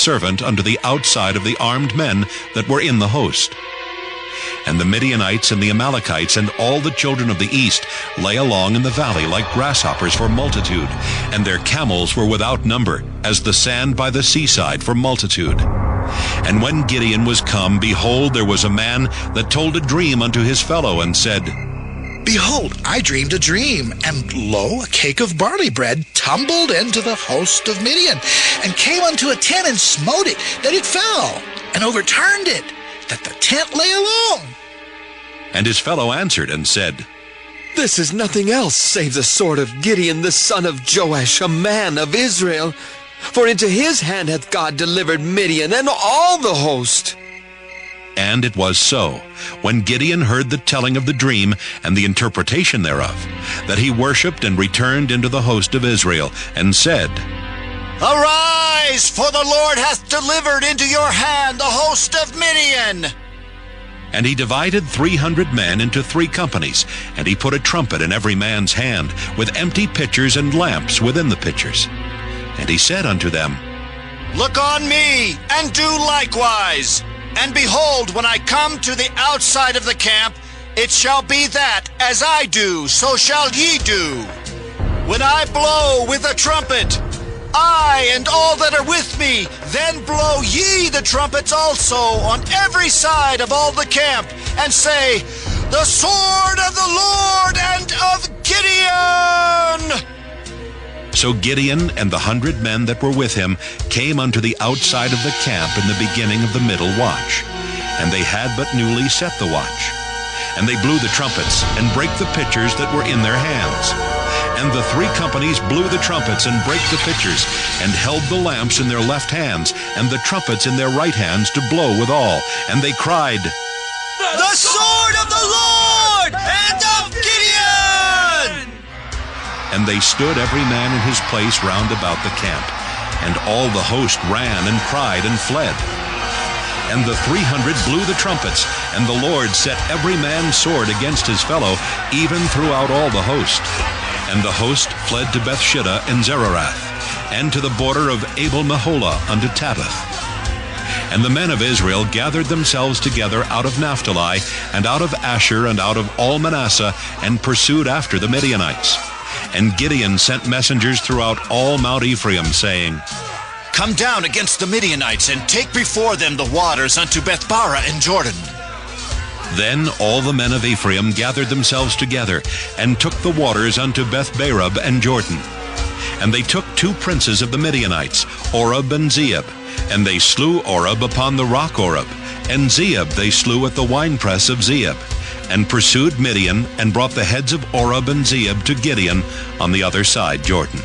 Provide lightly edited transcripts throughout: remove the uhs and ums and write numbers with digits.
servant unto the outside of the armed men that were in the host. And the Midianites and the Amalekites and all the children of the east lay along in the valley like grasshoppers for multitude, and their camels were without number, as the sand by the seaside for multitude. And when Gideon was come, behold, there was a man that told a dream unto his fellow, and said, Behold, I dreamed a dream, and lo, a cake of barley bread tumbled into the host of Midian, and came unto a tent, and smote it, that it fell, and overturned it, that the tent lay alone. And his fellow answered and said, This is nothing else save the sword of Gideon the son of Joash, a man of Israel. For into his hand hath God delivered Midian and all the host. And it was so, when Gideon heard the telling of the dream and the interpretation thereof, that he worshipped and returned into the host of Israel, and said, Arise, for the Lord hath delivered into your hand the host of Midian. And he divided 300 men into 3 companies, and he put a trumpet in every man's hand, with empty pitchers and lamps within the pitchers. And he said unto them, Look on me, and do likewise. And behold, when I come to the outside of the camp, it shall be that, as I do, so shall ye do. When I blow with a trumpet, I and all that are with me, then blow ye the trumpets also on every side of all the camp, and say, The sword of the Lord and of Gideon! So Gideon and the 100 men that were with him came unto the outside of the camp in the beginning of the middle watch. And they had but newly set the watch. And they blew the trumpets, and brake the pitchers that were in their hands. And the 3 companies blew the trumpets, and brake the pitchers, and held the lamps in their left hands, and the trumpets in their right hands to blow withal. And they cried, The sword of the Lord and of Gideon! And they stood every man in his place round about the camp. And all the host ran and cried and fled. And the 300 blew the trumpets, and the Lord set every man's sword against his fellow, even throughout all the host. And the host fled to Bethshitta and Zererath, and to the border of Abel-Meholah unto Tabbath. And the men of Israel gathered themselves together out of Naphtali, and out of Asher, and out of all Manasseh, and pursued after the Midianites. And Gideon sent messengers throughout all Mount Ephraim, saying, Come down against the Midianites, and take before them the waters unto Bethbara and Jordan. Then all the men of Ephraim gathered themselves together, and took the waters unto Bethbarab and Jordan. And they took 2 princes of the Midianites, Oreb and Zeeb. And they slew Oreb upon the rock Oreb, and Zeeb they slew at the winepress of Zeeb, and pursued Midian, and brought the heads of Oreb and Zeeb to Gideon on the other side Jordan.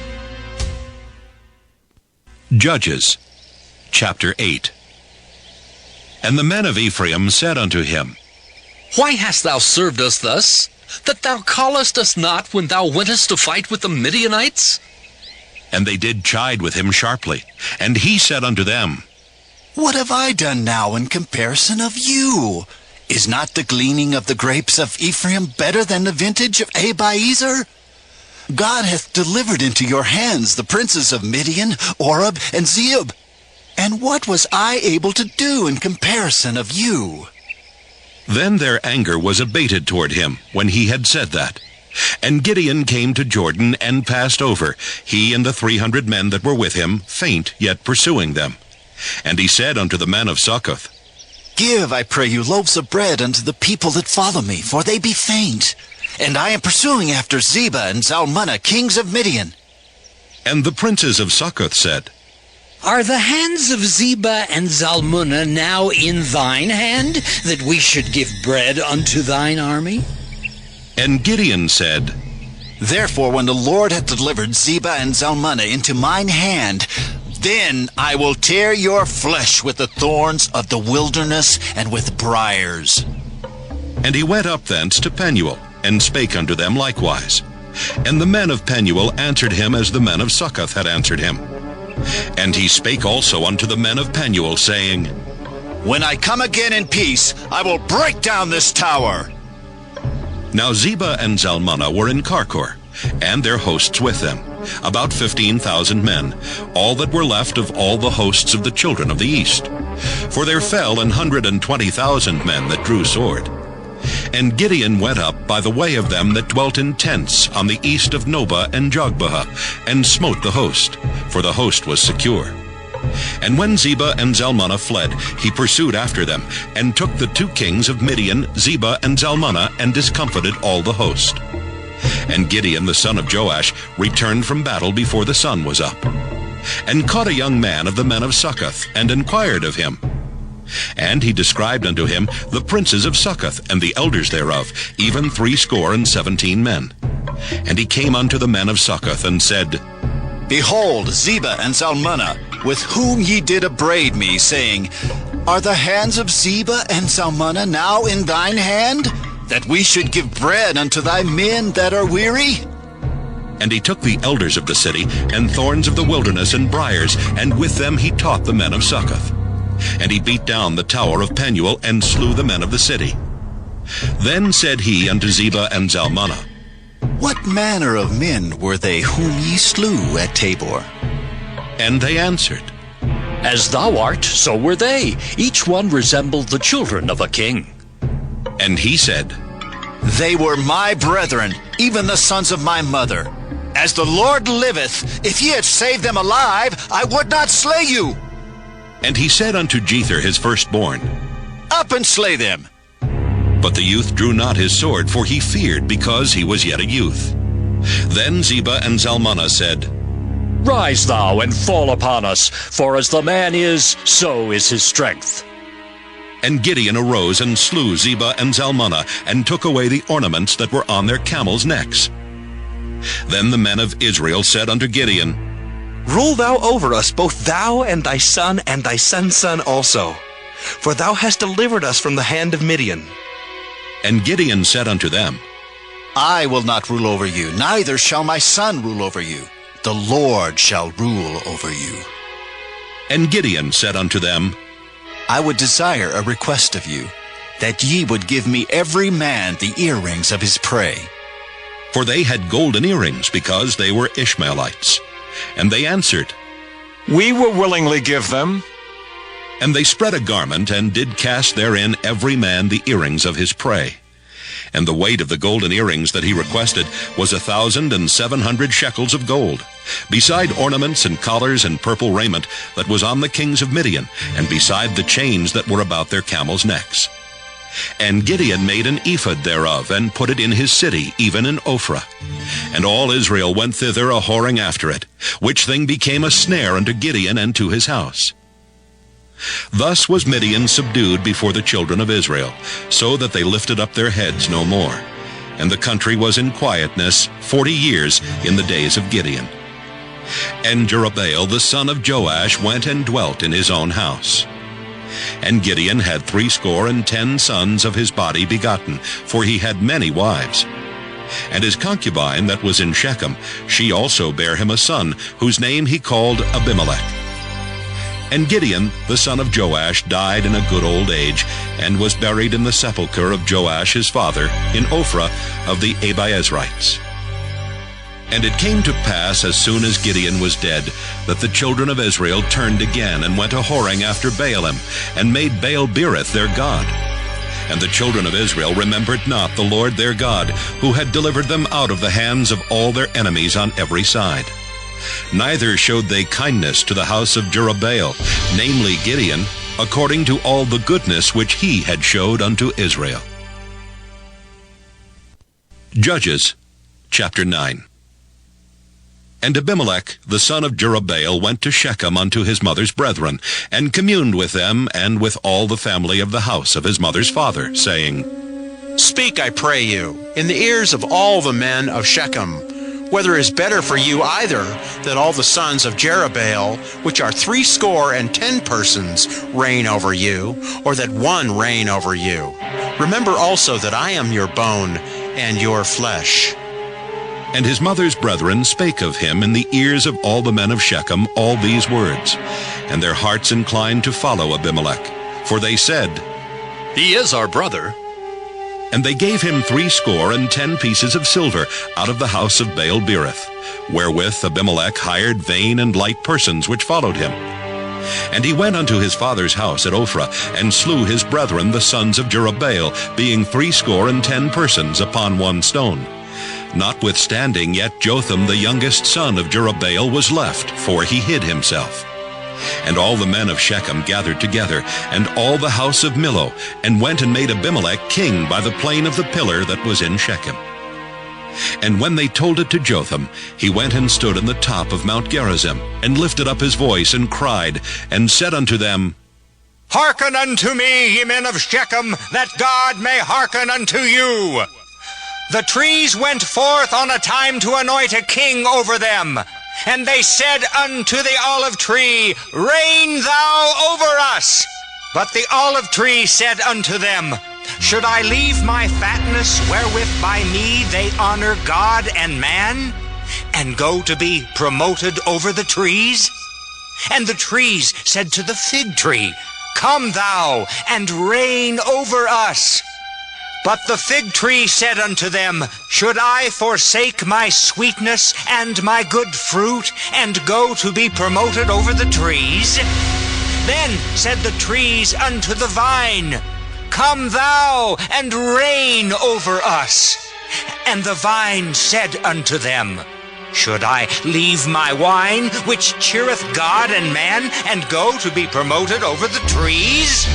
Judges, chapter 8. And the men of Ephraim said unto him, Why hast thou served us thus, that thou callest us not when thou wentest to fight with the Midianites? And they did chide with him sharply. And he said unto them, What have I done now in comparison of you? Is not the gleaning of the grapes of Ephraim better than the vintage of Abiezer? God hath delivered into your hands the princes of Midian, Oreb, and Zeeb. And what was I able to do in comparison of you? Then their anger was abated toward him, when he had said that. And Gideon came to Jordan, and passed over, he and the 300 men that were with him, faint, yet pursuing them. And he said unto the men of Succoth, Give, I pray you, loaves of bread unto the people that follow me, for they be faint. And I am pursuing after Zebah and Zalmunna, kings of Midian. And the princes of Succoth said, Are the hands of Zebah and Zalmunna now in thine hand, that we should give bread unto thine army? And Gideon said, Therefore, when the Lord hath delivered Zebah and Zalmunna into mine hand, then I will tear your flesh with the thorns of the wilderness and with briars. And he went up thence to Penuel, and spake unto them likewise. And the men of Penuel answered him as the men of Succoth had answered him. And he spake also unto the men of Penuel, saying, When I come again in peace, I will break down this tower. Now Zebah and Zalmunna were in Karkor, and their hosts with them, about 15,000 men, all that were left of all the hosts of the children of the east. For there fell 120,000 men that drew sword. And Gideon went up by the way of them that dwelt in tents on the east of Nobah and Jogbehah, and smote the host, for the host was secure. And when Zebah and Zalmunna fled, he pursued after them, and took the 2 kings of Midian, Zebah and Zalmunna, and discomfited all the host. And Gideon the son of Joash returned from battle before the sun was up, and caught a young man of the men of Succoth, and inquired of him. And he described unto him the princes of Succoth, and the elders thereof, even 70 men. And he came unto the men of Succoth, and said, Behold, Zebah and Zalmunna, with whom ye did upbraid me, saying, Are the hands of Zebah and Zalmunna now in thine hand, that we should give bread unto thy men that are weary? And he took the elders of the city, and thorns of the wilderness, and briars, and with them he taught the men of Succoth. And he beat down the tower of Penuel, and slew the men of the city. Then said he unto Zebah and Zalmunna, What manner of men were they whom ye slew at Tabor? And they answered, As thou art, so were they. Each one resembled the children of a king. And he said, They were my brethren, even the sons of my mother. As the Lord liveth, if ye had saved them alive, I would not slay you. And he said unto Jether his firstborn, Up and slay them. But the youth drew not his sword, for he feared, because he was yet a youth. Then Zebah and Zalmunna said, Rise thou and fall upon us, for as the man is, so is his strength. And Gideon arose and slew Zebah and Zalmunna, and took away the ornaments that were on their camels' necks. Then the men of Israel said unto Gideon, Rule thou over us, both thou and thy son son also, for thou hast delivered us from the hand of Midian. And Gideon said unto them, I will not rule over you, neither shall my son rule over you. The Lord shall rule over you. And Gideon said unto them, I would desire a request of you, that ye would give me every man the earrings of his prey. For they had golden earrings, because they were Ishmaelites. And they answered, We will willingly give them. And they spread a garment, and did cast therein every man the earrings of his prey. And the weight of the golden earrings that he requested was 1,700 shekels of gold, beside ornaments and collars and purple raiment that was on the kings of Midian, and beside the chains that were about their camels' necks. And Gideon made an ephod thereof, and put it in his city, even in Ophrah. And all Israel went thither a-whoring after it, which thing became a snare unto Gideon and to his house. Thus was Midian subdued before the children of Israel, so that they lifted up their heads no more. And the country was in quietness 40 years in the days of Gideon. And Jerubbaal the son of Joash went and dwelt in his own house. And Gideon had 70 sons of his body begotten, for he had many wives. And his concubine that was in Shechem, she also bare him a son, whose name he called Abimelech. And Gideon the son of Joash died in a good old age, and was buried in the sepulchre of Joash his father, in Ophrah of the Abiezrites. And it came to pass, as soon as Gideon was dead, that the children of Israel turned again, and went a-whoring after Baalim, and made Baal-berith their god. And the children of Israel remembered not the Lord their God, who had delivered them out of the hands of all their enemies on every side. Neither showed they kindness to the house of Jerubbaal, namely Gideon, according to all the goodness which he had showed unto Israel. Judges, chapter 9. And Abimelech the son of Jerubbaal went to Shechem unto his mother's brethren, and communed with them, and with all the family of the house of his mother's father, saying, Speak, I pray you, in the ears of all the men of Shechem, whether it is better for you either that all the sons of Jerubbaal, which are 70 persons, reign over you, or that one reign over you. Remember also that I am your bone and your flesh. And his mother's brethren spake of him in the ears of all the men of Shechem all these words. And their hearts inclined to follow Abimelech. For they said, He is our brother. And they gave him 70 pieces of silver out of the house of Baal-berith, wherewith Abimelech hired vain and light persons which followed him. And he went unto his father's house at Ophrah, and slew his brethren the sons of Jerubbaal, being 70 persons upon one stone. Notwithstanding, yet Jotham the youngest son of Jerubbaal was left, for he hid himself. And all the men of Shechem gathered together, and all the house of Millo, and went and made Abimelech king by the plain of the pillar that was in Shechem. And when they told it to Jotham, he went and stood in the top of Mount Gerizim, and lifted up his voice, and cried, and said unto them, Hearken unto me, ye men of Shechem, that God may hearken unto you. The trees went forth on a time to anoint a king over them. And they said unto the olive tree, Reign thou over us. But the olive tree said unto them, Should I leave my fatness wherewith by me they honor God and man, and go to be promoted over the trees? And the trees said to the fig tree, Come thou and reign over us. But the fig tree said unto them, Should I forsake my sweetness and my good fruit, and go to be promoted over the trees? Then said the trees unto the vine, Come thou and reign over us. And the vine said unto them, Should I leave my wine, which cheereth God and man, and go to be promoted over the trees?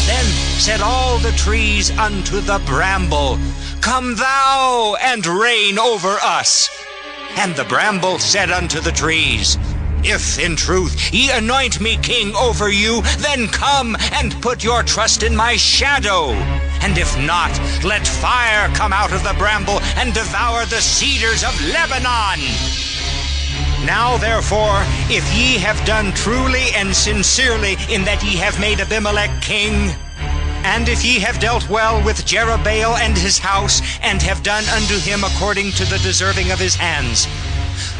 Then said all the trees unto the bramble, Come thou and reign over us. And the bramble said unto the trees, If in truth ye anoint me king over you, then come and put your trust in my shadow. And if not, let fire come out of the bramble and devour the cedars of Lebanon. Now therefore, if ye have done truly and sincerely in that ye have made Abimelech king, and if ye have dealt well with Jerubbaal and his house, and have done unto him according to the deserving of his hands,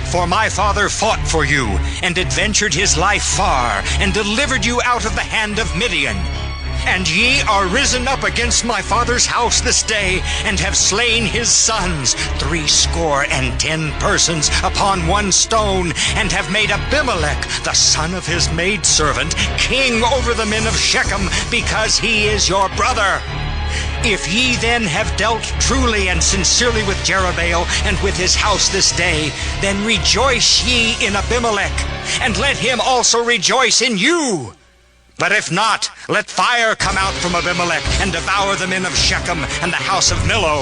for my father fought for you, and adventured his life far, and delivered you out of the hand of Midian. And ye are risen up against my father's house this day, and have slain his sons, 70 persons upon one stone, and have made Abimelech, the son of his maidservant, king over the men of Shechem, because he is your brother. If ye then have dealt truly and sincerely with Jerubbaal and with his house this day, then rejoice ye in Abimelech, and let him also rejoice in you. But if not, let fire come out from Abimelech, and devour the men of Shechem and the house of Millo.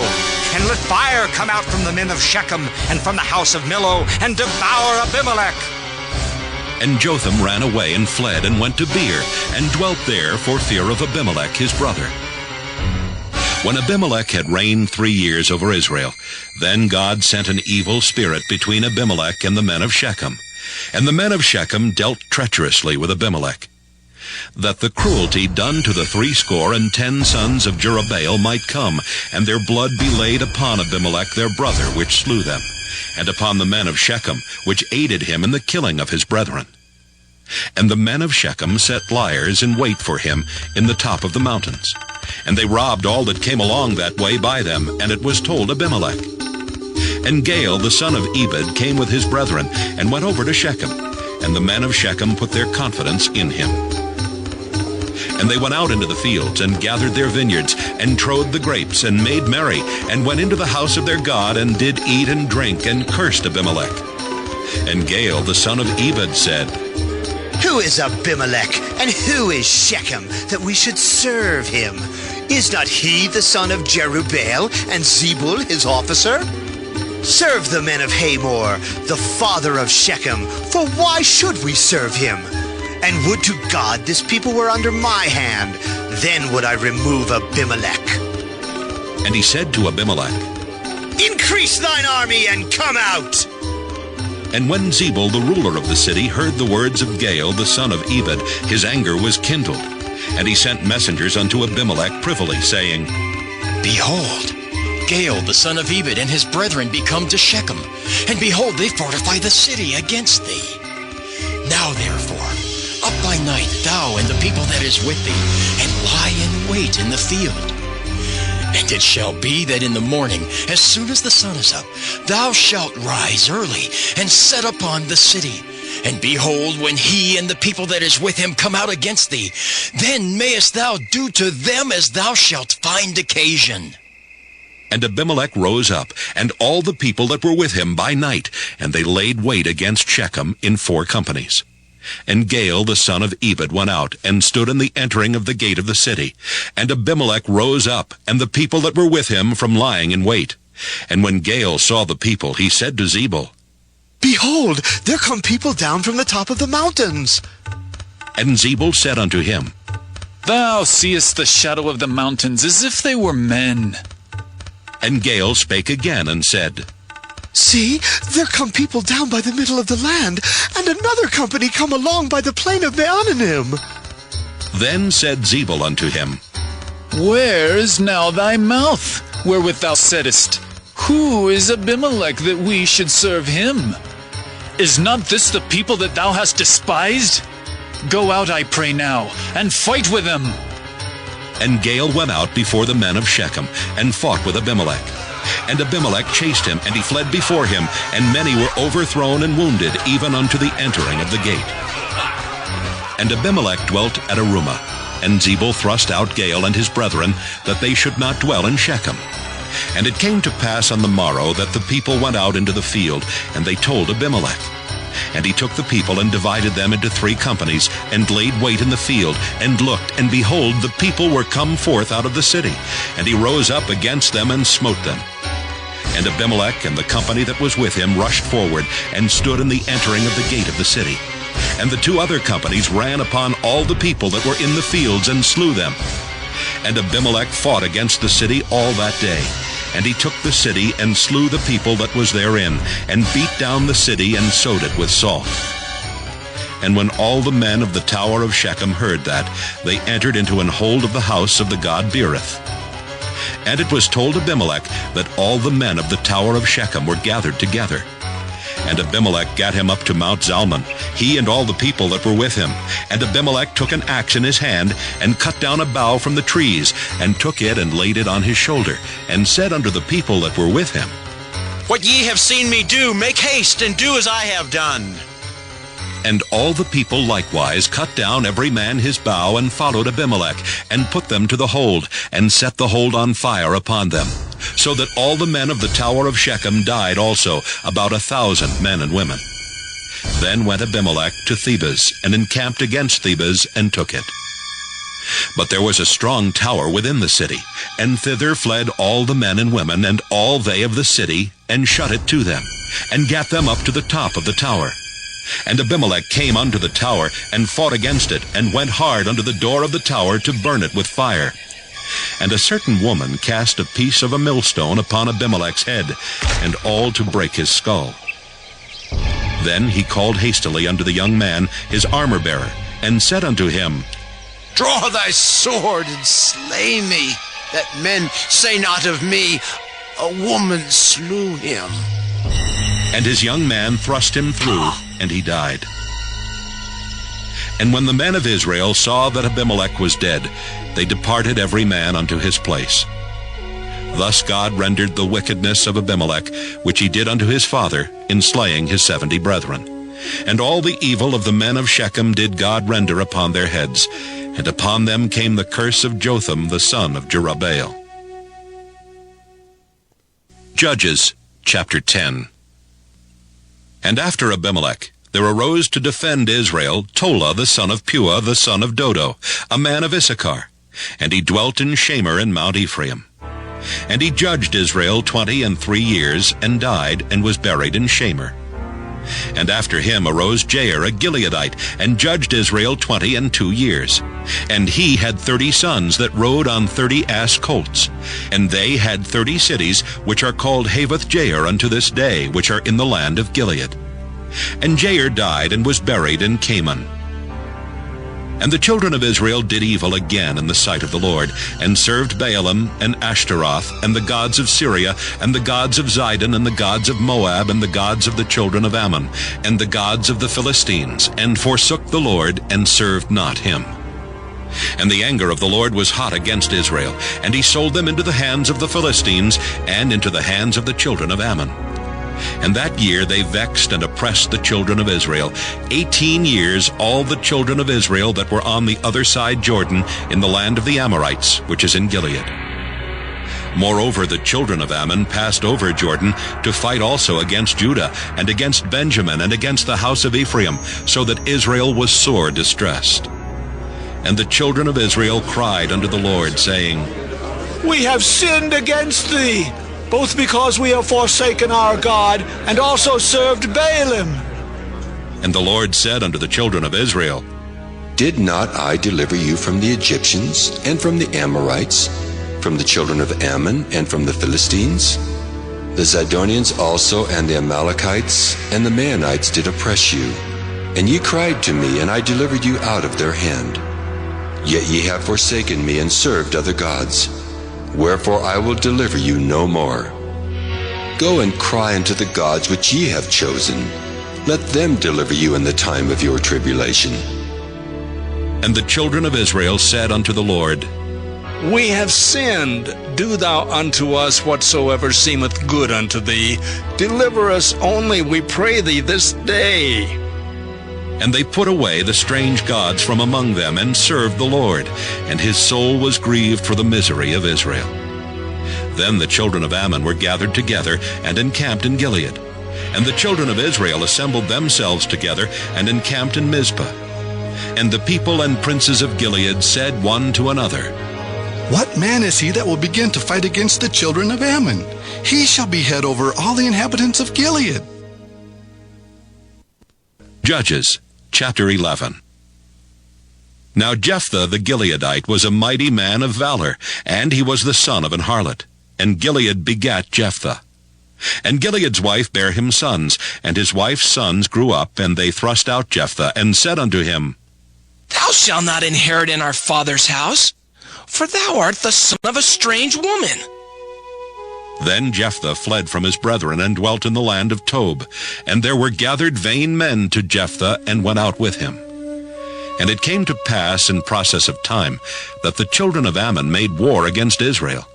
And let fire come out from the men of Shechem and from the house of Millo, and devour Abimelech. And Jotham ran away and fled, and went to Beer, and dwelt there for fear of Abimelech his brother. When Abimelech had reigned 3 years over Israel, then God sent an evil spirit between Abimelech and the men of Shechem. And the men of Shechem dealt treacherously with Abimelech, that the cruelty done to the 70 sons of Jerubbaal might come, and their blood be laid upon Abimelech their brother, which slew them, and upon the men of Shechem, which aided him in the killing of his brethren. And the men of Shechem set liers in wait for him in the top of the mountains. And they robbed all that came along that way by them, and it was told Abimelech. And Gaal the son of Ebed came with his brethren, and went over to Shechem, and the men of Shechem put their confidence in him. And they went out into the fields, and gathered their vineyards, and trode the grapes, and made merry, and went into the house of their God, and did eat and drink, and cursed Abimelech. And Gaal the son of Ebed said, Who is Abimelech, and who is Shechem, that we should serve him? Is not he the son of Jerubbaal, and Zebul his officer? Serve the men of Hamor, the father of Shechem, for why should we serve him? And would to God this people were under my hand, then would I remove Abimelech. And he said to Abimelech, Increase thine army, and come out. And when Zebul the ruler of the city heard the words of Gaal the son of Ebed, his anger was kindled. And he sent messengers unto Abimelech privily, saying, Behold, Gaal the son of Ebed and his brethren be come to Shechem, and behold, they fortify the city against thee. Now therefore, up by night, thou and the people that is with thee, and lie in wait in the field. And it shall be that in the morning, as soon as the sun is up, thou shalt rise early, and set upon the city. And behold, when he and the people that is with him come out against thee, then mayest thou do to them as thou shalt find occasion. And Abimelech rose up, and all the people that were with him by night, and they laid wait against Shechem in 4 companies. And Gaal the son of Ebed went out, and stood in the entering of the gate of the city. And Abimelech rose up, and the people that were with him from lying in wait. And when Gaal saw the people, he said to Zebul, Behold, there come people down from the top of the mountains. And Zebul said unto him, Thou seest the shadow of the mountains as if they were men. And Gaal spake again and said, See, there come people down by the middle of the land, and another company come along by the plain of Meonanim. Then said Zebul unto him, Where is now thy mouth, wherewith thou saidst, Who is Abimelech that we should serve him? Is not this the people that thou hast despised? Go out, I pray now, and fight with them. And Gaal went out before the men of Shechem, and fought with Abimelech. And Abimelech chased him, and he fled before him, and many were overthrown and wounded, even unto the entering of the gate. And Abimelech dwelt at Arumah, and Zebul thrust out Gaal and his brethren, that they should not dwell in Shechem. And it came to pass on the morrow that the people went out into the field, and they told Abimelech. And he took the people and divided them into 3 companies, and laid wait in the field, and looked, and behold, the people were come forth out of the city. And he rose up against them and smote them. And Abimelech and the company that was with him rushed forward, and stood in the entering of the gate of the city. And the 2 other companies ran upon all the people that were in the fields, and slew them. And Abimelech fought against the city all that day. And he took the city, and slew the people that was therein, and beat down the city, and sowed it with salt. And when all the men of the tower of Shechem heard that, they entered into an hold of the house of the god Beerith. And it was told Abimelech that all the men of the tower of Shechem were gathered together. And Abimelech gat him up to Mount Zalmon, he and all the people that were with him. And Abimelech took an axe in his hand, and cut down a bough from the trees, and took it and laid it on his shoulder, and said unto the people that were with him, What ye have seen me do, make haste and do as I have done. And all the people likewise cut down every man his bough, and followed Abimelech, and put them to the hold, and set the hold on fire upon them. So that all the men of the tower of Shechem died also, about 1,000 men and women. Then went Abimelech to Thebez, and encamped against Thebez, and took it. But there was a strong tower within the city, and thither fled all the men and women, and all they of the city, and shut it to them, and gat them up to the top of the tower. And Abimelech came unto the tower, and fought against it, and went hard unto the door of the tower to burn it with fire. And a certain woman cast a piece of a millstone upon Abimelech's head, and all to break his skull. Then he called hastily unto the young man, his armor-bearer, and said unto him, Draw thy sword and slay me, that men say not of me, A woman slew him. And his young man thrust him through, and he died. And when the men of Israel saw that Abimelech was dead, they departed every man unto his place. Thus God rendered the wickedness of Abimelech, which he did unto his father, in slaying his 70 brethren. And all the evil of the men of Shechem did God render upon their heads, and upon them came the curse of Jotham the son of Jerubbaal. Judges chapter 10. And after Abimelech, there arose to defend Israel Tola the son of Puah the son of Dodo, a man of Issachar, and he dwelt in Shamir in Mount Ephraim. And he judged Israel 23 years, and died, and was buried in Shamir. And after him arose Jair a Gileadite, and judged Israel 22 years. And he had 30 sons that rode on 30 ass colts. And they had 30 cities, which are called Havoth Jair unto this day, which are in the land of Gilead. And Jair died, and was buried in Caman. And the children of Israel did evil again in the sight of the Lord, and served Baalim and Ashtaroth, and the gods of Syria, and the gods of Zidon, and the gods of Moab, and the gods of the children of Ammon, and the gods of the Philistines, and forsook the Lord, and served not him. And the anger of the Lord was hot against Israel, and he sold them into the hands of the Philistines and into the hands of the children of Ammon. And that year they vexed and oppressed the children of Israel. 18 years all the children of Israel that were on the other side Jordan in the land of the Amorites, which is in Gilead. Moreover, the children of Ammon passed over Jordan to fight also against Judah, and against Benjamin, and against the house of Ephraim, so that Israel was sore distressed. And the children of Israel cried unto the Lord, saying, We have sinned against thee, both because we have forsaken our God, and also served Baalim. And the Lord said unto the children of Israel, Did not I deliver you from the Egyptians, and from the Amorites, from the children of Ammon, and from the Philistines? The Zidonians also, and the Amalekites, and the Maonites did oppress you. And ye cried to me, and I delivered you out of their hand. Yet ye have forsaken me, and served other gods. Wherefore I will deliver you no more. Go and cry unto the gods which ye have chosen. Let them deliver you in the time of your tribulation. And the children of Israel said unto the Lord, We have sinned. Do thou unto us whatsoever seemeth good unto thee. Deliver us only, we pray thee, this day. And they put away the strange gods from among them, and served the Lord, and his soul was grieved for the misery of Israel. Then the children of Ammon were gathered together, and encamped in Gilead. And the children of Israel assembled themselves together, and encamped in Mizpah. And the people and princes of Gilead said one to another, What man is he that will begin to fight against the children of Ammon? He shall be head over all the inhabitants of Gilead. Judges, chapter 11. Now Jephthah the Gileadite was a mighty man of valor, and he was the son of an harlot. And Gilead begat Jephthah. And Gilead's wife bare him sons, and his wife's sons grew up, and they thrust out Jephthah, and said unto him, Thou shalt not inherit in our father's house, for thou art the son of a strange woman. Then Jephthah fled from his brethren, and dwelt in the land of Tob. And there were gathered vain men to Jephthah, and went out with him. And it came to pass in process of time, that the children of Ammon made war against Israel.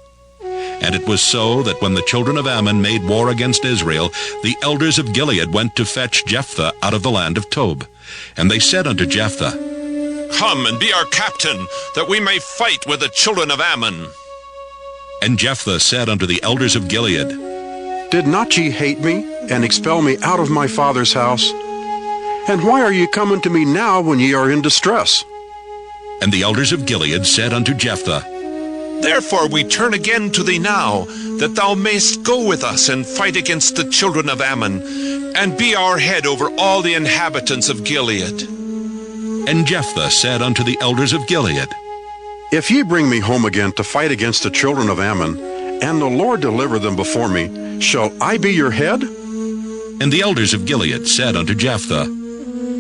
And it was so that when the children of Ammon made war against Israel, the elders of Gilead went to fetch Jephthah out of the land of Tob. And they said unto Jephthah, Come and be our captain, that we may fight with the children of Ammon. And Jephthah said unto the elders of Gilead, Did not ye hate me, and expel me out of my father's house? And why are ye coming to me now when ye are in distress? And the elders of Gilead said unto Jephthah, Therefore we turn again to thee now, that thou mayst go with us and fight against the children of Ammon, and be our head over all the inhabitants of Gilead. And Jephthah said unto the elders of Gilead, If ye bring me home again to fight against the children of Ammon, and the Lord deliver them before me, shall I be your head? And the elders of Gilead said unto Jephthah,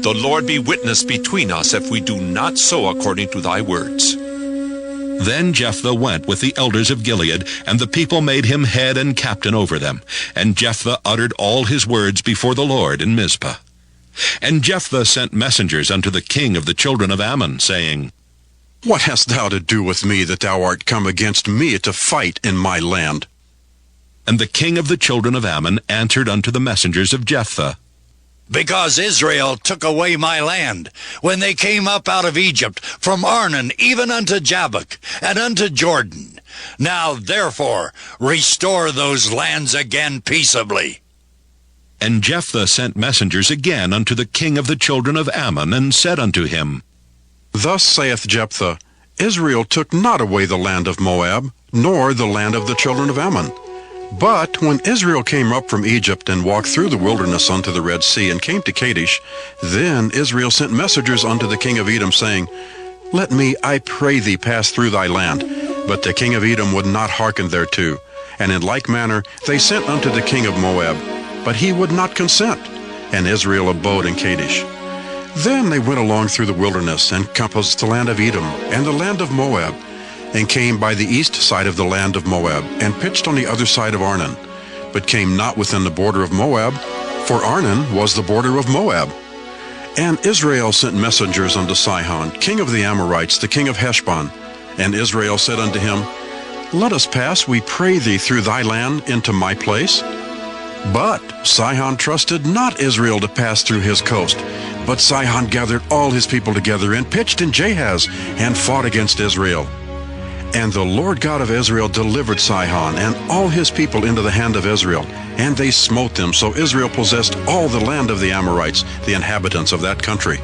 The Lord be witness between us if we do not so according to thy words. Then Jephthah went with the elders of Gilead, and the people made him head and captain over them. And Jephthah uttered all his words before the Lord in Mizpah. And Jephthah sent messengers unto the king of the children of Ammon, saying, What hast thou to do with me, that thou art come against me to fight in my land? And the king of the children of Ammon answered unto the messengers of Jephthah, Because Israel took away my land, when they came up out of Egypt, from Arnon even unto Jabbok, and unto Jordan. Now therefore restore those lands again peaceably. And Jephthah sent messengers again unto the king of the children of Ammon, and said unto him, Thus saith Jephthah, Israel took not away the land of Moab, nor the land of the children of Ammon. But when Israel came up from Egypt, and walked through the wilderness unto the Red Sea, and came to Kadesh, then Israel sent messengers unto the king of Edom, saying, Let me, I pray thee, pass through thy land. But the king of Edom would not hearken thereto. And in like manner they sent unto the king of Moab, but he would not consent. And Israel abode in Kadesh. Then they went along through the wilderness, and compassed the land of Edom, and the land of Moab, and came by the east side of the land of Moab, and pitched on the other side of Arnon, but came not within the border of Moab, for Arnon was the border of Moab. And Israel sent messengers unto Sihon, king of the Amorites, the king of Heshbon. And Israel said unto him, Let us pass, we pray thee, through thy land into my place. But Sihon trusted not Israel to pass through his coast. But Sihon gathered all his people together and pitched in Jahaz and fought against Israel. And the Lord God of Israel delivered Sihon and all his people into the hand of Israel, and they smote them. So Israel possessed all the land of the Amorites, the inhabitants of that country.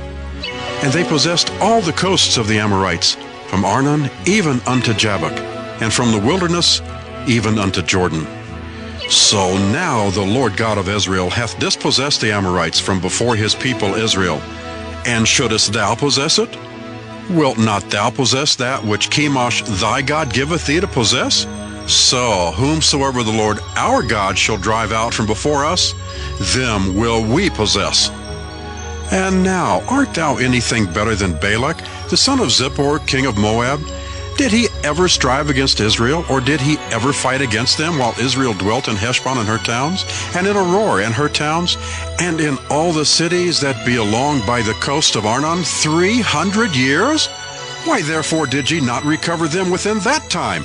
And they possessed all the coasts of the Amorites, from Arnon even unto Jabbok, and from the wilderness even unto Jordan. So now the Lord God of Israel hath dispossessed the Amorites from before his people Israel. And shouldest thou possess it? Wilt not thou possess that which Chemosh thy God giveth thee to possess? So whomsoever the Lord our God shall drive out from before us, them will we possess. And now art thou anything better than Balak, the son of Zippor, king of Moab? Did he ever strive against Israel, or did he ever fight against them while Israel dwelt in Heshbon and her towns, and in Aroer and her towns, and in all the cities that be along by the coast of Arnon 300 years? Why therefore did ye not recover them within that time?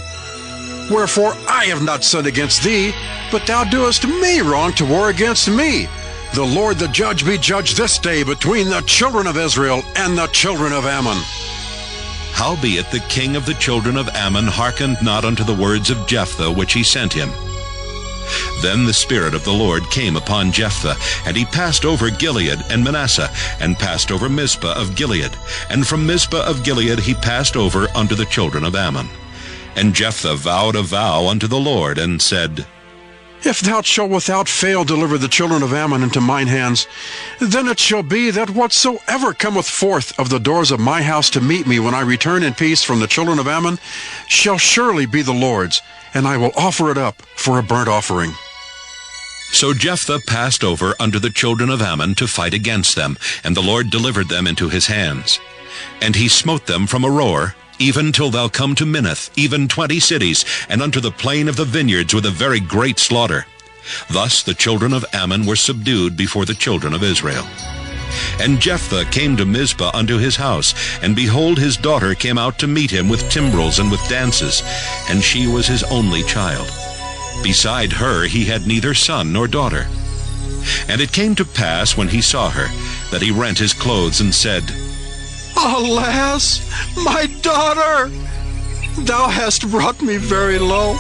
Wherefore I have not sinned against thee, but thou doest me wrong to war against me. The Lord the judge be judged this day between the children of Israel and the children of Ammon. Howbeit the king of the children of Ammon hearkened not unto the words of Jephthah which he sent him. Then the Spirit of the Lord came upon Jephthah, and he passed over Gilead and Manasseh, and passed over Mizpah of Gilead. And from Mizpah of Gilead he passed over unto the children of Ammon. And Jephthah vowed a vow unto the Lord, and said, If thou shalt without fail deliver the children of Ammon into mine hands, then it shall be that whatsoever cometh forth of the doors of my house to meet me when I return in peace from the children of Ammon shall surely be the Lord's, and I will offer it up for a burnt offering. So Jephthah passed over unto the children of Ammon to fight against them, and the Lord delivered them into his hands. And he smote them from Aroer, even till thou come to Minnith, even 20 cities, and unto the plain of the vineyards with a very great slaughter. Thus the children of Ammon were subdued before the children of Israel. And Jephthah came to Mizpah unto his house, and behold, his daughter came out to meet him with timbrels and with dances, and she was his only child. Beside her he had neither son nor daughter. And it came to pass, when he saw her, that he rent his clothes and said, Alas, my daughter! Thou hast brought me very low,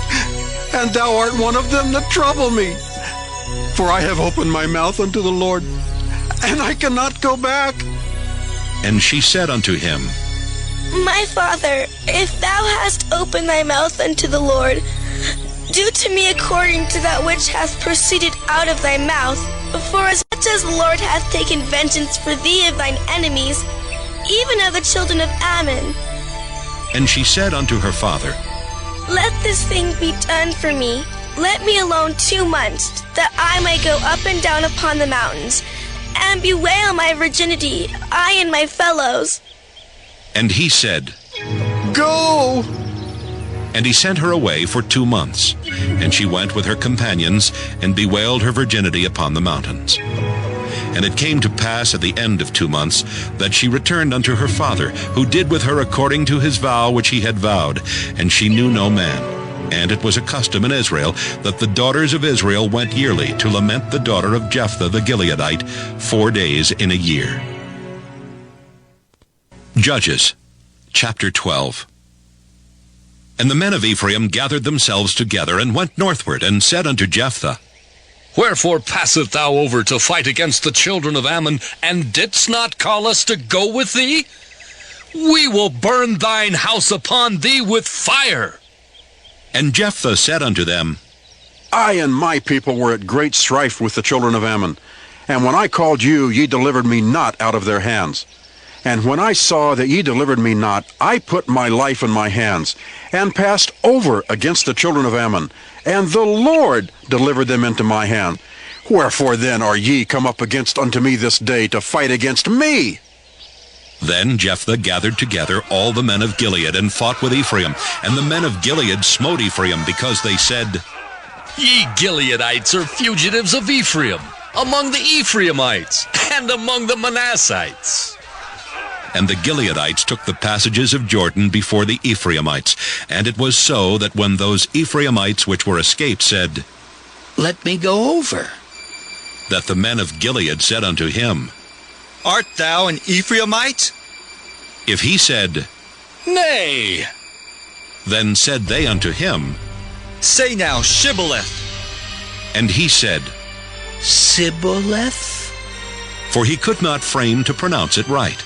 and thou art one of them that trouble me. For I have opened my mouth unto the Lord, and I cannot go back. And she said unto him, My father, if thou hast opened thy mouth unto the Lord, do to me according to that which hath proceeded out of thy mouth. For as much as the Lord hath taken vengeance for thee of thine enemies, even of the children of Ammon. And she said unto her father, Let this thing be done for me. Let me alone 2 months, that I may go up and down upon the mountains, and bewail my virginity, I and my fellows. And he said, Go! And he sent her away for 2 months. And she went with her companions, and bewailed her virginity upon the mountains. And it came to pass at the end of 2 months, that she returned unto her father, who did with her according to his vow which he had vowed, and she knew no man. And it was a custom in Israel, that the daughters of Israel went yearly to lament the daughter of Jephthah the Gileadite 4 days in a year. Judges, chapter 12. And the men of Ephraim gathered themselves together, and went northward, and said unto Jephthah, Wherefore passest thou over to fight against the children of Ammon, and didst not call us to go with thee? We will burn thine house upon thee with fire. And Jephthah said unto them, I and my people were at great strife with the children of Ammon, and when I called you, ye delivered me not out of their hands. And when I saw that ye delivered me not, I put my life in my hands, and passed over against the children of Ammon, and the Lord delivered them into my hand. Wherefore then are ye come up against unto me this day to fight against me? Then Jephthah gathered together all the men of Gilead, and fought with Ephraim. And the men of Gilead smote Ephraim, because they said, Ye Gileadites are fugitives of Ephraim. among the Ephraimites, and among the Manassites. And the Gileadites took the passages of Jordan before the Ephraimites. And it was so that when those Ephraimites which were escaped said, Let me go over, that the men of Gilead said unto him, Art thou an Ephraimite? If he said, Nay. Then said they unto him, Say now, Shibboleth. And he said, Sibboleth? For he could not frame to pronounce it right.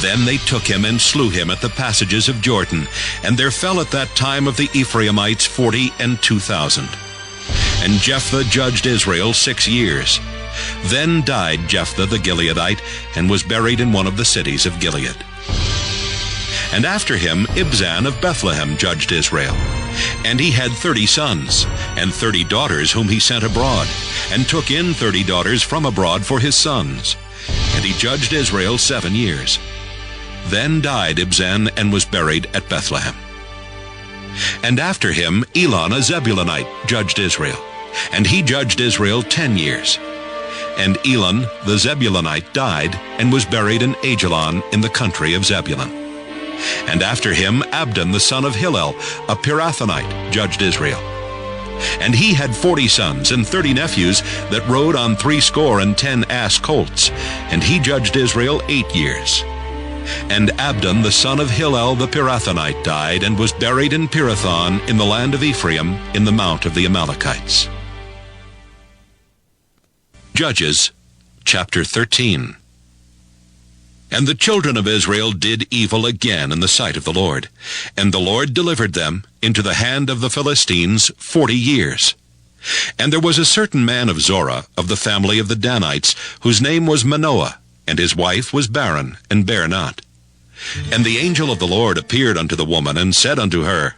Then they took him and slew him at the passages of Jordan, and there fell at that time of the Ephraimites 42,000. And Jephthah judged Israel 6 years. Then died Jephthah the Gileadite, and was buried in one of the cities of Gilead. And after him Ibzan of Bethlehem judged Israel. And he had 30 sons, and 30 daughters whom he sent abroad, and took in 30 daughters from abroad for his sons. And he judged Israel 7 years. Then died Ibzan, and was buried at Bethlehem. And after him Elon a Zebulunite judged Israel. And he judged Israel 10 years. And Elon the Zebulunite died, and was buried in Ajalon in the country of Zebulun. And after him Abdon the son of Hillel, a Pirathonite, judged Israel. And he had 40 sons and 30 nephews that rode on 70 ass colts, and he judged Israel 8 years. And Abdon the son of Hillel the Pirathonite died, and was buried in Pirathon in the land of Ephraim, in the mount of the Amalekites. Judges, chapter 13. And the children of Israel did evil again in the sight of the Lord, and the Lord delivered them into the hand of the Philistines 40 years. And there was a certain man of Zorah, of the family of the Danites, whose name was Manoah, and his wife was barren, and bare not. And the angel of the Lord appeared unto the woman, and said unto her,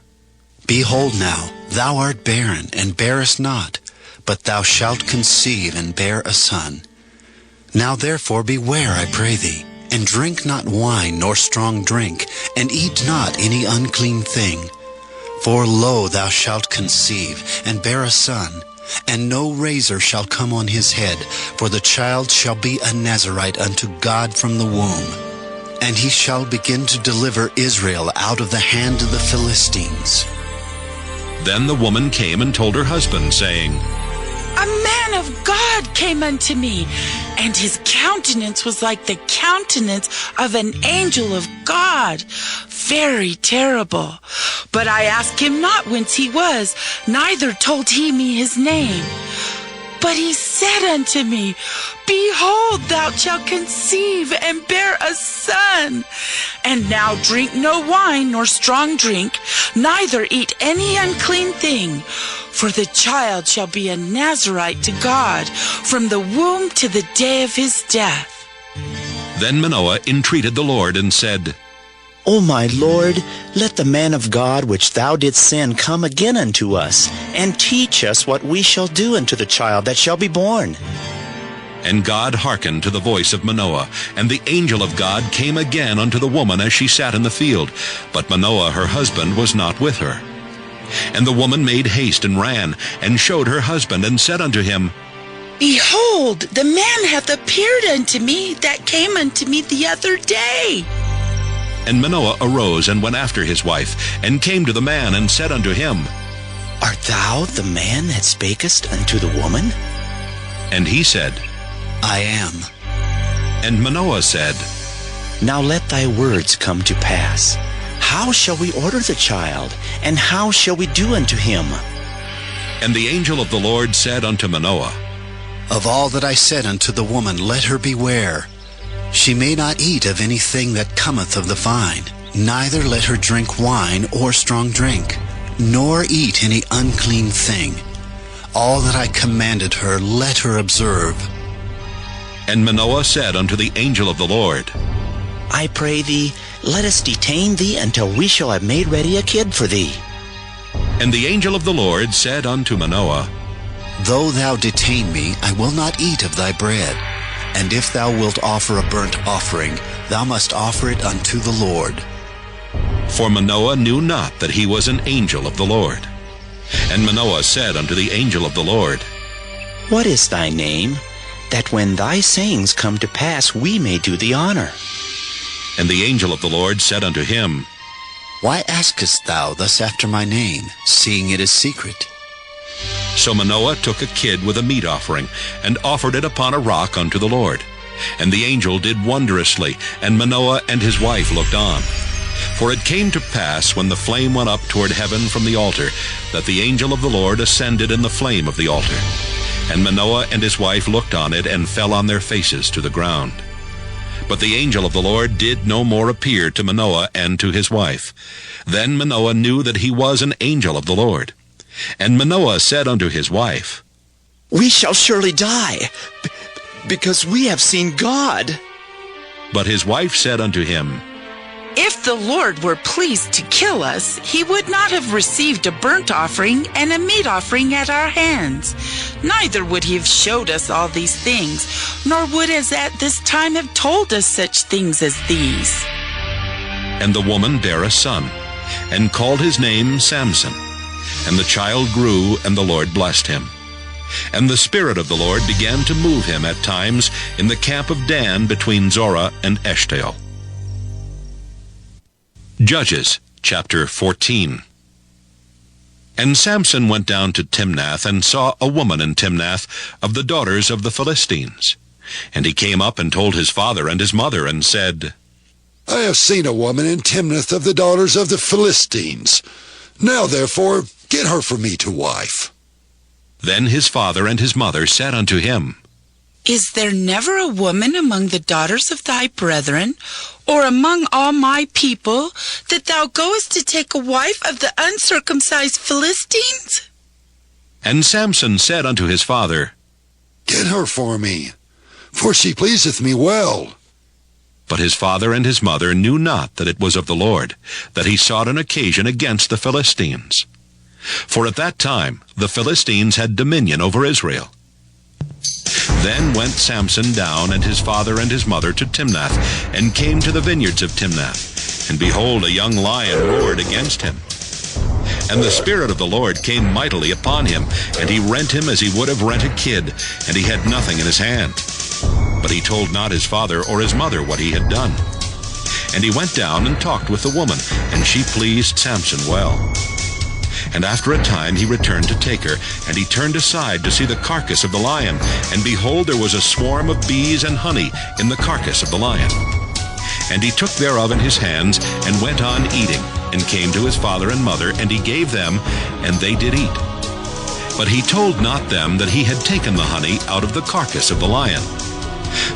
Behold now, thou art barren, and bearest not, but thou shalt conceive, and bear a son. Now therefore beware, I pray thee, and drink not wine nor strong drink, and eat not any unclean thing. For lo, thou shalt conceive, and bear a son, and no razor shall come on his head, for the child shall be a Nazarite unto God from the womb. And he shall begin to deliver Israel out of the hand of the Philistines. Then the woman came and told her husband, saying, A man of God came unto me, and his countenance was like the countenance of an angel of God, very terrible. But I asked him not whence he was, neither told he me his name. But he said unto me, Behold, thou shalt conceive and bear a son. And now drink no wine nor strong drink, neither eat any unclean thing. For the child shall be a Nazarite to God from the womb to the day of his death. Then Manoah entreated the Lord, and said, O my Lord, let the man of God which thou didst send come again unto us, and teach us what we shall do unto the child that shall be born. And God hearkened to the voice of Manoah, and the angel of God came again unto the woman as she sat in the field. But Manoah her husband was not with her. And the woman made haste and ran, and showed her husband, and said unto him, Behold, the man hath appeared unto me that came unto me the other day. And Manoah arose and went after his wife, and came to the man, and said unto him, Art thou the man that spakest unto the woman? And he said, I am. And Manoah said, Now let thy words come to pass. How shall we order the child, and how shall we do unto him? And the angel of the Lord said unto Manoah, Of all that I said unto the woman, let her beware. She may not eat of anything that cometh of the vine, neither let her drink wine or strong drink, nor eat any unclean thing. All that I commanded her, let her observe. And Manoah said unto the angel of the Lord, I pray thee, let us detain thee until we shall have made ready a kid for thee. And the angel of the Lord said unto Manoah, Though thou detain me, I will not eat of thy bread. And if thou wilt offer a burnt offering, thou must offer it unto the Lord. For Manoah knew not that he was an angel of the Lord. And Manoah said unto the angel of the Lord, What is thy name? that when thy sayings come to pass, we may do thee honor. And the angel of the Lord said unto him, Why askest thou thus after my name, seeing it is secret? So Manoah took a kid with a meat offering, and offered it upon a rock unto the Lord. And the angel did wondrously, and Manoah and his wife looked on. For it came to pass, when the flame went up toward heaven from the altar, that the angel of the Lord ascended in the flame of the altar. And Manoah and his wife looked on it, and fell on their faces to the ground. But the angel of the Lord did no more appear to Manoah and to his wife. Then Manoah knew that he was an angel of the Lord. And Manoah said unto his wife, We shall surely die, because we have seen God. But his wife said unto him, If the Lord were pleased to kill us, he would not have received a burnt offering and a meat offering at our hands. Neither would he have showed us all these things, nor would as at this time have told us such things as these. And the woman bare a son, and called his name Samson. And the child grew, and the Lord blessed him. And the Spirit of the Lord began to move him at times in the camp of Dan between Zorah and Eshtaol. Judges, chapter 14. And Samson went down to Timnath, and saw a woman in Timnath of the daughters of the Philistines. And he came up and told his father and his mother, and said, I have seen a woman in Timnath of the daughters of the Philistines. Now therefore get her for me to wife. Then his father and his mother said unto him, Is there never a woman among the daughters of thy brethren, or among all my people, that thou goest to take a wife of the uncircumcised Philistines? And Samson said unto his father, Get her for me, for she pleaseth me well. But his father and his mother knew not that it was of the Lord, that he sought an occasion against the Philistines. For at that time the Philistines had dominion over Israel. Then went Samson down, and his father and his mother, to Timnath, and came to the vineyards of Timnath. And behold, a young lion roared against him. And the Spirit of the Lord came mightily upon him, and he rent him as he would have rent a kid, and he had nothing in his hand. But he told not his father or his mother what he had done. And he went down and talked with the woman, and she pleased Samson well. And after a time he returned to take her, and he turned aside to see the carcass of the lion, and behold, there was a swarm of bees and honey in the carcass of the lion. And he took thereof in his hands, and went on eating, and came to his father and mother, and he gave them, and they did eat. But he told not them that he had taken the honey out of the carcass of the lion.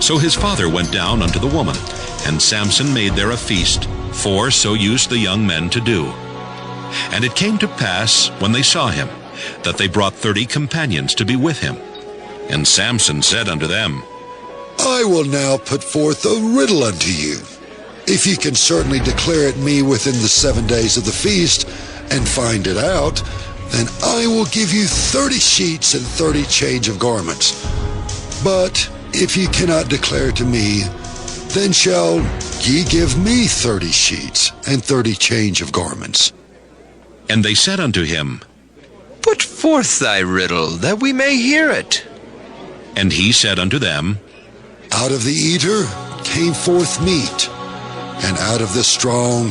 So his father went down unto the woman, and Samson made there a feast, for so used the young men to do. And it came to pass, when they saw him, that they brought 30 companions to be with him. And Samson said unto them, I will now put forth a riddle unto you. If ye can certainly declare it me within the 7 days of the feast, and find it out, then I will give you 30 sheets and 30 change of garments. But if ye cannot declare to me, then shall ye give me 30 sheets and 30 change of garments. And they said unto him, Put forth thy riddle, that we may hear it. And he said unto them, Out of the eater came forth meat, and out of the strong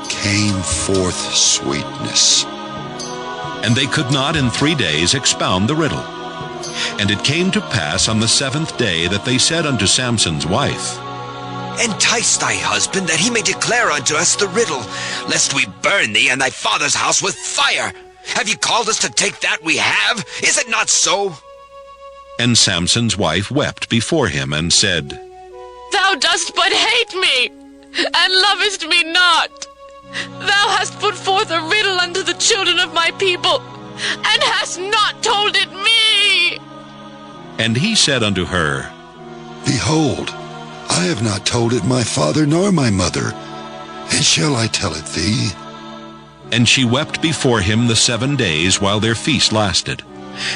came forth sweetness. And they could not in 3 days expound the riddle. And it came to pass on the 7th day that they said unto Samson's wife, Entice thy husband, that he may declare unto us the riddle, lest we burn thee and thy father's house with fire. Have ye called us to take that we have? Is it not so? And Samson's wife wept before him, and said, Thou dost but hate me, and lovest me not. Thou hast put forth a riddle unto the children of my people, and hast not told it me. And he said unto her, Behold, I have not told it my father nor my mother, and shall I tell it thee? And she wept before him the 7 days while their feast lasted.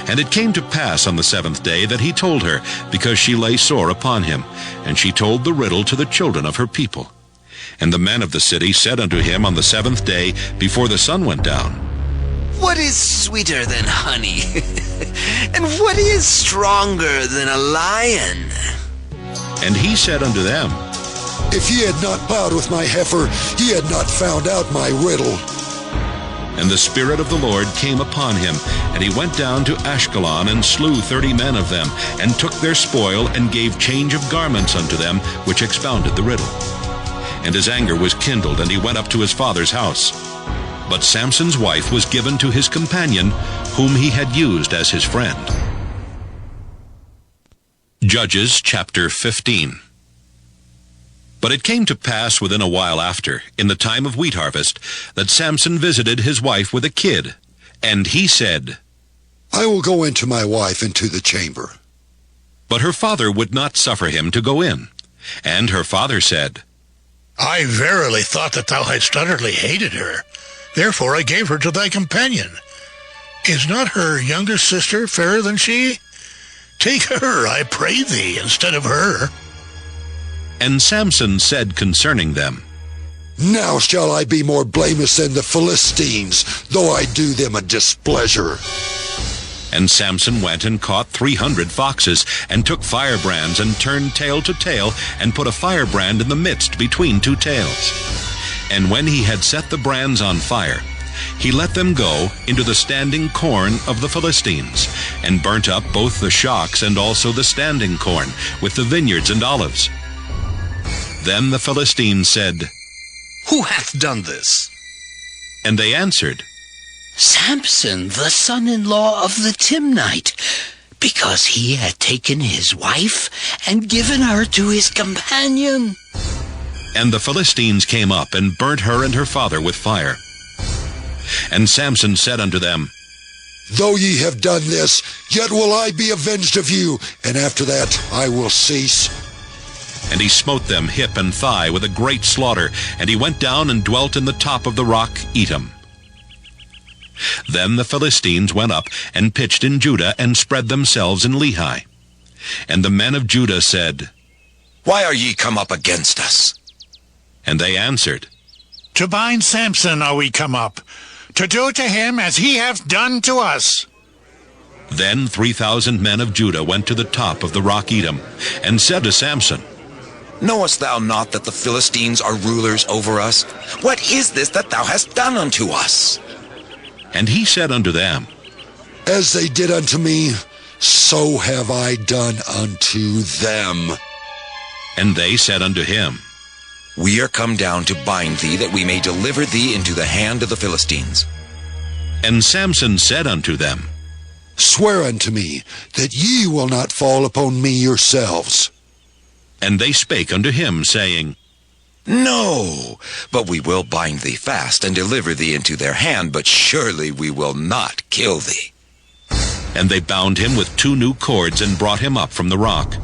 And it came to pass on the 7th day that he told her, because she lay sore upon him. And she told the riddle to the children of her people. And the men of the city said unto him on the 7th day, before the sun went down, What is sweeter than honey? And what is stronger than a lion? And he said unto them, If ye had not plowed with my heifer, ye had not found out my riddle. And the Spirit of the Lord came upon him, and he went down to Ashkelon, and slew 30 men of them, and took their spoil, and gave change of garments unto them, which expounded the riddle. And his anger was kindled, and he went up to his father's house. But Samson's wife was given to his companion, whom he had used as his friend. Judges chapter 15. But it came to pass within a while after, in the time of wheat harvest, that Samson visited his wife with a kid. And he said, I will go into my wife into the chamber. But her father would not suffer him to go in. And her father said, I verily thought that thou hadst utterly hated her. Therefore I gave her to thy companion. Is not her younger sister fairer than she? Take her, I pray thee, instead of her. And Samson said concerning them, Now shall I be more blameless than the Philistines, though I do them a displeasure. And Samson went and caught 300 foxes, and took firebrands, and turned tail to tail, and put a firebrand in the midst between two tails. And when he had set the brands on fire, he let them go into the standing corn of the Philistines, and burnt up both the shocks and also the standing corn, with the vineyards and olives. Then the Philistines said, Who hath done this? And they answered, Samson, the son-in-law of the Timnite, because he had taken his wife and given her to his companion. And the Philistines came up, and burnt her and her father with fire. And Samson said unto them, Though ye have done this, yet will I be avenged of you, and after that I will cease. And he smote them hip and thigh with a great slaughter, and he went down and dwelt in the top of the rock Etam. Then the Philistines went up and pitched in Judah, and spread themselves in Lehi. And the men of Judah said, Why are ye come up against us? And they answered, To bind Samson are we come up, to do to him as he hath done to us. Then 3,000 men of Judah went to the top of the rock Etam, and said to Samson, Knowest thou not that the Philistines are rulers over us? What is this that thou hast done unto us? And he said unto them, As they did unto me, so have I done unto them. And they said unto him, We are come down to bind thee, that we may deliver thee into the hand of the Philistines. And Samson said unto them, Swear unto me that ye will not fall upon me yourselves. And they spake unto him, saying, No, but we will bind thee fast, and deliver thee into their hand, but surely we will not kill thee. And they bound him with 2 new cords, and brought him up from the rock.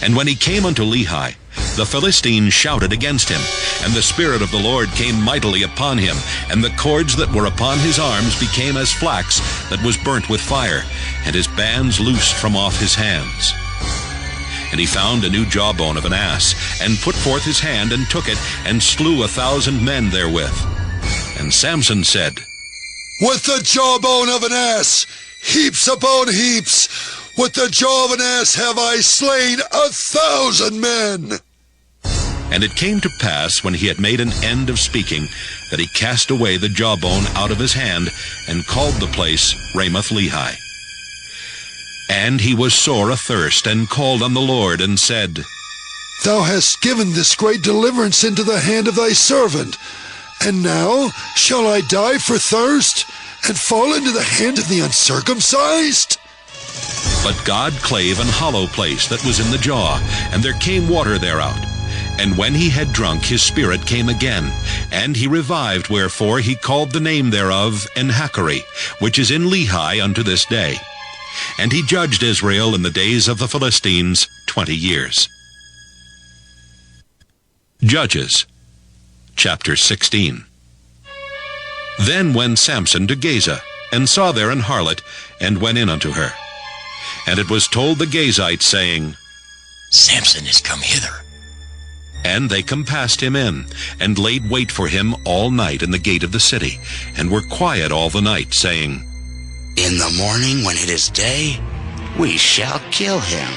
And when he came unto Lehi, the Philistines shouted against him, and the Spirit of the Lord came mightily upon him, and the cords that were upon his arms became as flax that was burnt with fire, and his bands loosed from off his hands. And he found a new jawbone of an ass, and put forth his hand, and took it, and slew 1,000 men therewith. And Samson said, With the jawbone of an ass, heaps upon heaps, with the jaw of an ass have I slain 1,000 men. And it came to pass, when he had made an end of speaking, that he cast away the jawbone out of his hand, and called the place Ramoth-Lehi. And he was sore athirst, and called on the Lord, and said, Thou hast given this great deliverance into the hand of thy servant, and now shall I die for thirst, and fall into the hand of the uncircumcised? But God clave an hollow place that was in the jaw, and there came water thereout. And when he had drunk, his spirit came again, and he revived, wherefore he called the name thereof Enhakkore, which is in Lehi unto this day. And he judged Israel in the days of the Philistines 20 years. Judges chapter 16. Then went Samson to Gaza, and saw there an harlot, and went in unto her. And it was told the Gazites, saying, Samson is come hither. And they compassed him in, and laid wait for him all night in the gate of the city, and were quiet all the night, saying, In the morning when it is day, we shall kill him.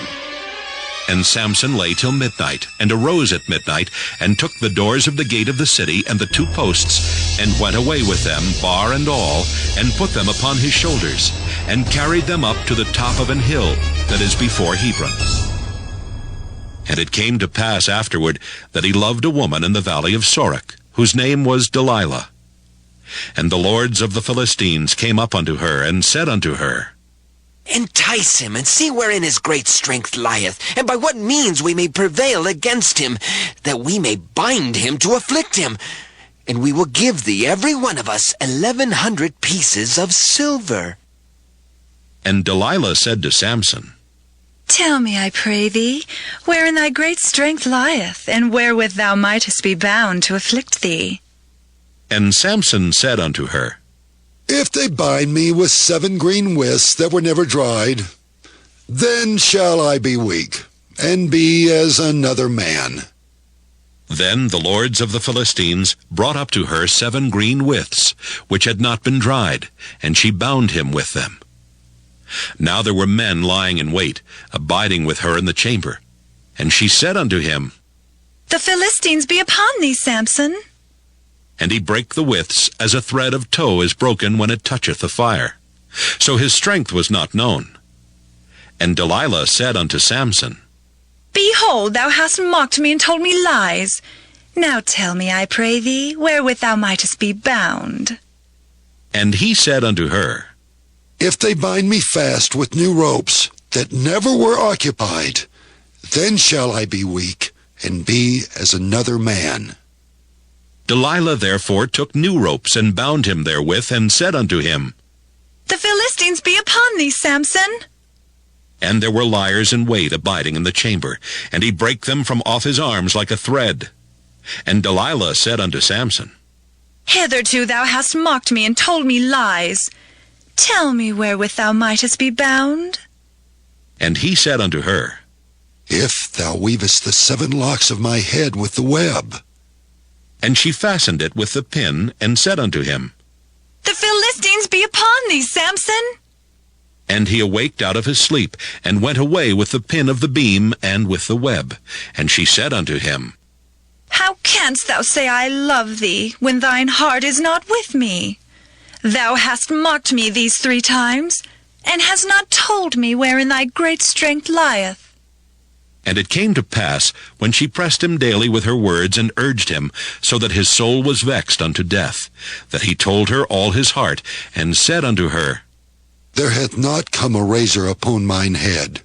And Samson lay till midnight, and arose at midnight, and took the doors of the gate of the city and the 2 posts, and went away with them, bar and all, and put them upon his shoulders, and carried them up to the top of an hill that is before Hebron. And it came to pass afterward that he loved a woman in the valley of Sorek, whose name was Delilah. And the lords of the Philistines came up unto her, and said unto her, Entice him, and see wherein his great strength lieth, and by what means we may prevail against him, that we may bind him to afflict him. And we will give thee every one of us 1,100 pieces of silver. And Delilah said to Samson, Tell me, I pray thee, wherein thy great strength lieth, and wherewith thou mightest be bound to afflict thee. And Samson said unto her, If they bind me with 7 green withs that were never dried, then shall I be weak, and be as another man. Then the lords of the Philistines brought up to her 7 green withs, which had not been dried, and she bound him with them. Now there were men lying in wait, abiding with her in the chamber. And she said unto him, The Philistines be upon thee, Samson. And he brake the withs as a thread of tow is broken when it toucheth the fire. So his strength was not known. And Delilah said unto Samson, Behold, thou hast mocked me and told me lies. Now tell me, I pray thee, wherewith thou mightest be bound. And he said unto her, If they bind me fast with new ropes that never were occupied, then shall I be weak, and be as another man. Delilah therefore took new ropes, and bound him therewith, and said unto him, The Philistines be upon thee, Samson. And there were liers in wait abiding in the chamber, and he brake them from off his arms like a thread. And Delilah said unto Samson, Hitherto thou hast mocked me and told me lies. Tell me wherewith thou mightest be bound. And he said unto her, If thou weavest the 7 locks of my head with the web. And she fastened it with the pin, and said unto him, The Philistines be upon thee, Samson. And he awaked out of his sleep, and went away with the pin of the beam, and with the web. And she said unto him, How canst thou say I love thee, when thine heart is not with me? Thou hast mocked me these 3 times, and hast not told me wherein thy great strength lieth. And it came to pass, when she pressed him daily with her words, and urged him, so that his soul was vexed unto death, that he told her all his heart, and said unto her, There hath not come a razor upon mine head,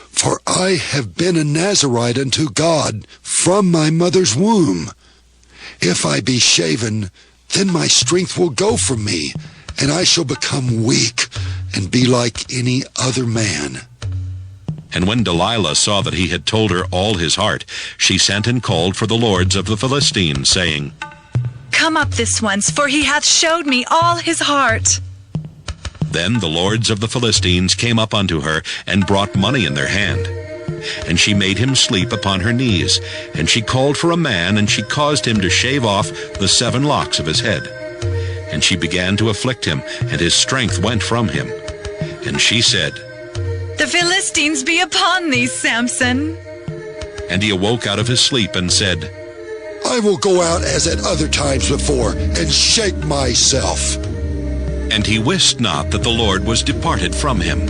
for I have been a Nazarite unto God from my mother's womb. If I be shaven, then my strength will go from me, and I shall become weak, and be like any other man. And when Delilah saw that he had told her all his heart, she sent and called for the lords of the Philistines, saying, Come up this once, for he hath showed me all his heart. Then the lords of the Philistines came up unto her, and brought money in their hand. And she made him sleep upon her knees, and she called for a man, and she caused him to shave off the 7 locks of his head. And she began to afflict him, and his strength went from him. And she said, The Philistines be upon thee, Samson. And he awoke out of his sleep, and said, I will go out as at other times before, and shake myself. And he wist not that the Lord was departed from him.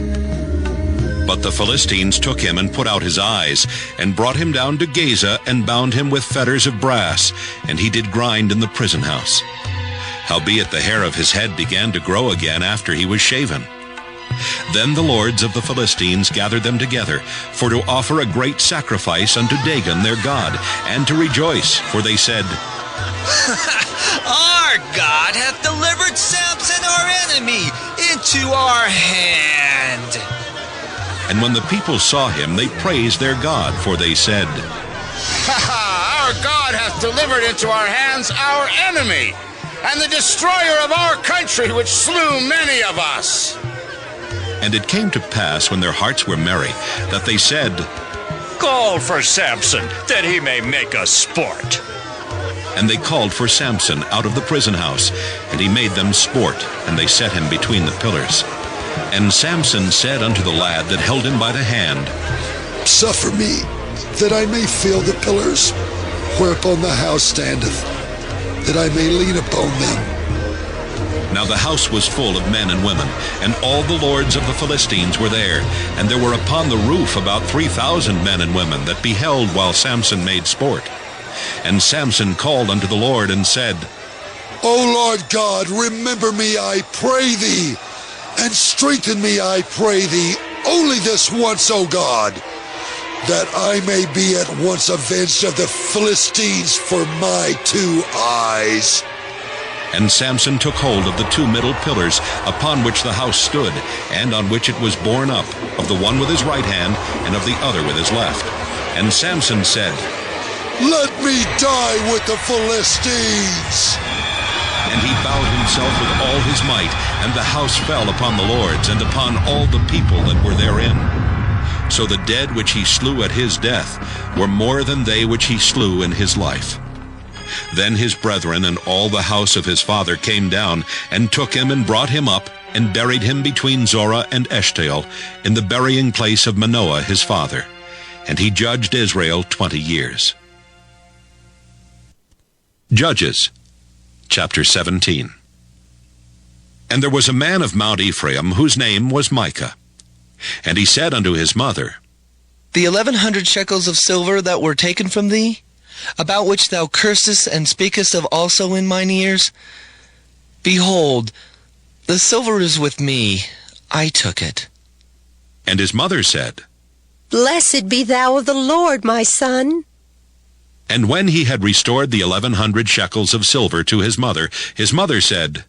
But the Philistines took him, and put out his eyes, and brought him down to Gaza, and bound him with fetters of brass, and he did grind in the prison house. Howbeit the hair of his head began to grow again after he was shaven. Then the lords of the Philistines gathered them together, for to offer a great sacrifice unto Dagon their god, and to rejoice, for they said, Our God hath delivered Samson our enemy into our hand. And when the people saw him, they praised their God, for they said, Our God hath delivered into our hands our enemy, and the destroyer of our country, which slew many of us. And it came to pass, when their hearts were merry, that they said, Call for Samson, that he may make us sport. And they called for Samson out of the prison house, and he made them sport, and they set him between the pillars. And Samson said unto the lad that held him by the hand, Suffer me, that I may feel the pillars whereupon the house standeth, that I may lean upon them. Now the house was full of men and women, and all the lords of the Philistines were there, and there were upon the roof about 3,000 men and women that beheld while Samson made sport. And Samson called unto the Lord and said, O Lord God, remember me, I pray thee, and strengthen me, I pray thee, only this once, O God, that I may be at once avenged of the Philistines for my 2 eyes. And Samson took hold of the 2 middle pillars upon which the house stood, and on which it was borne up, of the one with his right hand, and of the other with his left. And Samson said, Let me die with the Philistines. And he bowed himself with all his might, and the house fell upon the lords, and upon all the people that were therein. So the dead which he slew at his death were more than they which he slew in his life. Then his brethren and all the house of his father came down, and took him and brought him up, and buried him between Zorah and Eshtaol, in the burying place of Manoah his father. And he judged Israel 20 years. Judges, chapter 17. And there was a man of Mount Ephraim, whose name was Micah. And he said unto his mother, The 1,100 shekels of silver that were taken from thee, about which thou cursest and speakest of also in mine ears, behold, the silver is with me, I took it. And his mother said, Blessed be thou of the Lord, my son. And when he had restored the 1,100 shekels of silver to his mother said,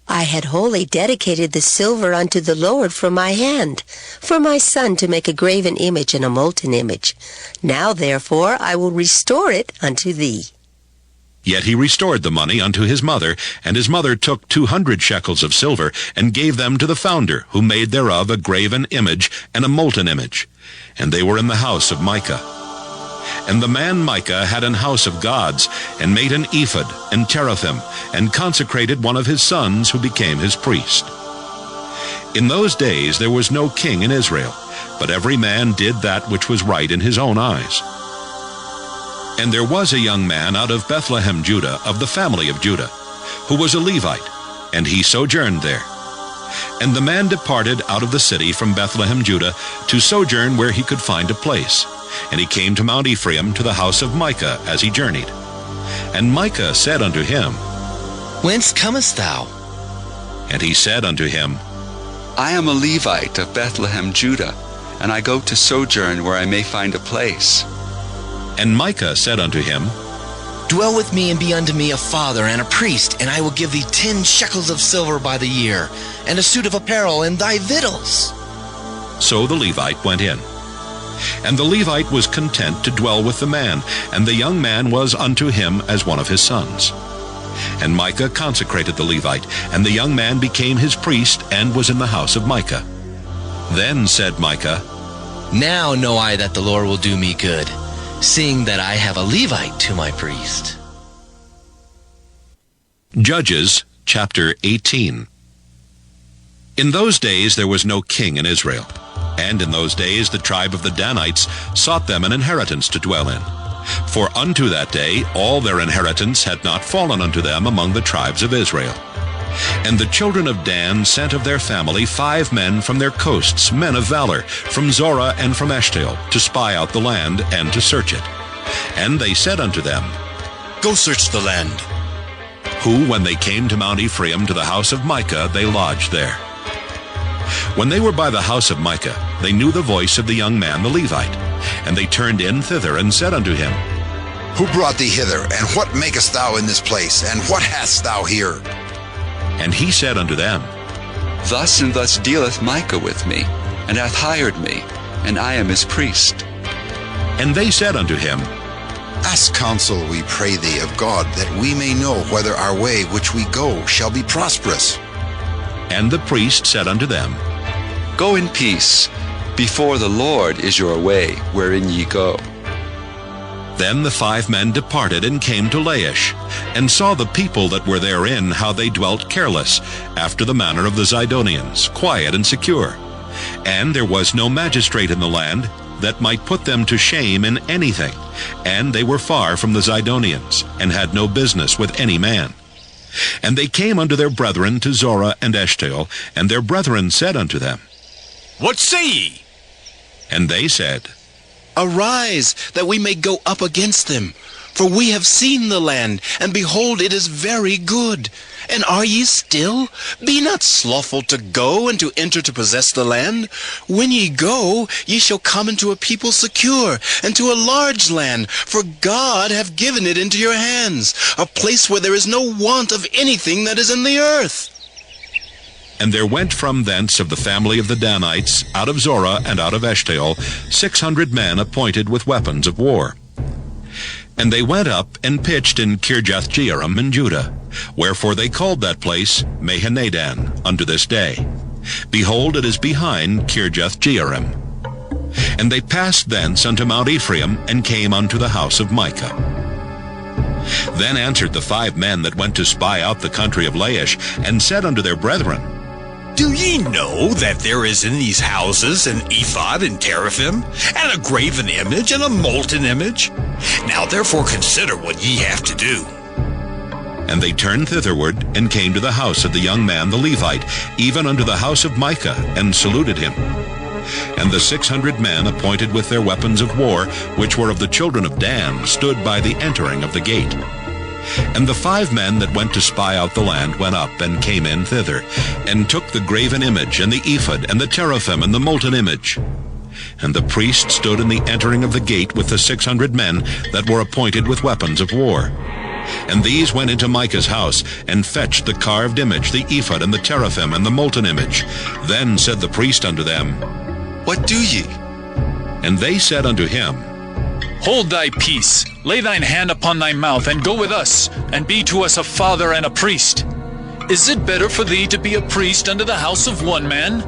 I had wholly dedicated the silver unto the Lord from my hand, for my son to make a graven image and a molten image. Now therefore I will restore it unto thee. Yet he restored the money unto his mother, and his mother took 200 shekels of silver, and gave them to the founder, who made thereof a graven image and a molten image. And they were in the house of Micah. And the man Micah had an house of gods, and made an ephod and teraphim, and consecrated one of his sons, who became his priest. In those days there was no king in Israel, but every man did that which was right in his own eyes. And there was a young man out of Bethlehem, Judah, of the family of Judah, who was a Levite, and he sojourned there. And the man departed out of the city from Bethlehem, Judah, to sojourn where he could find a place. And he came to Mount Ephraim, to the house of Micah, as he journeyed. And Micah said unto him, Whence comest thou? And he said unto him, I am a Levite of Bethlehem, Judah, and I go to sojourn where I may find a place. And Micah said unto him, Dwell with me and be unto me a father and a priest, and I will give thee 10 shekels of silver by the year, and a suit of apparel, and thy victuals. So the Levite went in. And the Levite was content to dwell with the man, and the young man was unto him as one of his sons. And Micah consecrated the Levite, and the young man became his priest, and was in the house of Micah. Then said Micah, Now know I that the Lord will do me good, seeing that I have a Levite to my priest. Judges, chapter 18. In those days there was no king in Israel. And in those days the tribe of the Danites sought them an inheritance to dwell in. For unto that day all their inheritance had not fallen unto them among the tribes of Israel. And the children of Dan sent of their family 5 men from their coasts, men of valor, from Zorah and from Eshtaol, to spy out the land and to search it. And they said unto them, Go search the land. Who, when they came to Mount Ephraim, to the house of Micah, they lodged there. When they were by the house of Micah, they knew the voice of the young man the Levite. And they turned in thither, and said unto him, Who brought thee hither, and what makest thou in this place, and what hast thou here? And he said unto them, Thus and thus dealeth Micah with me, and hath hired me, and I am his priest. And they said unto him, Ask counsel, we pray thee, of God, that we may know whether our way which we go shall be prosperous. And the priest said unto them, Go in peace. Before the Lord is your way, wherein ye go. Then the 5 men departed and came to Laish, and saw the people that were therein, how they dwelt careless, after the manner of the Zidonians, quiet and secure. And there was no magistrate in the land that might put them to shame in anything, and they were far from the Zidonians, and had no business with any man. And they came unto their brethren to Zorah and Eshtaol, and their brethren said unto them, What say ye? And they said, Arise, that we may go up against them. For we have seen the land, and behold, it is very good. And are ye still? Be not slothful to go and to enter to possess the land. When ye go, ye shall come into a people secure, and to a large land, for God hath given it into your hands, a place where there is no want of anything that is in the earth. And there went from thence of the family of the Danites, out of Zorah and out of Eshtaol, 600 men appointed with weapons of war. And they went up and pitched in Kirjath-jearim in Judah, wherefore they called that place Mahanadan unto this day. Behold, it is behind Kirjath-jearim. And they passed thence unto Mount Ephraim, and came unto the house of Micah. Then answered the 5 men that went to spy out the country of Laish, and said unto their brethren, Do ye know that there is in these houses an ephod and teraphim, and a graven image and a molten image? Now therefore consider what ye have to do. And they turned thitherward, and came to the house of the young man the Levite, even unto the house of Micah, and saluted him. And the 600 men appointed with their weapons of war, which were of the children of Dan, stood by the entering of the gate. And the 5 men that went to spy out the land went up, and came in thither, and took the graven image, and the ephod, and the teraphim, and the molten image. And the priest stood in the entering of the gate with the 600 men that were appointed with weapons of war. And these went into Micah's house, and fetched the carved image, the ephod, and the teraphim, and the molten image. Then said the priest unto them, What do ye? And they said unto him, Hold thy peace, lay thine hand upon thy mouth, and go with us, and be to us a father and a priest. Is it better for thee to be a priest unto the house of one man,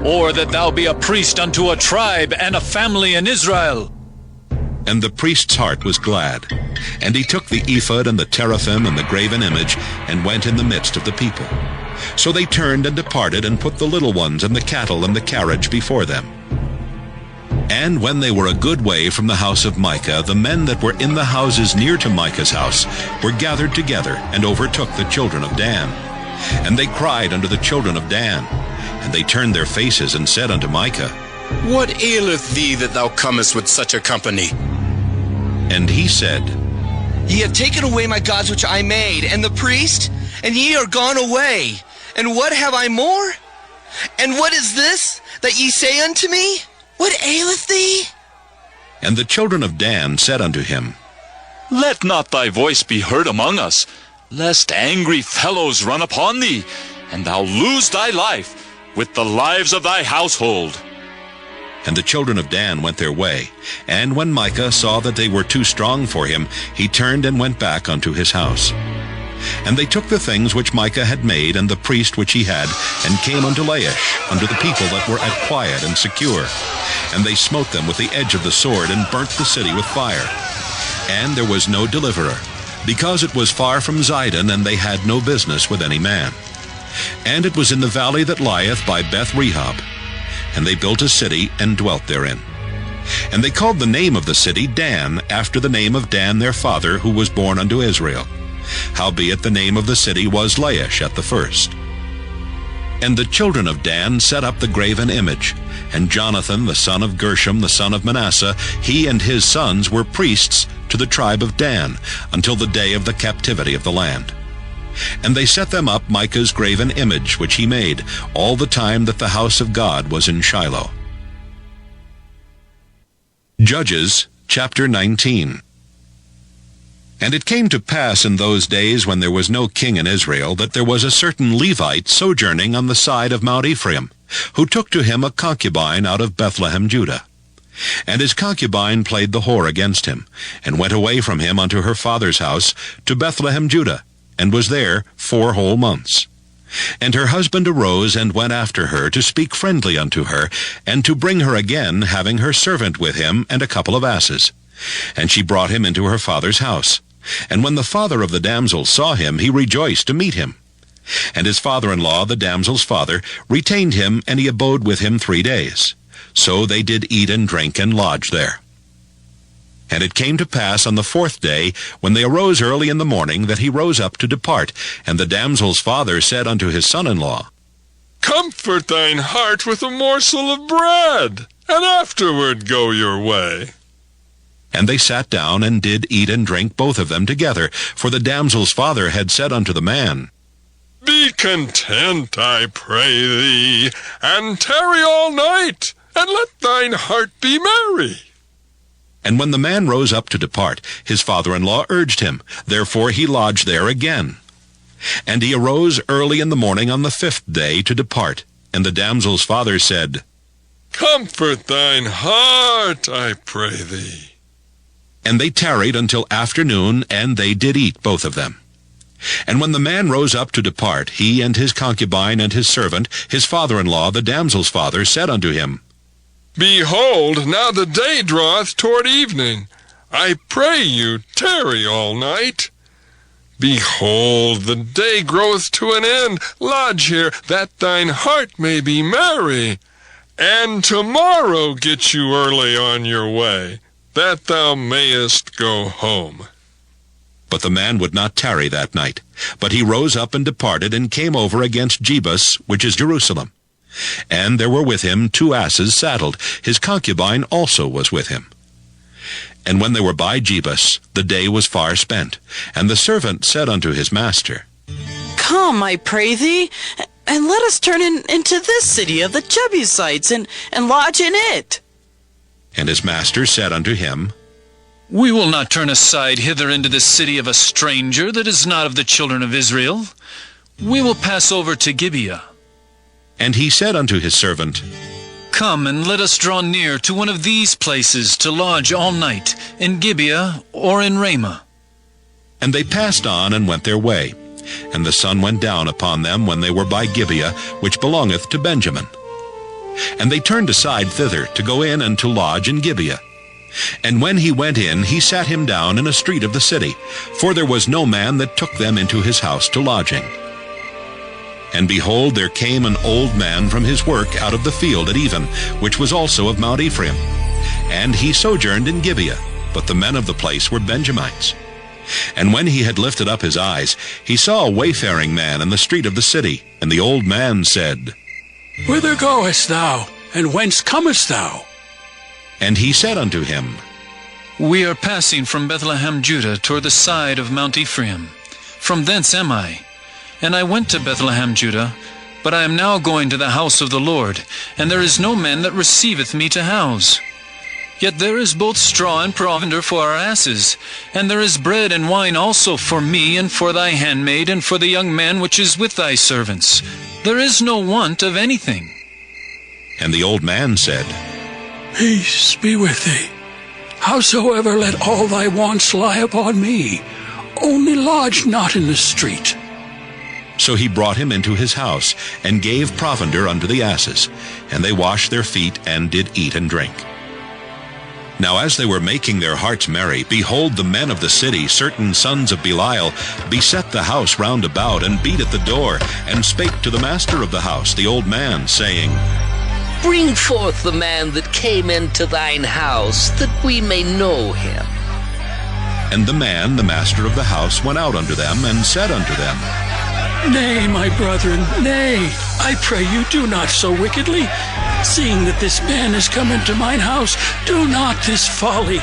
or that thou be a priest unto a tribe and a family in Israel? And the priest's heart was glad, and he took the ephod and the teraphim and the graven image, and went in the midst of the people. So they turned and departed, and put the little ones and the cattle and the carriage before them. And when they were a good way from the house of Micah, the men that were in the houses near to Micah's house were gathered together, and overtook the children of Dan. And they cried unto the children of Dan, and they turned their faces, and said unto Micah, What aileth thee that thou comest with such a company? And he said, Ye have taken away my gods which I made, and the priest, and ye are gone away. And what have I more? And what is this that ye say unto me? What aileth thee? And the children of Dan said unto him, Let not thy voice be heard among us, lest angry fellows run upon thee, and thou lose thy life with the lives of thy household. And the children of Dan went their way. And when Micah saw that they were too strong for him, he turned and went back unto his house. And they took the things which Micah had made, and the priest which he had, and came unto Laish, unto the people that were at quiet and secure. And they smote them with the edge of the sword, and burnt the city with fire. And there was no deliverer, because it was far from Zidon, and they had no business with any man. And it was in the valley that lieth by Beth-rehob. And they built a city, and dwelt therein. And they called the name of the city Dan, after the name of Dan their father, who was born unto Israel. Howbeit the name of the city was Laish at the first. And the children of Dan set up the graven image. And Jonathan the son of Gershom the son of Manasseh, he and his sons were priests to the tribe of Dan, until the day of the captivity of the land. And they set them up Micah's graven image, which he made, all the time that the house of God was in Shiloh. Judges chapter 19. And it came to pass in those days, when there was no king in Israel, that there was a certain Levite sojourning on the side of Mount Ephraim, who took to him a concubine out of Bethlehem, Judah. And his concubine played the whore against him, and went away from him unto her father's house to Bethlehem, Judah, and was there 4 whole months. And her husband arose and went after her to speak friendly unto her, and to bring her again, having her servant with him and a couple of asses. And she brought him into her father's house. And when the father of the damsel saw him, he rejoiced to meet him. And his father-in-law, the damsel's father, retained him, and he abode with him 3 days. So they did eat and drink and lodge there. And it came to pass on the 4th day, when they arose early in the morning, that he rose up to depart. And the damsel's father said unto his son-in-law, Comfort thine heart with a morsel of bread, and afterward go your way. And they sat down, and did eat and drink both of them together. For the damsel's father had said unto the man, Be content, I pray thee, and tarry all night, and let thine heart be merry. And when the man rose up to depart, his father-in-law urged him. Therefore he lodged there again. And he arose early in the morning on the 5th day to depart. And the damsel's father said, Comfort thine heart, I pray thee. And they tarried until afternoon, and they did eat both of them. And when the man rose up to depart, he and his concubine and his servant, his father-in-law, the damsel's father, said unto him, Behold, now the day draweth toward evening. I pray you, tarry all night. Behold, the day groweth to an end. Lodge here, that thine heart may be merry. And tomorrow get you early on your way, that thou mayest go home. But the man would not tarry that night. But he rose up and departed, and came over against Jebus, which is Jerusalem. And there were with him 2 asses saddled. His concubine also was with him. And when they were by Jebus, the day was far spent. And the servant said unto his master, Come, I pray thee, and let us turn into this city of the Jebusites, and lodge in it. And his master said unto him, We will not turn aside hither into the city of a stranger that is not of the children of Israel. We will pass over to Gibeah. And he said unto his servant, Come, and let us draw near to one of these places to lodge all night, in Gibeah or in Ramah. And they passed on and went their way. And the sun went down upon them when they were by Gibeah, which belongeth to Benjamin. And they turned aside thither to go in and to lodge in Gibeah. And when he went in, he sat him down in a street of the city, for there was no man that took them into his house to lodging. And behold, there came an old man from his work out of the field at even, which was also of Mount Ephraim. And he sojourned in Gibeah, but the men of the place were Benjamites. And when he had lifted up his eyes, he saw a wayfaring man in the street of the city. And the old man said, Whither goest thou, and whence comest thou? And he said unto him, We are passing from Bethlehem, Judah, toward the side of Mount Ephraim. From thence am I. And I went to Bethlehem, Judah, but I am now going to the house of the Lord, and there is no man that receiveth me to house. Yet there is both straw and provender for our asses, and there is bread and wine also for me, and for thy handmaid, and for the young man which is with thy servants. There is no want of anything. And the old man said, Peace be with thee. Howsoever let all thy wants lie upon me, only lodge not in the street. So he brought him into his house, and gave provender unto the asses, and they washed their feet, and did eat and drink. Now as they were making their hearts merry, behold, the men of the city, certain sons of Belial, beset the house round about, and beat at the door, and spake to the master of the house, the old man, saying, Bring forth the man that came into thine house, that we may know him. And the man, the master of the house, went out unto them, and said unto them, Nay, my brethren, nay, I pray you, do not so wickedly. Seeing that this man is come into mine house, do not this folly.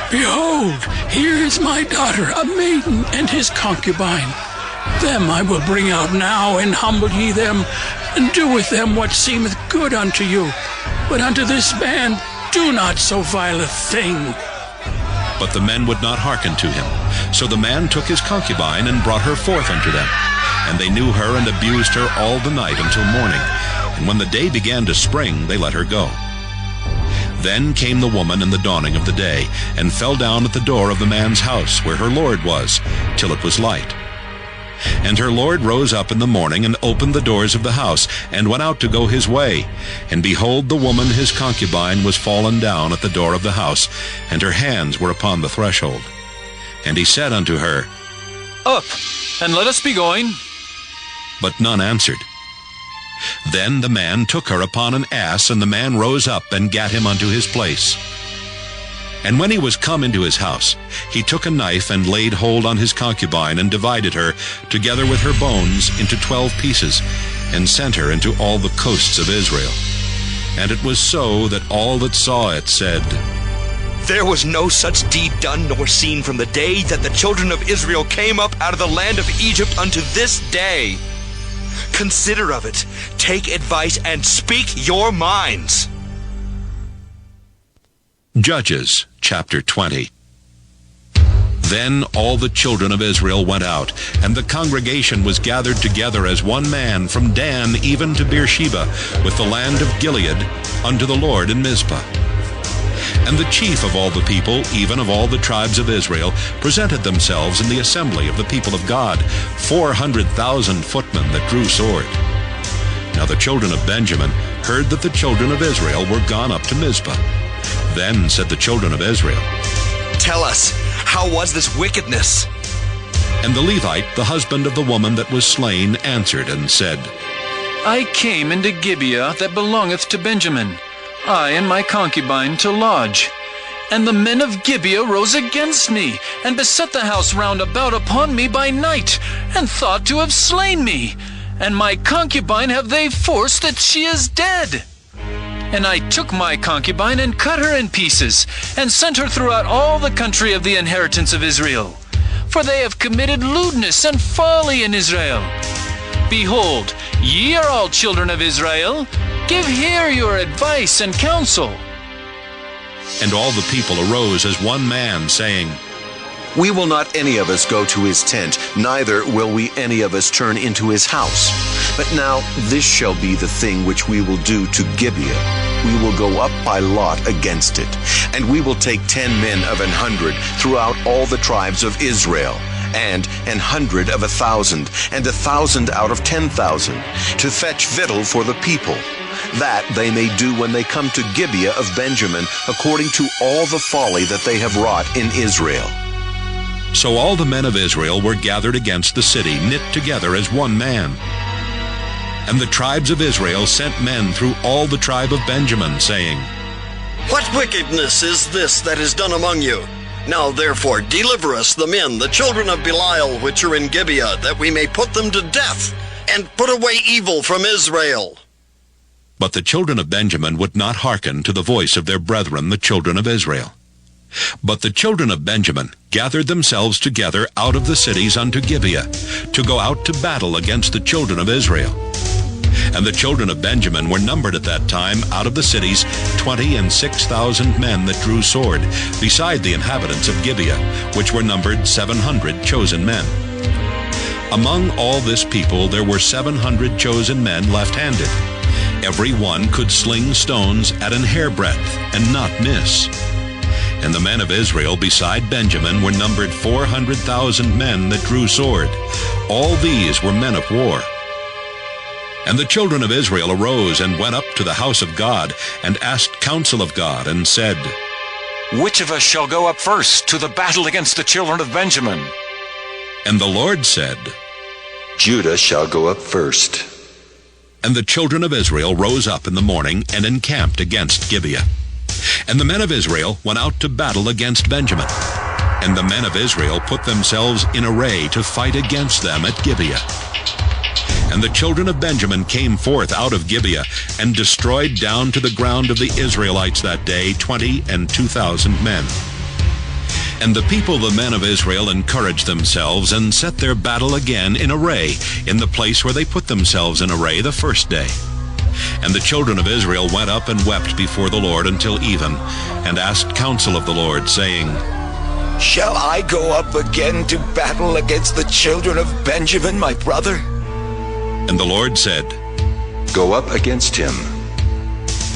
Behold, here is my daughter, a maiden, and his concubine. Them I will bring out now, and humble ye them, and do with them what seemeth good unto you. But unto this man do not so vile a thing. But the men would not hearken to him. So the man took his concubine, and brought her forth unto them. And they knew her, and abused her all the night until morning. And when the day began to spring, they let her go. Then came the woman in the dawning of the day, and fell down at the door of the man's house, where her lord was, till it was light. And her lord rose up in the morning, and opened the doors of the house, and went out to go his way. And behold, the woman his concubine was fallen down at the door of the house, and her hands were upon the threshold. And he said unto her, Up, and let us be going. But none answered. Then the man took her upon an ass, and the man rose up and gat him unto his place. And when he was come into his house, he took a knife and laid hold on his concubine, and divided her, together with her bones, into 12 pieces, and sent her into all the coasts of Israel. And it was so that all that saw it said, There was no such deed done nor seen from the day that the children of Israel came up out of the land of Egypt unto this day. Consider of it, take advice, and speak your minds. Judges chapter 20. Then all the children of Israel went out, and the congregation was gathered together as one man from Dan even to Beersheba, with the land of Gilead, unto the Lord in Mizpah. And the chief of all the people, even of all the tribes of Israel, presented themselves in the assembly of the people of God, 400,000 footmen that drew sword. Now the children of Benjamin heard that the children of Israel were gone up to Mizpah. Then said the children of Israel, Tell us, how was this wickedness? And the Levite, the husband of the woman that was slain, answered and said, I came into Gibeah that belongeth to Benjamin, I and my concubine to lodge. And the men of Gibeah rose against me, and beset the house round about upon me by night, and thought to have slain me. And my concubine have they forced that she is dead. And I took my concubine and cut her in pieces, and sent her throughout all the country of the inheritance of Israel. For they have committed lewdness and folly in Israel. Behold, ye are all children of Israel. Give here your advice and counsel. And all the people arose as one man, saying, We will not any of us go to his tent, neither will we any of us turn into his house. But now this shall be the thing which we will do to Gibeah. We will go up by lot against it, and we will take 10 men of 100 throughout all the tribes of Israel, and 100 of 1,000, and 1,000 out of 10,000, to fetch victual for the people, that they may do when they come to Gibeah of Benjamin, according to all the folly that they have wrought in Israel. So all the men of Israel were gathered against the city, knit together as one man. And the tribes of Israel sent men through all the tribe of Benjamin, saying, What wickedness is this that is done among you? Now therefore deliver us the men, the children of Belial, which are in Gibeah, that we may put them to death, and put away evil from Israel. But the children of Benjamin would not hearken to the voice of their brethren, the children of Israel. But the children of Benjamin gathered themselves together out of the cities unto Gibeah, to go out to battle against the children of Israel. And the children of Benjamin were numbered at that time out of the cities 26,000 men that drew sword, beside the inhabitants of Gibeah, which were numbered 700 chosen men. Among all this people there were 700 chosen men left-handed. Every one could sling stones at an hairbreadth, and not miss. And the men of Israel beside Benjamin were numbered 400,000 men that drew sword. All these were men of war. And the children of Israel arose and went up to the house of God, and asked counsel of God, and said, Which of us shall go up first to the battle against the children of Benjamin? And the Lord said, Judah shall go up first. And the children of Israel rose up in the morning, and encamped against Gibeah. And the men of Israel went out to battle against Benjamin. And the men of Israel put themselves in array to fight against them at Gibeah. And the children of Benjamin came forth out of Gibeah, and destroyed down to the ground of the Israelites that day 22,000 men. And the people, the men of Israel, encouraged themselves, and set their battle again in array, in the place where they put themselves in array the first day. And the children of Israel went up and wept before the Lord until even, and asked counsel of the Lord, saying, Shall I go up again to battle against the children of Benjamin, my brother? And the Lord said, Go up against him.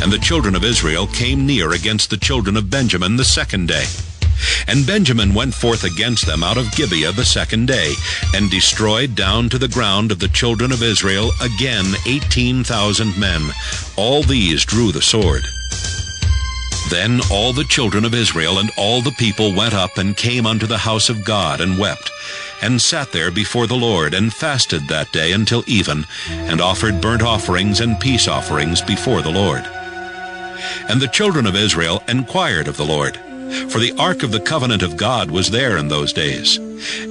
And the children of Israel came near against the children of Benjamin the second day. And Benjamin went forth against them out of Gibeah the second day, and destroyed down to the ground of the children of Israel again 18,000 men. All these drew the sword. Then all the children of Israel and all the people went up and came unto the house of God, and wept, and sat there before the Lord, and fasted that day until even, and offered burnt offerings and peace offerings before the Lord. And the children of Israel inquired of the Lord, for the ark of the covenant of God was there in those days.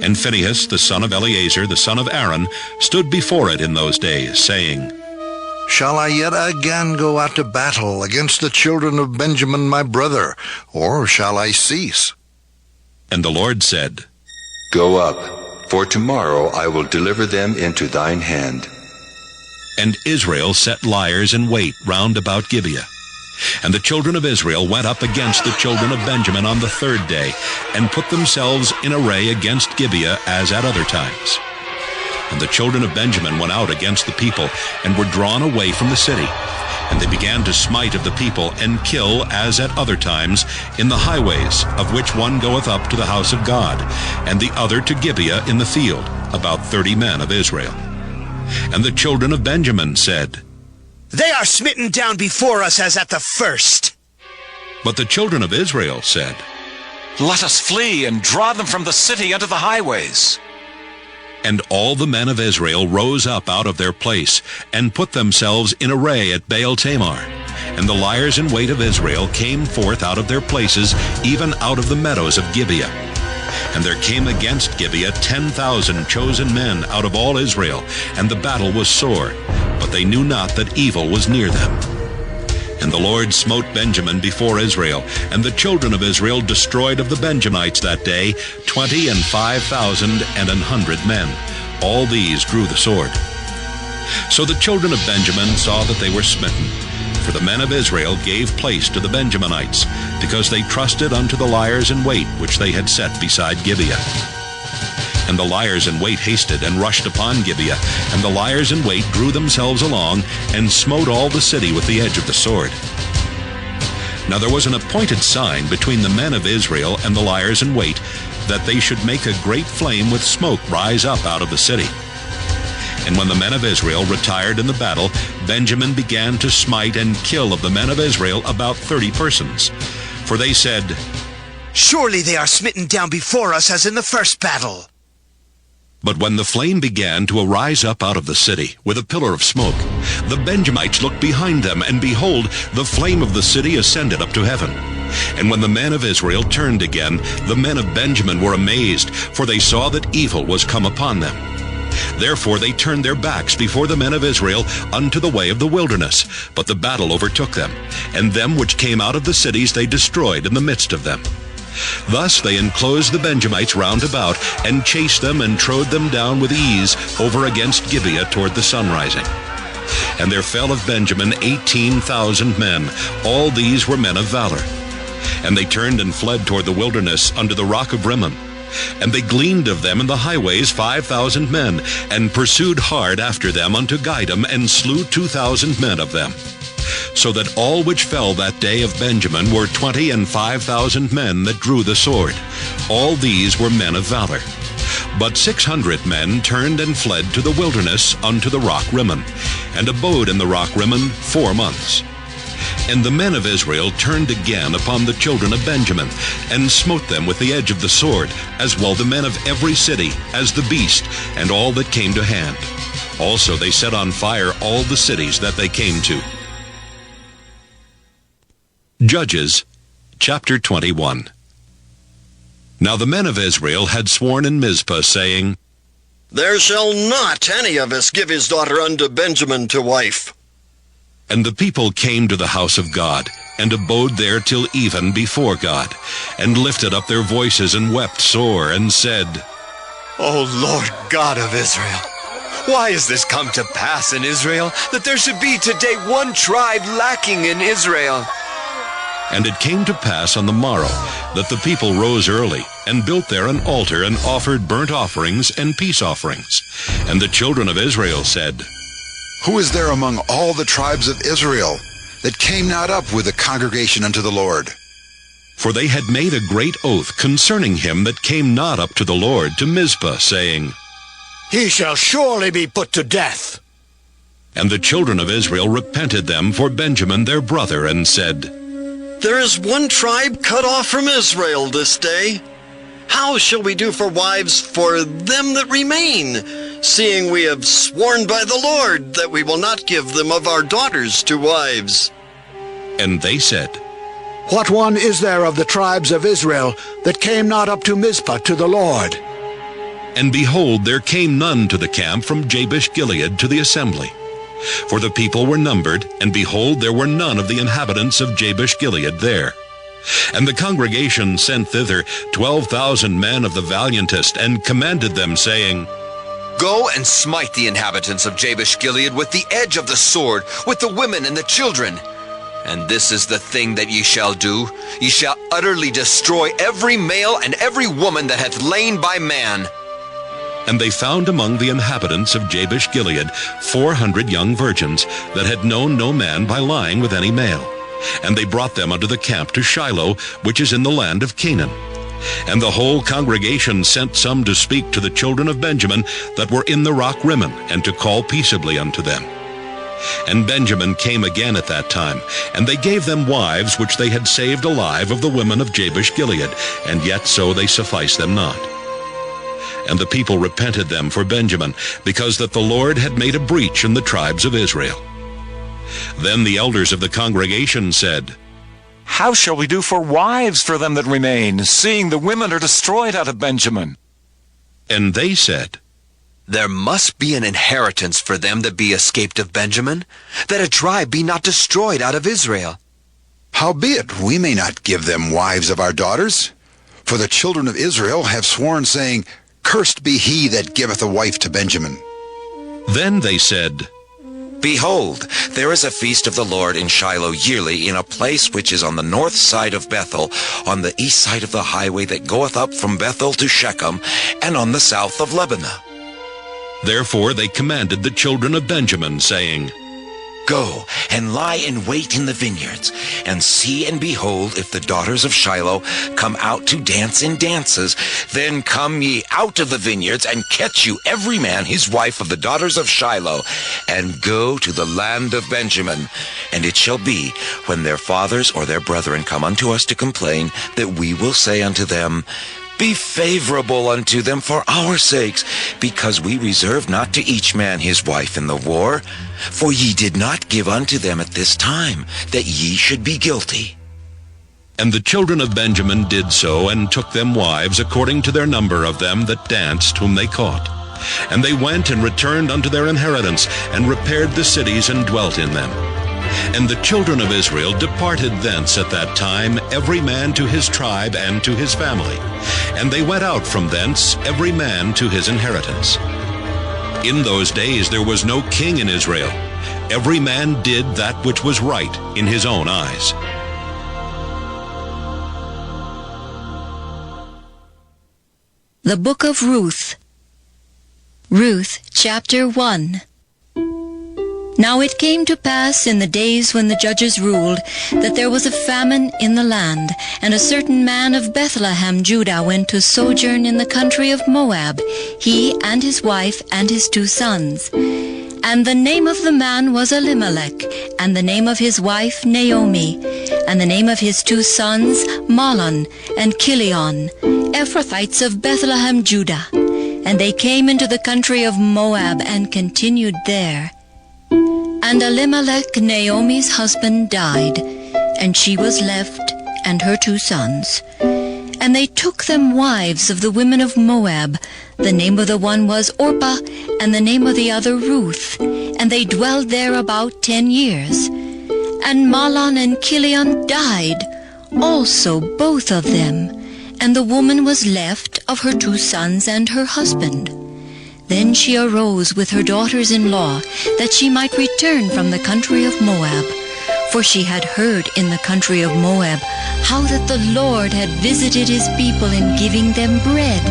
And Phinehas, the son of Eleazar, the son of Aaron, stood before it in those days, saying, Shall I yet again go out to battle against the children of Benjamin my brother, or shall I cease? And the Lord said, Go up, for tomorrow I will deliver them into thine hand. And Israel set liers in wait round about Gibeah. And the children of Israel went up against the children of Benjamin on the third day, and put themselves in array against Gibeah as at other times. And the children of Benjamin went out against the people, and were drawn away from the city. And they began to smite of the people, and kill as at other times in the highways, of which one goeth up to the house of God, and the other to Gibeah in the field, about 30 men of Israel. And the children of Benjamin said, They are smitten down before us as at the first. But the children of Israel said, Let us flee and draw them from the city unto the highways. And all the men of Israel rose up out of their place, and put themselves in array at Baal Tamar. And the liers in wait of Israel came forth out of their places, even out of the meadows of Gibeah. And there came against Gibeah 10,000 chosen men out of all Israel, and the battle was sore, but they knew not that evil was near them. And the Lord smote Benjamin before Israel, and the children of Israel destroyed of the Benjamites that day 25,100 men. All these drew the sword. So the children of Benjamin saw that they were smitten, for the men of Israel gave place to the Benjaminites, because they trusted unto the liers in wait which they had set beside Gibeah. And the liers in wait hasted and rushed upon Gibeah, and the liers in wait drew themselves along, and smote all the city with the edge of the sword. Now there was an appointed sign between the men of Israel and the liers in wait, that they should make a great flame with smoke rise up out of the city. And when the men of Israel retired in the battle, Benjamin began to smite and kill of the men of Israel about 30 persons. For they said, Surely they are smitten down before us as in the first battle. But when the flame began to arise up out of the city with a pillar of smoke, the Benjamites looked behind them, and behold, the flame of the city ascended up to heaven. And when the men of Israel turned again, the men of Benjamin were amazed, for they saw that evil was come upon them. Therefore they turned their backs before the men of Israel unto the way of the wilderness, but the battle overtook them, and them which came out of the cities they destroyed in the midst of them. Thus they enclosed the Benjamites round about, and chased them and trode them down with ease over against Gibeah toward the sunrising. And there fell of Benjamin 18,000 men. All these were men of valor. And they turned and fled toward the wilderness unto the rock of Rimmon. And they gleaned of them in the highways 5,000 men, and pursued hard after them unto Gidom, and slew 2,000 men of them. So that all which fell that day of Benjamin were 25,000 men that drew the sword. All these were men of valor. But 600 men turned and fled to the wilderness unto the rock Rimmon, and abode in the rock Rimmon 4 months. And the men of Israel turned again upon the children of Benjamin, and smote them with the edge of the sword, as well the men of every city, as the beast, and all that came to hand. Also they set on fire all the cities that they came to. Judges, chapter 21. Now the men of Israel had sworn in Mizpah, saying, There shall not any of us give his daughter unto Benjamin to wife. And the people came to the house of God, and abode there till even before God, and lifted up their voices, and wept sore, and said, O Lord God of Israel, why is this come to pass in Israel, that there should be today one tribe lacking in Israel? And it came to pass on the morrow that the people rose early, and built there an altar, and offered burnt offerings and peace offerings. And the children of Israel said, Who is there among all the tribes of Israel that came not up with the congregation unto the Lord? For they had made a great oath concerning him that came not up to the Lord to Mizpah, saying, He shall surely be put to death. And the children of Israel repented them for Benjamin their brother, and said, There is one tribe cut off from Israel this day. How shall we do for wives for them that remain, seeing we have sworn by the Lord that we will not give them of our daughters to wives? And they said, What one is there of the tribes of Israel that came not up to Mizpah to the Lord? And behold, there came none to the camp from Jabesh-Gilead to the assembly. For the people were numbered, and behold, there were none of the inhabitants of Jabesh-Gilead there. And the congregation sent thither 12,000 men of the valiantest, and commanded them, saying, Go and smite the inhabitants of Jabesh-Gilead with the edge of the sword, with the women and the children. And this is the thing that ye shall do. Ye shall utterly destroy every male and every woman that hath lain by man. And they found among the inhabitants of Jabesh-Gilead 400 young virgins that had known no man by lying with any male. And they brought them unto the camp to Shiloh, which is in the land of Canaan. And the whole congregation sent some to speak to the children of Benjamin that were in the rock Rimmon, and to call peaceably unto them. And Benjamin came again at that time, and they gave them wives which they had saved alive of the women of Jabesh-Gilead, and yet so they sufficed them not. And the people repented them for Benjamin, because that the Lord had made a breach in the tribes of Israel. Then the elders of the congregation said, How shall we do for wives for them that remain, seeing the women are destroyed out of Benjamin? And they said, There must be an inheritance for them that be escaped of Benjamin, that a tribe be not destroyed out of Israel. Howbeit, we may not give them wives of our daughters. For the children of Israel have sworn, saying, Cursed be he that giveth a wife to Benjamin. Then they said, Behold, there is a feast of the Lord in Shiloh yearly, in a place which is on the north side of Bethel, on the east side of the highway that goeth up from Bethel to Shechem, and on the south of Lebanon. Therefore they commanded the children of Benjamin, saying, Go and lie in wait in the vineyards, and see and behold if the daughters of Shiloh come out to dance in dances. Then come ye out of the vineyards, and catch you every man his wife of the daughters of Shiloh, and go to the land of Benjamin. And it shall be, when their fathers or their brethren come unto us to complain, that we will say unto them, Be favorable unto them for our sakes, because we reserve not to each man his wife in the war. For ye did not give unto them at this time, that ye should be guilty. And the children of Benjamin did so, and took them wives according to their number of them that danced, whom they caught. And they went and returned unto their inheritance, and repaired the cities, and dwelt in them. And the children of Israel departed thence at that time, every man to his tribe and to his family. And they went out from thence, every man to his inheritance. In those days there was no king in Israel. Every man did that which was right in his own eyes. The Book of Ruth. Ruth, chapter 1. Now it came to pass in the days when the judges ruled, that there was a famine in the land, and a certain man of Bethlehem, Judah, went to sojourn in the country of Moab, he and his wife and his 2 sons. And the name of the man was Elimelech, and the name of his wife Naomi, and the name of his 2 sons Mahlon and Chilion, Ephrathites of Bethlehem, Judah. And they came into the country of Moab, and continued there. And Elimelech, Naomi's husband, died, and she was left, and her 2 sons. And they took them wives of the women of Moab. The name of the one was Orpah, and the name of the other Ruth. And they dwelled there about 10 years. And Mahlon and Chilion died, also both of them. And the woman was left of her 2 sons and her husband. Then she arose with her daughters-in-law, that she might return from the country of Moab. For she had heard in the country of Moab how that the Lord had visited his people in giving them bread.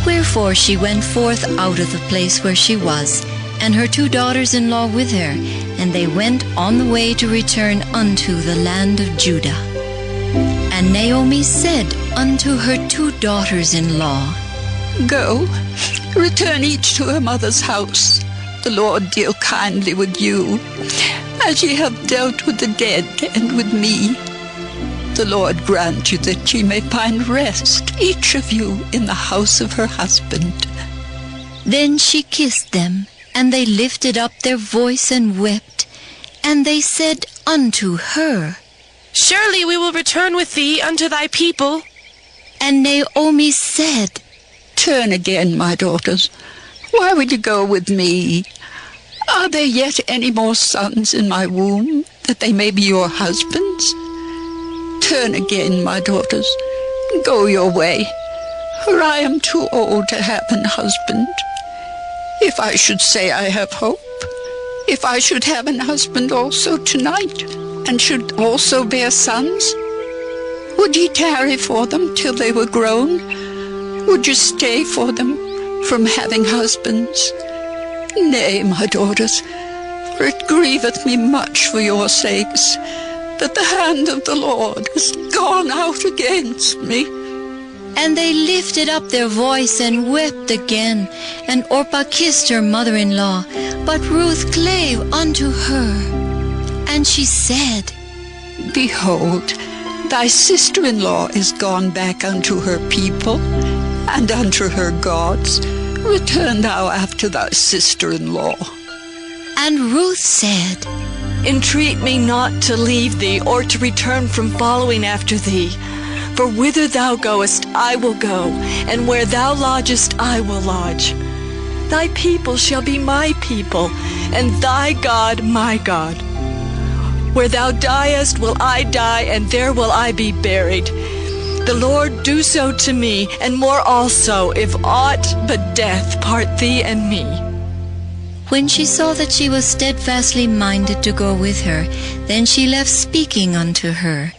Wherefore she went forth out of the place where she was, and her 2 daughters-in-law with her, and they went on the way to return unto the land of Judah. And Naomi said unto her 2 daughters-in-law, Go, return each to her mother's house. The Lord deal kindly with you, as ye have dealt with the dead and with me. The Lord grant you that ye may find rest, each of you, in the house of her husband. Then she kissed them, and they lifted up their voice and wept. And they said unto her, Surely we will return with thee unto thy people. And Naomi said, Turn again, my daughters. Why would you go with me? Are there yet any more sons in my womb, that they may be your husbands? Turn again, my daughters. Go your way, for I am too old to have an husband. If I should say I have hope, if I should have an husband also tonight, and should also bear sons, would ye tarry for them till they were grown? Would you stay for them from having husbands? Nay, my daughters, for it grieveth me much for your sakes, that the hand of the Lord is gone out against me. And they lifted up their voice and wept again. And Orpah kissed her mother-in-law, but Ruth clave unto her. And she said, Behold, thy sister-in-law is gone back unto her people, and unto her gods. Return thou after thy sister-in-law. And Ruth said, Entreat me not to leave thee, or to return from following after thee. For whither thou goest, I will go, and where thou lodgest, I will lodge. Thy people shall be my people, and thy God my God. Where thou diest will I die, and there will I be buried. The Lord do so to me, and more also, if aught but death part thee and me. When she saw that she was steadfastly minded to go with her, then she left speaking unto her.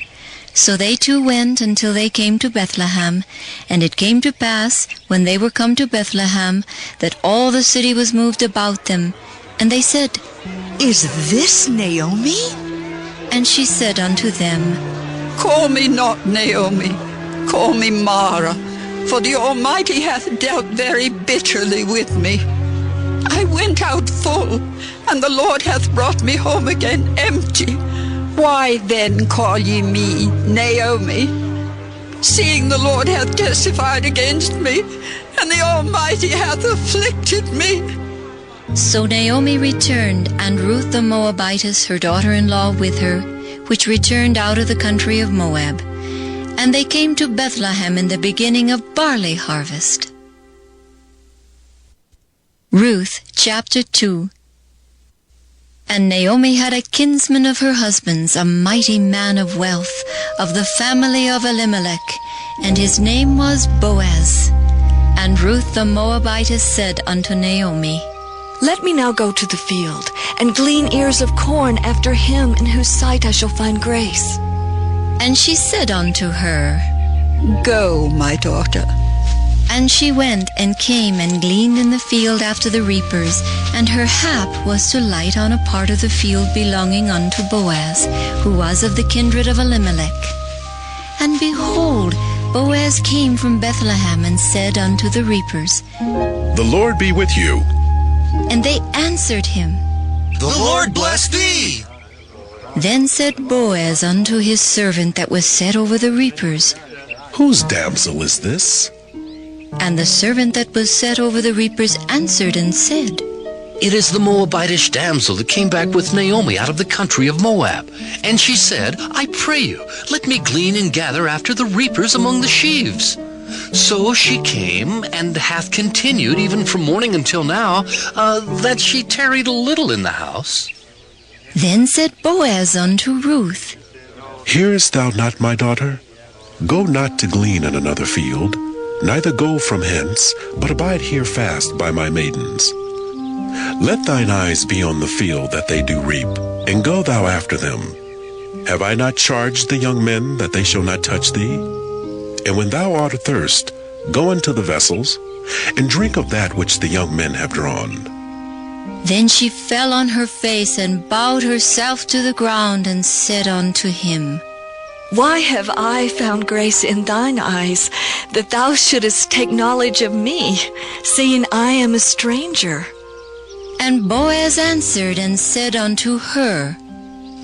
So they 2 went until they came to Bethlehem. And it came to pass, when they were come to Bethlehem, that all the city was moved about them. And they said, Is this Naomi? And she said unto them, Call me not Naomi, call me Mara, for the Almighty hath dealt very bitterly with me. I went out full, and the Lord hath brought me home again empty. Why then call ye me Naomi, seeing the Lord hath testified against me, and the Almighty hath afflicted me? So Naomi returned, and Ruth the Moabitess, her daughter-in-law, with her, which returned out of the country of Moab. And they came to Bethlehem in the beginning of barley harvest. Ruth chapter 2. And Naomi had a kinsman of her husband's, a mighty man of wealth, of the family of Elimelech, and his name was Boaz. And Ruth the Moabitess said unto Naomi, Let me now go to the field, and glean ears of corn after him in whose sight I shall find grace. And she said unto her, Go, my daughter. And she went and came and gleaned in the field after the reapers, and her hap was to light on a part of the field belonging unto Boaz, who was of the kindred of Elimelech. And behold, Boaz came from Bethlehem and said unto the reapers, The Lord be with you. And they answered him, The Lord bless thee. Then said Boaz unto his servant that was set over the reapers, Whose damsel is this? And the servant that was set over the reapers answered and said, It is the Moabitish damsel that came back with Naomi out of the country of Moab. And she said, I pray you, let me glean and gather after the reapers among the sheaves. So she came, and hath continued even from morning until now, that she tarried a little in the house. Then said Boaz unto Ruth, Hearest thou not, my daughter? Go not to glean in another field, neither go from hence, but abide here fast by my maidens. Let thine eyes be on the field that they do reap, and go thou after them. Have I not charged the young men that they shall not touch thee? And when thou art athirst, go into the vessels, and drink of that which the young men have drawn. Then she fell on her face and bowed herself to the ground and said unto him, Why have I found grace in thine eyes, that thou shouldest take knowledge of me, seeing I am a stranger? And Boaz answered and said unto her,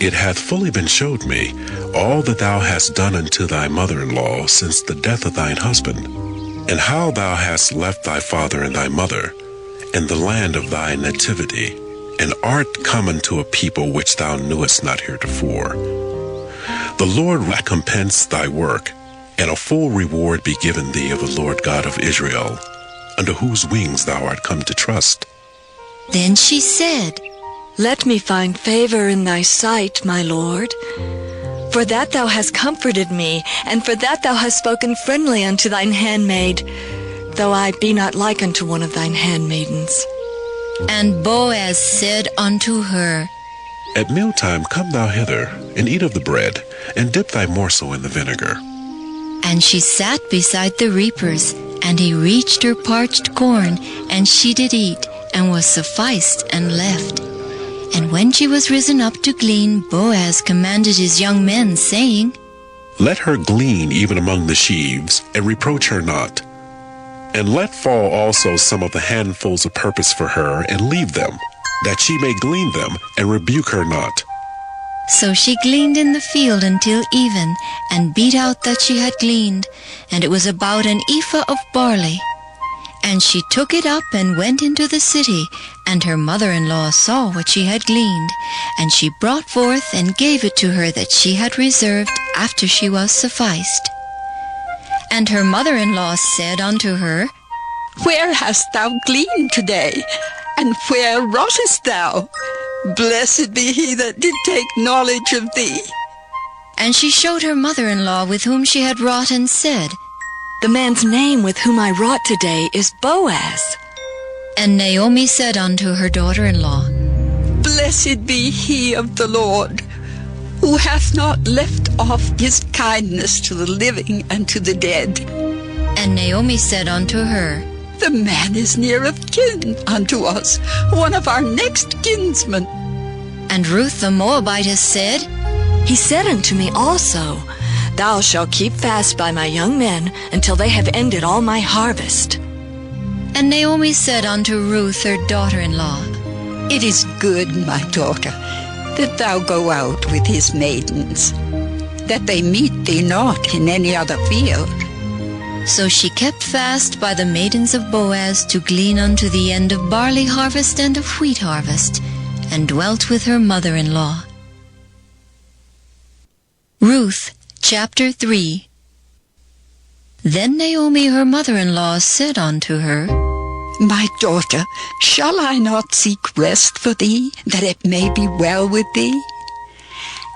It hath fully been showed me all that thou hast done unto thy mother-in-law since the death of thine husband, and how thou hast left thy father and thy mother, and the land of thy nativity, and art come unto a people which thou knewest not heretofore. The Lord recompense thy work, and a full reward be given thee of the Lord God of Israel, under whose wings thou art come to trust. Then she said, Let me find favor in thy sight, my Lord, for that thou hast comforted me, and for that thou hast spoken friendly unto thine handmaid, though I be not like unto one of thine handmaidens. And Boaz said unto her, At mealtime come thou hither, and eat of the bread, and dip thy morsel in the vinegar. And she sat beside the reapers, and he reached her parched corn, and she did eat, and was sufficed, and left. And when she was risen up to glean, Boaz commanded his young men, saying, Let her glean even among the sheaves, and reproach her not. And let fall also some of the handfuls of purpose for her, and leave them, that she may glean them, and rebuke her not. So she gleaned in the field until even, and beat out that she had gleaned, and it was about an ephah of barley. And she took it up and went into the city, and her mother-in-law saw what she had gleaned, and she brought forth and gave it to her that she had reserved after she was sufficed. And her mother-in-law said unto her, Where hast thou gleaned today? And where wroughtest thou? Blessed be he that did take knowledge of thee. And she showed her mother-in-law with whom she had wrought, and said, The man's name with whom I wrought today is Boaz. And Naomi said unto her daughter-in-law, Blessed be he of the Lord, who hath not left off his kindness to the living and to the dead. And Naomi said unto her, The man is near of kin unto us, one of our next kinsmen. And Ruth the Moabitess said, He said unto me also, Thou shalt keep fast by my young men until they have ended all my harvest. And Naomi said unto Ruth her daughter-in-law, It is good, my daughter, that thou go out with his maidens, that they meet thee not in any other field. So she kept fast by the maidens of Boaz to glean unto the end of barley harvest and of wheat harvest, and dwelt with her mother-in-law. Ruth chapter 3. Then Naomi her mother-in-law said unto her, My daughter, shall I not seek rest for thee, that it may be well with thee?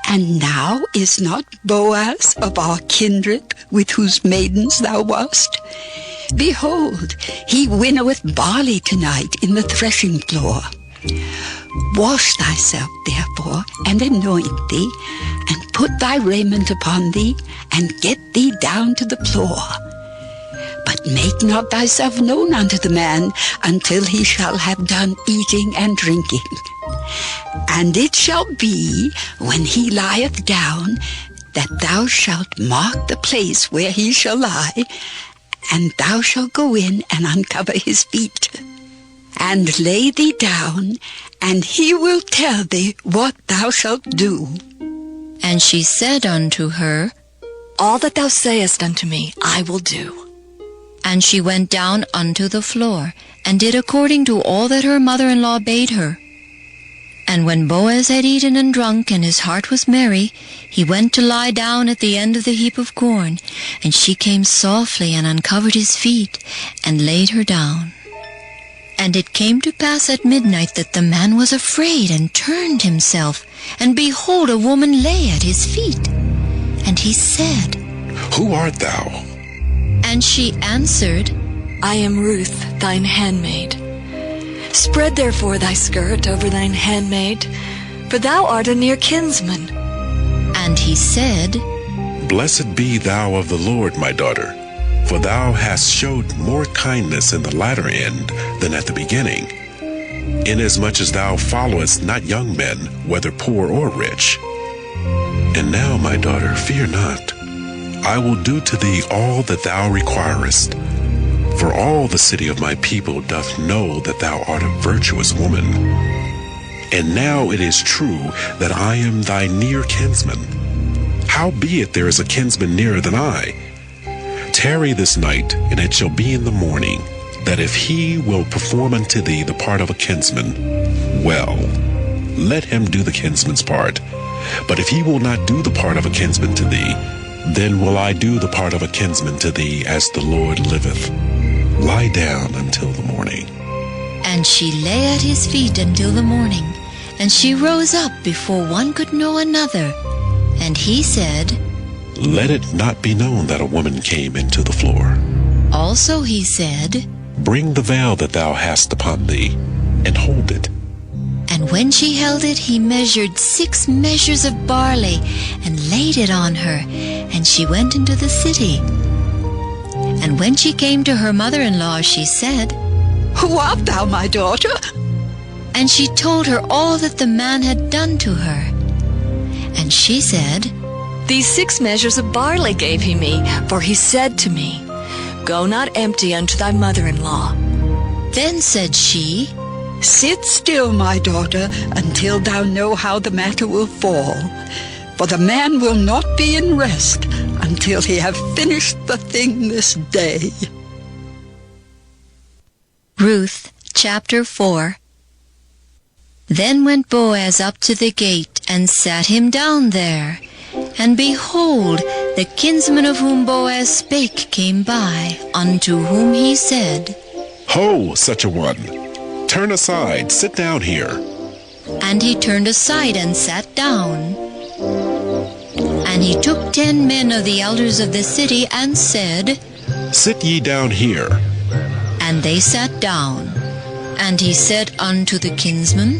And now is not Boaz of our kindred, with whose maidens thou wast? Behold, he winnoweth barley tonight in the threshing floor. Wash thyself, therefore, and anoint thee, and put thy raiment upon thee, and get thee down to the floor. But make not thyself known unto the man until he shall have done eating and drinking. And it shall be, when he lieth down, that thou shalt mark the place where he shall lie, and thou shalt go in and uncover his feet, and lay thee down, and he will tell thee what thou shalt do. And she said unto her, All that thou sayest unto me I will do. And she went down unto the floor, and did according to all that her mother-in-law bade her. And when Boaz had eaten and drunk, and his heart was merry, he went to lie down at the end of the heap of corn, and she came softly and uncovered his feet, and laid her down. And it came to pass at midnight that the man was afraid, and turned himself, and behold, a woman lay at his feet. And he said, Who art thou? And she answered, I am Ruth, thine handmaid. Spread therefore thy skirt over thine handmaid, for thou art a near kinsman. And he said, Blessed be thou of the Lord, my daughter, for thou hast showed more kindness in the latter end than at the beginning, inasmuch as thou followest not young men, whether poor or rich. And now, my daughter, fear not. I will do to thee all that thou requirest. For all the city of my people doth know that thou art a virtuous woman. And now it is true that I am thy near kinsman. Howbeit there is a kinsman nearer than I. Tarry this night, and it shall be in the morning, that if he will perform unto thee the part of a kinsman, well, let him do the kinsman's part. But if he will not do the part of a kinsman to thee, then will I do the part of a kinsman to thee, as the Lord liveth. Lie down until the morning. And she lay at his feet until the morning, and she rose up before one could know another. And he said, Let it not be known that a woman came into the floor. Also he said, Bring the veil that thou hast upon thee, and hold it. And when she held it, he measured 6 measures of barley, and laid it on her, and she went into the city. And when she came to her mother-in-law, she said, Who art thou, my daughter? And she told her all that the man had done to her. And she said, These 6 measures of barley gave he me, for he said to me, Go not empty unto thy mother-in-law. Then said she, Sit still, my daughter, until thou know how the matter will fall. For the man will not be in rest until he have finished the thing this day. Ruth chapter 4. Then went Boaz up to the gate, and sat him down there. And behold, the kinsman of whom Boaz spake came by, unto whom he said, Ho, such a one! Turn aside, sit down here. And he turned aside and sat down. And he took 10 men of the elders of the city, and said, Sit ye down here. And they sat down. And he said unto the kinsman,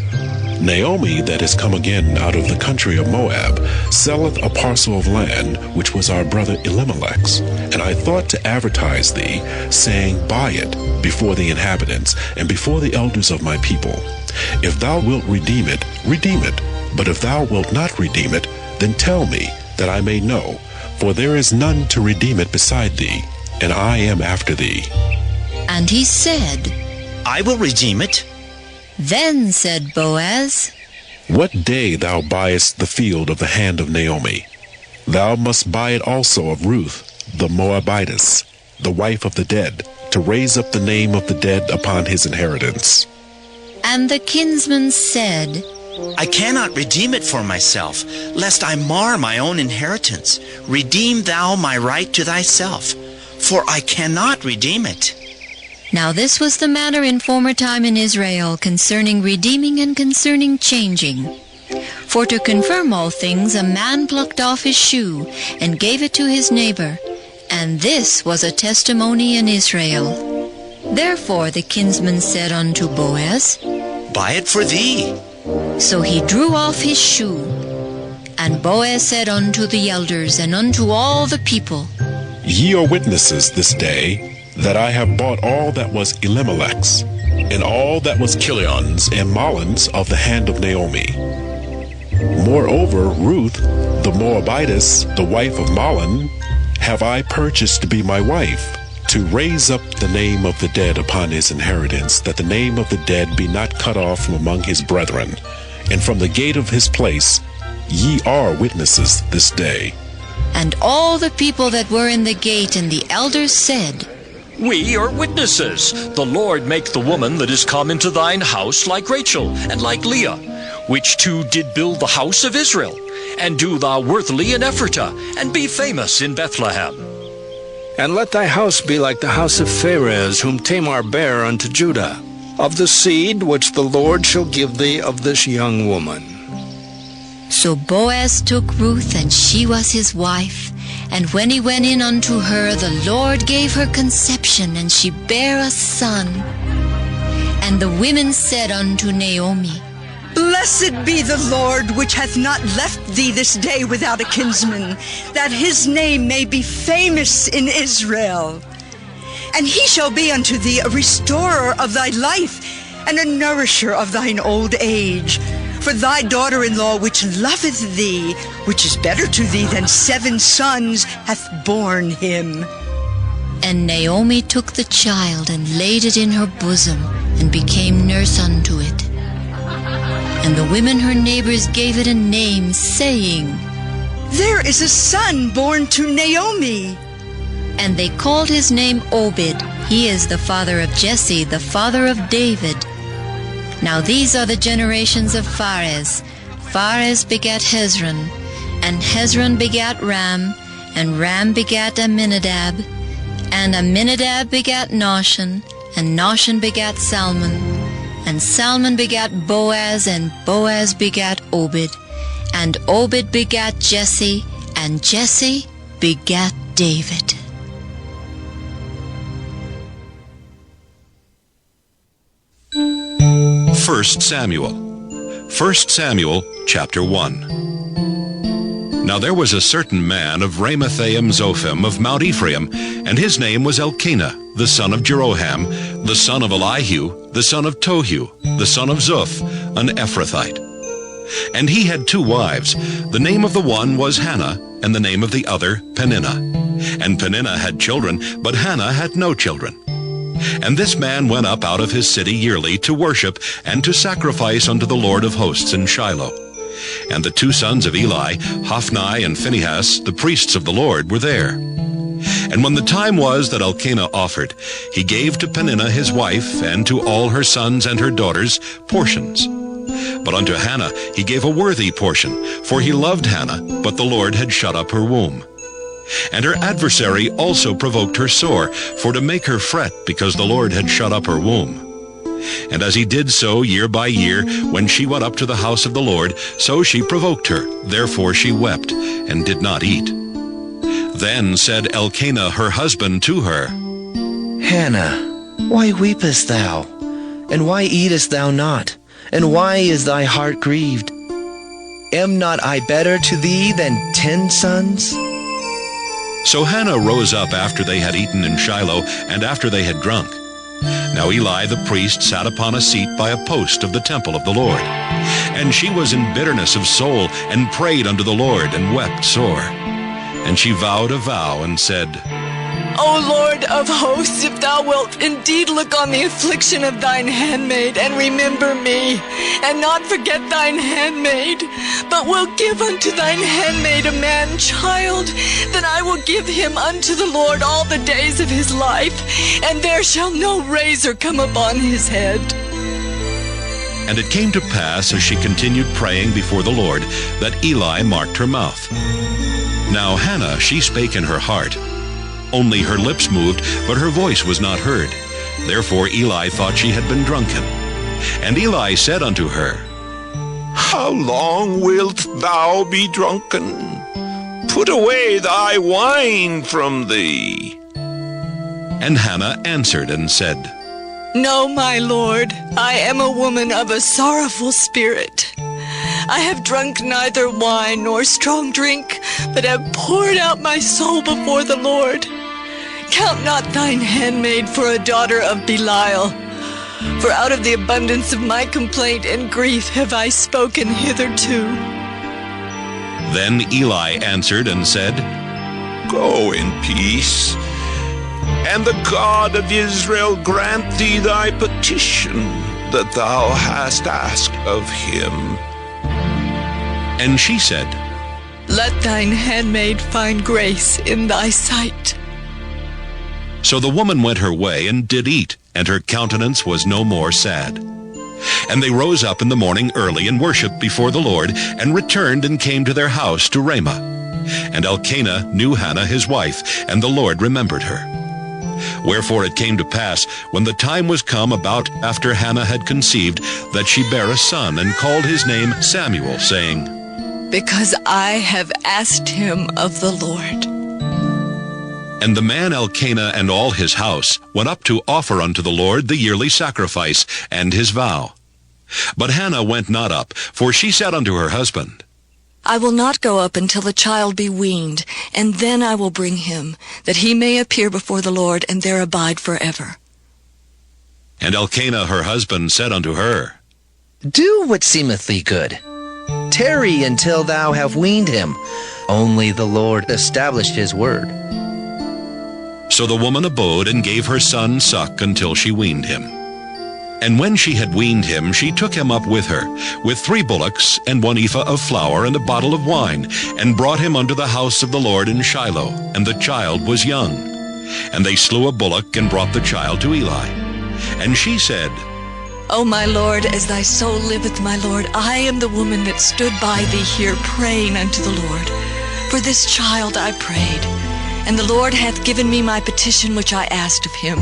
Naomi, that is come again out of the country of Moab, selleth a parcel of land, which was our brother Elimelech's. And I thought to advertise thee, saying, Buy it, before the inhabitants, and before the elders of my people. If thou wilt redeem it, redeem it. But if thou wilt not redeem it, then tell me, that I may know. For there is none to redeem it beside thee, and I am after thee. And he said, I will redeem it. Then said Boaz, What day thou buyest the field of the hand of Naomi, thou must buy it also of Ruth, the Moabitess, the wife of the dead, to raise up the name of the dead upon his inheritance. And the kinsman said, I cannot redeem it for myself, lest I mar my own inheritance. Redeem thou my right to thyself, for I cannot redeem it. Now this was the manner in former time in Israel concerning redeeming and concerning changing. For to confirm all things, a man plucked off his shoe and gave it to his neighbor, and this was a testimony in Israel. Therefore the kinsman said unto Boaz, Buy it for thee. So he drew off his shoe. And Boaz said unto the elders and unto all the people, Ye are witnesses this day, that I have bought all that was Elimelech's, and all that was Chilion's and Mahlon's of the hand of Naomi. Moreover, Ruth, the Moabitess, the wife of Mahlon, have I purchased to be my wife, to raise up the name of the dead upon his inheritance, that the name of the dead be not cut off from among his brethren. And from the gate of his place ye are witnesses this day. And all the people that were in the gate and the elders said, We are witnesses. The Lord make the woman that is come into thine house like Rachel and like Leah, which two did build the house of Israel. And do thou worthily in Ephratah, and be famous in Bethlehem. And let thy house be like the house of Pharez, whom Tamar bare unto Judah, of the seed which the Lord shall give thee of this young woman. So Boaz took Ruth, and she was his wife. And when he went in unto her, the Lord gave her conception, and she bare a son. And the women said unto Naomi, Blessed be the Lord, which hath not left thee this day without a kinsman, that his name may be famous in Israel. And he shall be unto thee a restorer of thy life, and a nourisher of thine old age. For thy daughter-in-law, which loveth thee, which is better to thee than 7 sons, hath borne him. And Naomi took the child and laid it in her bosom, and became nurse unto it. And the women her neighbors gave it a name, saying, There is a son born to Naomi. And they called his name Obed. He is the father of Jesse, the father of David. Now these are the generations of Phares. Phares begat Hezron, and Hezron begat Ram, and Ram begat Amminadab, and Amminadab begat Nahshon, and Nahshon begat Salmon, and Salmon begat Boaz, and Boaz begat Obed, and Obed begat Jesse, and Jesse begat David. First Samuel, chapter 1. Now there was a certain man of Ramathaim Zophim of Mount Ephraim, and his name was Elkanah, the son of Jeroham, the son of Elihu, the son of Tohu, the son of Zuph, an Ephrathite. And he had 2 wives. The name of the one was Hannah, and the name of the other Peninnah. And Peninnah had children, but Hannah had no children. And this man went up out of his city yearly to worship and to sacrifice unto the Lord of hosts in Shiloh. And the 2 sons of Eli, Hophni and Phinehas, the priests of the Lord, were there. And when the time was that Elkanah offered, he gave to Peninnah his wife, and to all her sons and her daughters, portions. But unto Hannah he gave a worthy portion, for he loved Hannah, but the Lord had shut up her womb. And her adversary also provoked her sore, for to make her fret, because the Lord had shut up her womb. And as he did so year by year, when she went up to the house of the Lord, so she provoked her. Therefore she wept, and did not eat. Then said Elkanah her husband to her, Hannah, why weepest thou? And why eatest thou not? And why is thy heart grieved? Am not I better to thee than 10 sons? So Hannah rose up after they had eaten in Shiloh, and after they had drunk. Now Eli the priest sat upon a seat by a post of the temple of the Lord. And she was in bitterness of soul, and prayed unto the Lord, and wept sore. And she vowed a vow, and said, O Lord of hosts, if thou wilt indeed look on the affliction of thine handmaid, and remember me, and not forget thine handmaid, but will give unto thine handmaid a man-child, then I will give him unto the Lord all the days of his life, and there shall no razor come upon his head. And it came to pass, as she continued praying before the Lord, that Eli marked her mouth. Now Hannah, she spake in her heart. Only her lips moved, but her voice was not heard. Therefore Eli thought she had been drunken. And Eli said unto her, How long wilt thou be drunken? Put away thy wine from thee. And Hannah answered and said, No, my Lord, I am a woman of a sorrowful spirit. I have drunk neither wine nor strong drink, but have poured out my soul before the Lord. Count not thine handmaid for a daughter of Belial, for out of the abundance of my complaint and grief have I spoken hitherto. Then Eli answered and said, Go in peace, and the God of Israel grant thee thy petition that thou hast asked of him. And she said, Let thine handmaid find grace in thy sight. So the woman went her way and did eat, and her countenance was no more sad. And they rose up in the morning early and worshipped before the Lord, and returned and came to their house to Ramah. And Elkanah knew Hannah his wife, and the Lord remembered her. Wherefore it came to pass, when the time was come about after Hannah had conceived, that she bare a son, and called his name Samuel, saying, Because I have asked him of the Lord. And the man Elkanah and all his house went up to offer unto the Lord the yearly sacrifice and his vow. But Hannah went not up, for she said unto her husband, I will not go up until the child be weaned, and then I will bring him, that he may appear before the Lord, and there abide forever. And Elkanah her husband said unto her, Do what seemeth thee good. Tarry until thou have weaned him. Only the Lord established his word. So the woman abode and gave her son suck until she weaned him. And when she had weaned him, she took him up with her, with 3 bullocks and 1 ephah of flour and a bottle of wine, and brought him unto the house of the Lord in Shiloh, and the child was young. And they slew a bullock and brought the child to Eli. And she said, O my Lord, as thy soul liveth, my Lord, I am the woman that stood by thee here praying unto the Lord. For this child I prayed, and the Lord hath given me my petition which I asked of him.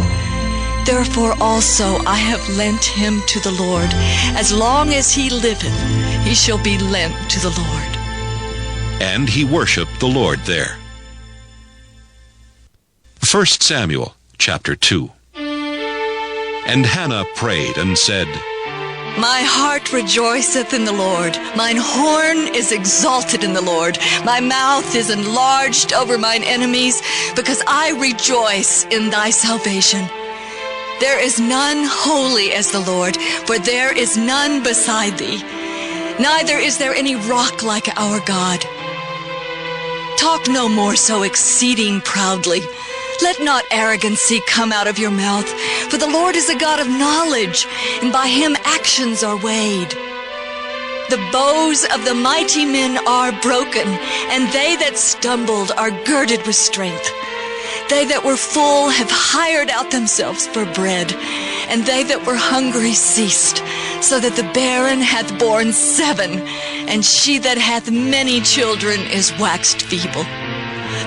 Therefore also I have lent him to the Lord. As long as he liveth, he shall be lent to the Lord. And he worshipped the Lord there. 1 Samuel chapter 2. And Hannah prayed and said, My heart rejoiceth in the Lord. Mine horn is exalted in the Lord. My mouth is enlarged over mine enemies, because I rejoice in thy salvation. There is none holy as the Lord, for there is none beside thee. Neither is there any rock like our God. Talk no more so exceeding proudly. Let not arrogancy come out of your mouth, for the Lord is a God of knowledge, and by him actions are weighed. The bows of the mighty men are broken, and they that stumbled are girded with strength. They that were full have hired out themselves for bread, and they that were hungry ceased, so that the barren hath borne 7, and she that hath many children is waxed feeble.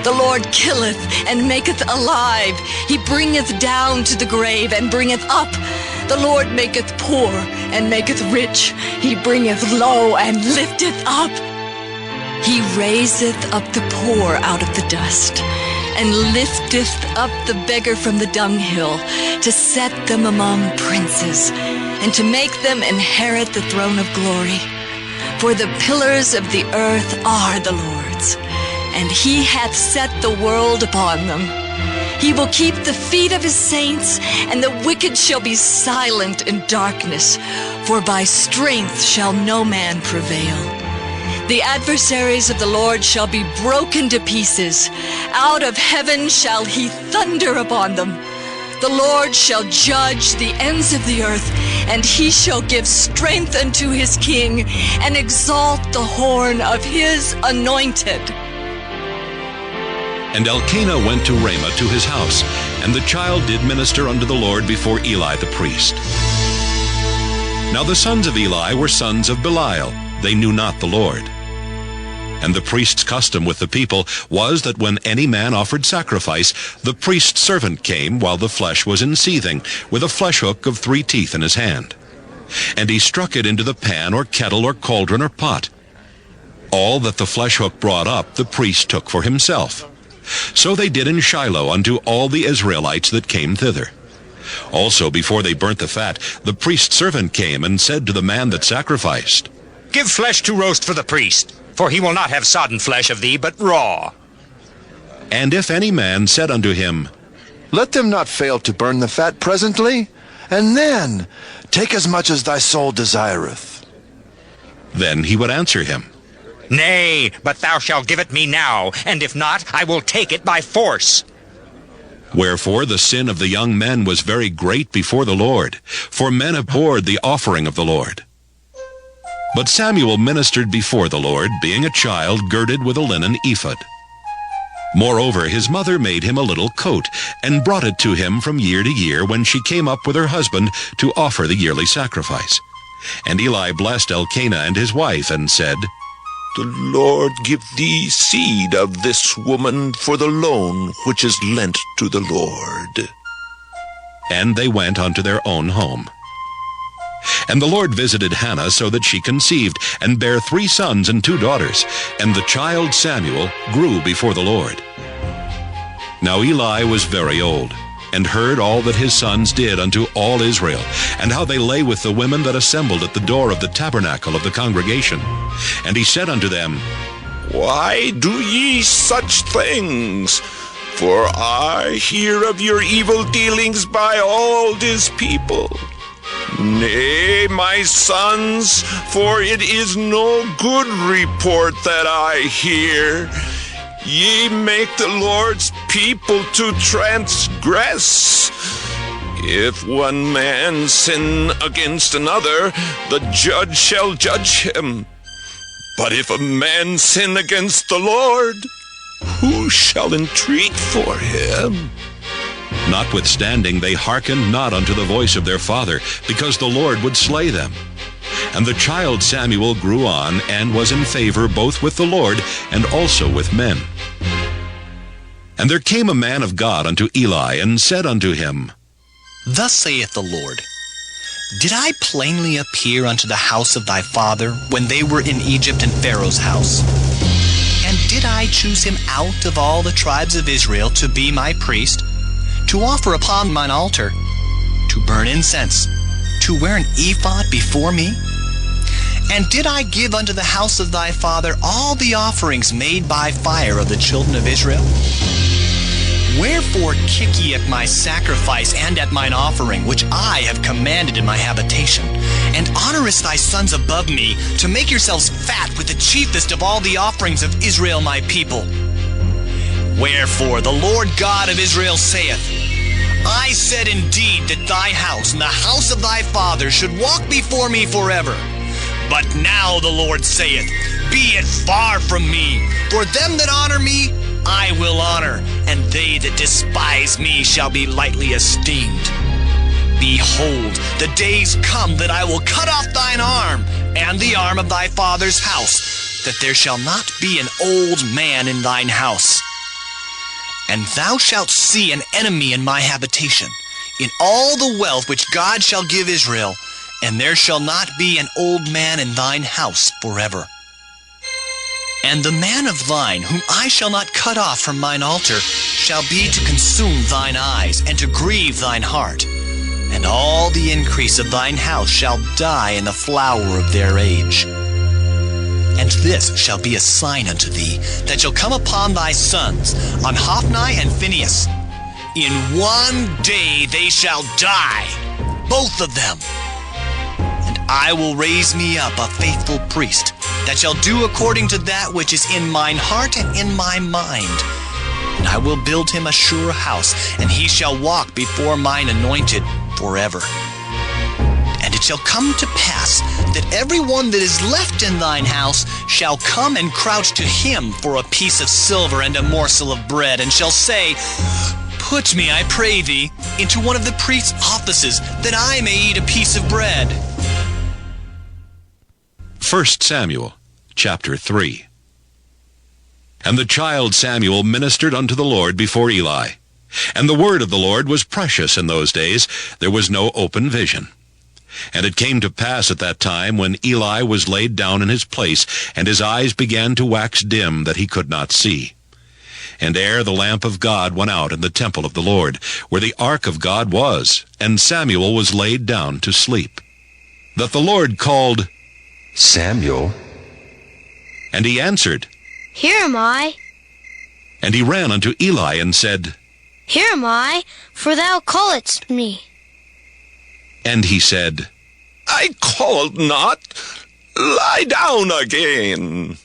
The Lord killeth and maketh alive. He bringeth down to the grave and bringeth up. The Lord maketh poor and maketh rich. He bringeth low and lifteth up. He raiseth up the poor out of the dust, and lifteth up the beggar from the dunghill, to set them among princes, and to make them inherit the throne of glory. For the pillars of the earth are the Lord's, and he hath set the world upon them. He will keep the feet of his saints, and the wicked shall be silent in darkness, for by strength shall no man prevail. The adversaries of the Lord shall be broken to pieces. Out of heaven shall he thunder upon them. The Lord shall judge the ends of the earth, and he shall give strength unto his king, and exalt the horn of his anointed. And Elkanah went to Ramah to his house, and the child did minister unto the Lord before Eli the priest. Now the sons of Eli were sons of Belial. They knew not the Lord. And the priest's custom with the people was that when any man offered sacrifice, the priest's servant came while the flesh was in seething, with a flesh hook of 3 teeth in his hand. And he struck it into the pan or kettle or cauldron or pot. All that the flesh hook brought up, the priest took for himself. So they did in Shiloh unto all the Israelites that came thither. Also before they burnt the fat, the priest's servant came and said to the man that sacrificed, Give flesh to roast for the priest, for he will not have sodden flesh of thee, but raw. And if any man said unto him, Let them not fail to burn the fat presently, and then take as much as thy soul desireth. Then he would answer him, Nay, but thou shalt give it me now, and if not, I will take it by force. Wherefore the sin of the young men was very great before the Lord, for men abhorred the offering of the Lord. But Samuel ministered before the Lord, being a child girded with a linen ephod. Moreover, his mother made him a little coat, and brought it to him from year to year when she came up with her husband to offer the yearly sacrifice. And Eli blessed Elkanah and his wife, and said, The Lord give thee seed of this woman for the loan which is lent to the Lord. And they went unto their own home. And the Lord visited Hannah so that she conceived, and bare 3 sons and 2 daughters. And the child Samuel grew before the Lord. Now Eli was very old, and heard all that his sons did unto all Israel, and how they lay with the women that assembled at the door of the tabernacle of the congregation. And he said unto them, Why do ye such things? For I hear of your evil dealings by all this people. Nay, my sons, for it is no good report that I hear. Ye make the Lord's people to transgress. If one man sin against another, the judge shall judge him. But if a man sin against the Lord, who shall entreat for him? Notwithstanding, they hearkened not unto the voice of their father, because the Lord would slay them. And the child Samuel grew on, and was in favor both with the Lord and also with men. And there came a man of God unto Eli, and said unto him, Thus saith the Lord, Did I plainly appear unto the house of thy father, when they were in Egypt in Pharaoh's house? And did I choose him out of all the tribes of Israel to be my priest, to offer upon mine altar, to burn incense, to wear an ephod before me? And did I give unto the house of thy father all the offerings made by fire of the children of Israel? Wherefore kick ye at my sacrifice and at mine offering, which I have commanded in my habitation? And honorest thy sons above me, to make yourselves fat with the chiefest of all the offerings of Israel my people. Wherefore the Lord God of Israel saith, I said indeed that thy house and the house of thy father should walk before me forever. But now the Lord saith, Be it far from me, for them that honor me I will honor, and they that despise me shall be lightly esteemed. Behold, the days come that I will cut off thine arm, and the arm of thy father's house, that there shall not be an old man in thine house. And thou shalt see an enemy in my habitation, in all the wealth which God shall give Israel, and there shall not be an old man in thine house forever. And the man of thine, whom I shall not cut off from mine altar, shall be to consume thine eyes, and to grieve thine heart. And all the increase of thine house shall die in the flower of their age. And this shall be a sign unto thee, that shall come upon thy sons, on Hophni and Phinehas. In one day they shall die, both of them. And I will raise me up a faithful priest, that shall do according to that which is in mine heart and in my mind. And I will build him a sure house, and he shall walk before mine anointed forever. And it shall come to pass that every one that is left in thine house shall come and crouch to him for a piece of silver and a morsel of bread, and shall say, Put me, I pray thee, into one of the priest's offices, that I may eat a piece of bread. 1 Samuel chapter 3. And the child Samuel ministered unto the Lord before Eli. And the word of the Lord was precious in those days. There was no open vision. And it came to pass at that time, when Eli was laid down in his place, and his eyes began to wax dim, that he could not see. And ere the lamp of God went out in the temple of the Lord, where the ark of God was, and Samuel was laid down to sleep, that the Lord called, Samuel. And he answered, Here am I. And he ran unto Eli and said, Here am I, for thou calledst me. And he said, I called not. Lie down again.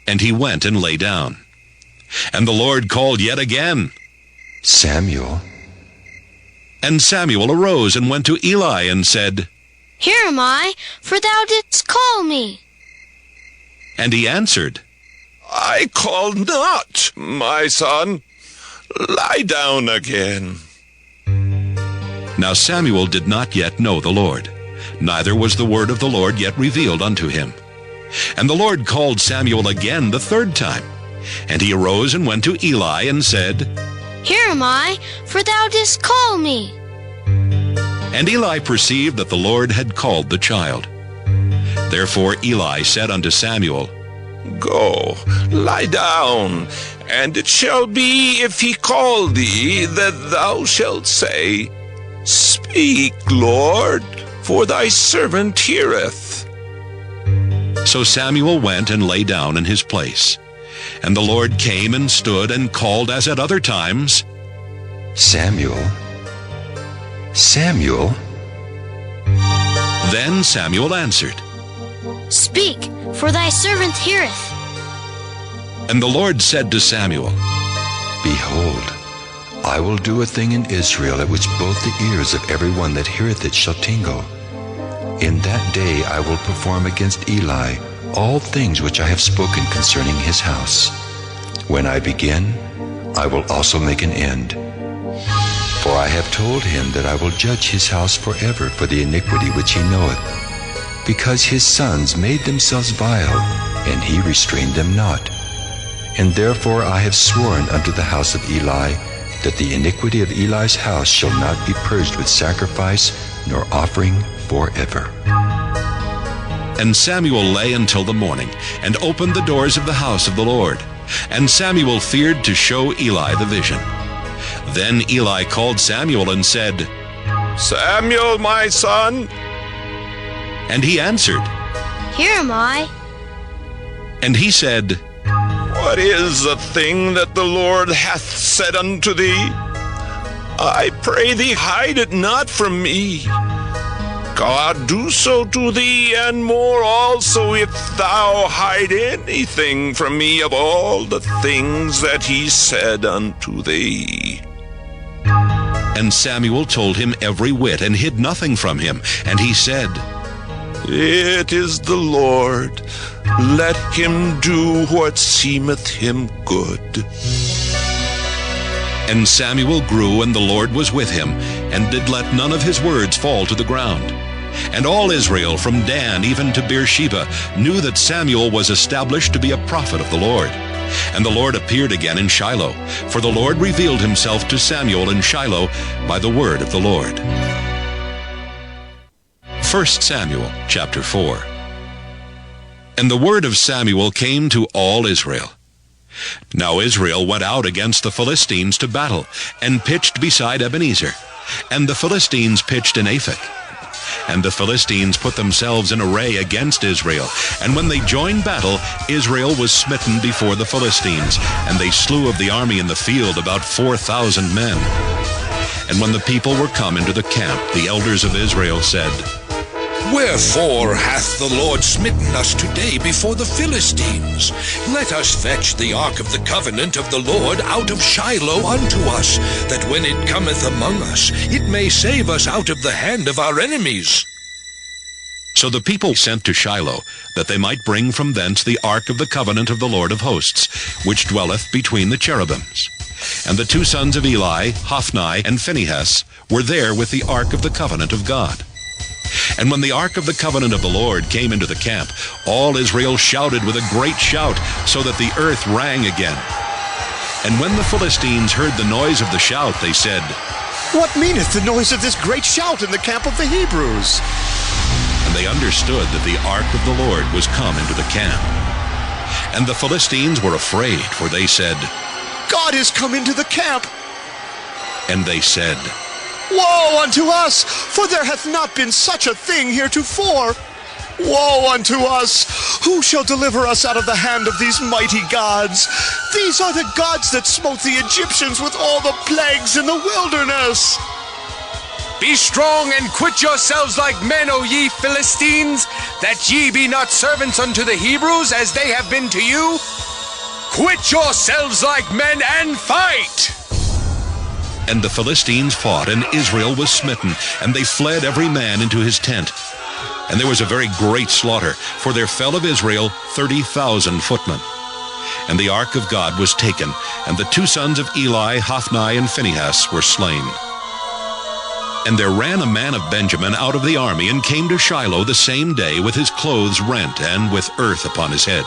And he went and lay down. And the Lord called yet again, Samuel. And Samuel arose and went to Eli and said, Here am I, for thou didst call me. And he answered, I called not, my son. Lie down again. Now Samuel did not yet know the Lord, neither was the word of the Lord yet revealed unto him. And the Lord called Samuel again the third time. And he arose and went to Eli and said, Here am I, for thou didst call me. And Eli perceived that the Lord had called the child. Therefore Eli said unto Samuel, Go, lie down, and it shall be, if he call thee, that thou shalt say, Speak, Lord, for thy servant heareth. So Samuel went and lay down in his place. And the Lord came and stood and called as at other times, Samuel, Samuel. Then Samuel answered, Speak, for thy servant heareth. And the Lord said to Samuel, Behold, I will do a thing in Israel at which both the ears of every one that heareth it shall tingle. In that day I will perform against Eli all things which I have spoken concerning his house. When I begin, I will also make an end. For I have told him that I will judge his house forever for the iniquity which he knoweth, because his sons made themselves vile, and he restrained them not. And therefore I have sworn unto the house of Eli, that the iniquity of Eli's house shall not be purged with sacrifice nor offering forever. And Samuel lay until the morning, and opened the doors of the house of the Lord. And Samuel feared to show Eli the vision. Then Eli called Samuel and said, Samuel, my son. And he answered, Here am I. And he said, What is the thing that the Lord hath said unto thee? I pray thee, hide it not from me. God do so to thee, and more also, if thou hide anything from me of all the things that he said unto thee. And Samuel told him every whit, and hid nothing from him. And he said, It is the Lord. Let him do what seemeth him good. And Samuel grew, and the Lord was with him, and did let none of his words fall to the ground. And all Israel, from Dan even to Beersheba, knew that Samuel was established to be a prophet of the Lord. And the Lord appeared again in Shiloh, for the Lord revealed himself to Samuel in Shiloh by the word of the Lord. 1 Samuel chapter 4. And the word of Samuel came to all Israel. Now Israel went out against the Philistines to battle, and pitched beside Ebenezer. And the Philistines pitched in Aphek. And the Philistines put themselves in array against Israel. And when they joined battle, Israel was smitten before the Philistines, and they slew of the army in the field about 4,000 men. And when the people were come into the camp, the elders of Israel said, Wherefore hath the Lord smitten us today before the Philistines? Let us fetch the ark of the covenant of the Lord out of Shiloh unto us, that when it cometh among us, it may save us out of the hand of our enemies. So the people sent to Shiloh, that they might bring from thence the ark of the covenant of the Lord of hosts, which dwelleth between the cherubims. And the two sons of Eli, Hophni and Phinehas, were there with the ark of the covenant of God. And when the ark of the covenant of the Lord came into the camp, all Israel shouted with a great shout, so that the earth rang again. And when the Philistines heard the noise of the shout, they said, What meaneth the noise of this great shout in the camp of the Hebrews? And they understood that the ark of the Lord was come into the camp. And the Philistines were afraid, for they said, God is come into the camp. And they said, Woe unto us, for there hath not been such a thing heretofore. Woe unto us! Who shall deliver us out of the hand of these mighty gods? These are the gods that smote the Egyptians with all the plagues in the wilderness. Be strong and quit yourselves like men, O ye Philistines, that ye be not servants unto the Hebrews as they have been to you. Quit yourselves like men and fight! And the Philistines fought, and Israel was smitten, and they fled every man into his tent. And there was a very great slaughter, for there fell of Israel 30,000 footmen. And the ark of God was taken, and the two sons of Eli, Hophni and Phinehas, were slain. And there ran a man of Benjamin out of the army, and came to Shiloh the same day with his clothes rent, and with earth upon his head.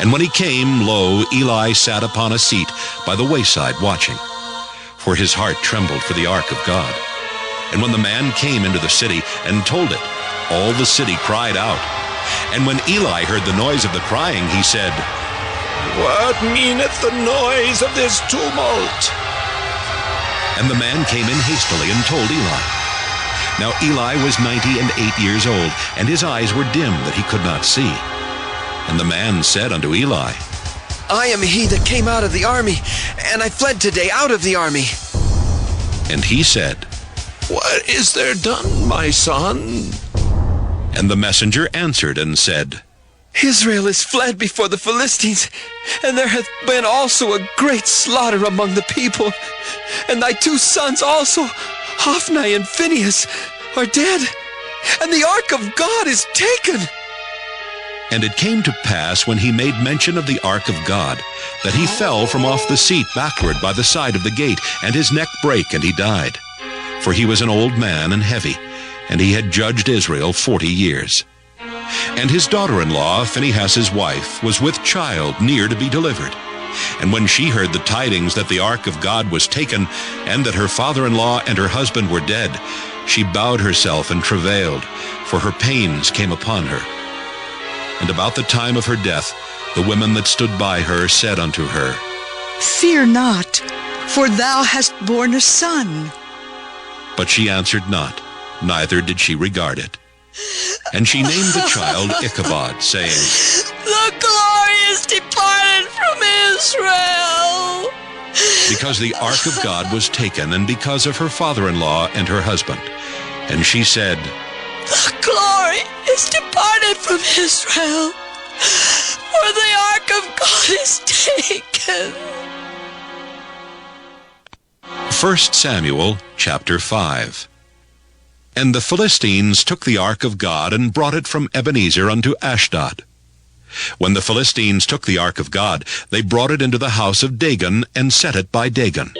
And when he came, lo, Eli sat upon a seat by the wayside watching. For his heart trembled for the ark of God. And when the man came into the city and told it, all the city cried out. And when Eli heard the noise of the crying, he said, What meaneth the noise of this tumult? And the man came in hastily and told Eli. Now Eli was 98 years old, and his eyes were dim that he could not see. And the man said unto Eli, I am he that came out of the army, and I fled today out of the army. And he said, What is there done, my son? And the messenger answered and said, Israel is fled before the Philistines, and there hath been also a great slaughter among the people. And thy 2 sons also, Hophni and Phinehas, are dead, and the ark of God is taken. And it came to pass, when he made mention of the ark of God, that he fell from off the seat backward by the side of the gate, and his neck brake, and he died. For he was an old man and heavy, and he had judged Israel 40 years. And his daughter-in-law, Phinehas' wife, was with child near to be delivered. And when she heard the tidings that the ark of God was taken, and that her father-in-law and her husband were dead, she bowed herself and travailed, for her pains came upon her. And about the time of her death, the women that stood by her said unto her, Fear not, for thou hast borne a son. But she answered not, neither did she regard it. And she named the child Ichabod, saying, The glory is departed from Israel. Because the ark of God was taken, and because of her father-in-law and her husband. And she said, The glory is departed from Israel, for the ark of God is taken. 1 Samuel chapter 5. And the Philistines took the ark of God, and brought it from Ebenezer unto Ashdod. When the Philistines took the ark of God, they brought it into the house of Dagon, and set it by Dagon.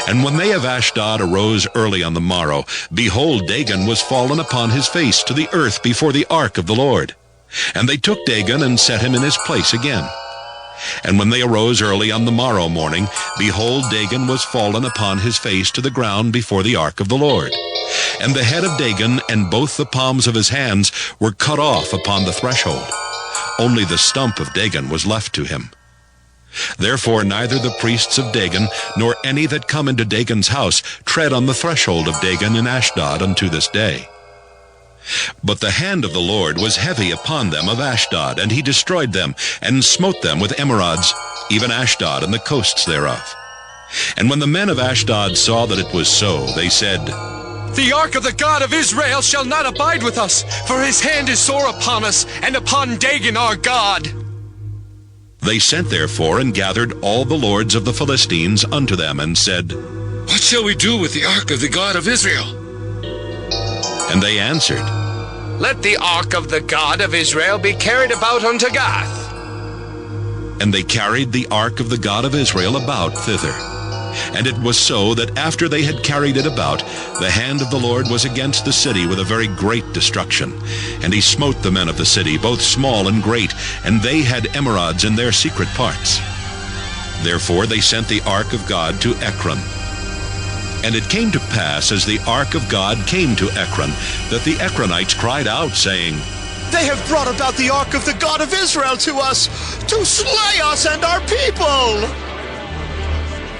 And when they of Ashdod arose early on the morrow, behold, Dagon was fallen upon his face to the earth before the ark of the Lord. And they took Dagon, and set him in his place again. And when they arose early on the morrow morning, behold, Dagon was fallen upon his face to the ground before the ark of the Lord. And the head of Dagon and both the palms of his hands were cut off upon the threshold. Only the stump of Dagon was left to him. Therefore neither the priests of Dagon, nor any that come into Dagon's house, tread on the threshold of Dagon in Ashdod unto this day. But the hand of the Lord was heavy upon them of Ashdod, and he destroyed them, and smote them with emerods, even Ashdod and the coasts thereof. And when the men of Ashdod saw that it was so, they said, The ark of the God of Israel shall not abide with us, for his hand is sore upon us, and upon Dagon our God. They sent therefore and gathered all the lords of the Philistines unto them, and said, What shall we do with the ark of the God of Israel? And they answered, Let the ark of the God of Israel be carried about unto Gath. And they carried the ark of the God of Israel about thither. And it was so that after they had carried it about, the hand of the Lord was against the city with a very great destruction. And he smote the men of the city, both small and great, and they had emerods in their secret parts. Therefore they sent the ark of God to Ekron. And it came to pass, as the ark of God came to Ekron, that the Ekronites cried out, saying, They have brought about the ark of the God of Israel to us, to slay us and our people.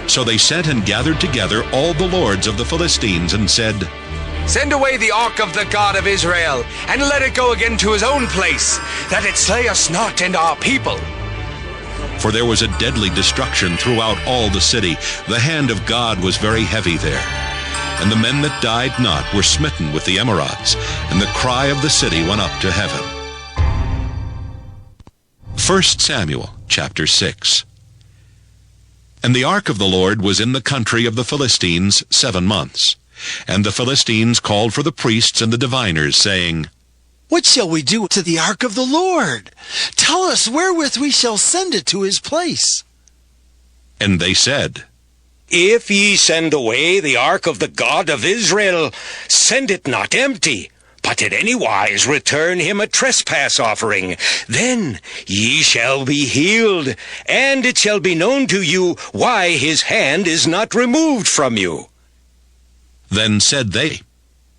So they sent and gathered together all the lords of the Philistines, and said, Send away the ark of the God of Israel, and let it go again to his own place, that it slay us not and our people. For there was a deadly destruction throughout all the city. The hand of God was very heavy there. And the men that died not were smitten with the emerods, and the cry of the city went up to heaven. 1 Samuel chapter 6. And the ark of the Lord was in the country of the Philistines 7 months. And the Philistines called for the priests and the diviners, saying, What shall we do to the ark of the Lord? Tell us wherewith we shall send it to his place. And they said, If ye send away the ark of the God of Israel, send it not empty, but in any wise return him a trespass offering. Then ye shall be healed, and it shall be known to you why his hand is not removed from you. Then said they,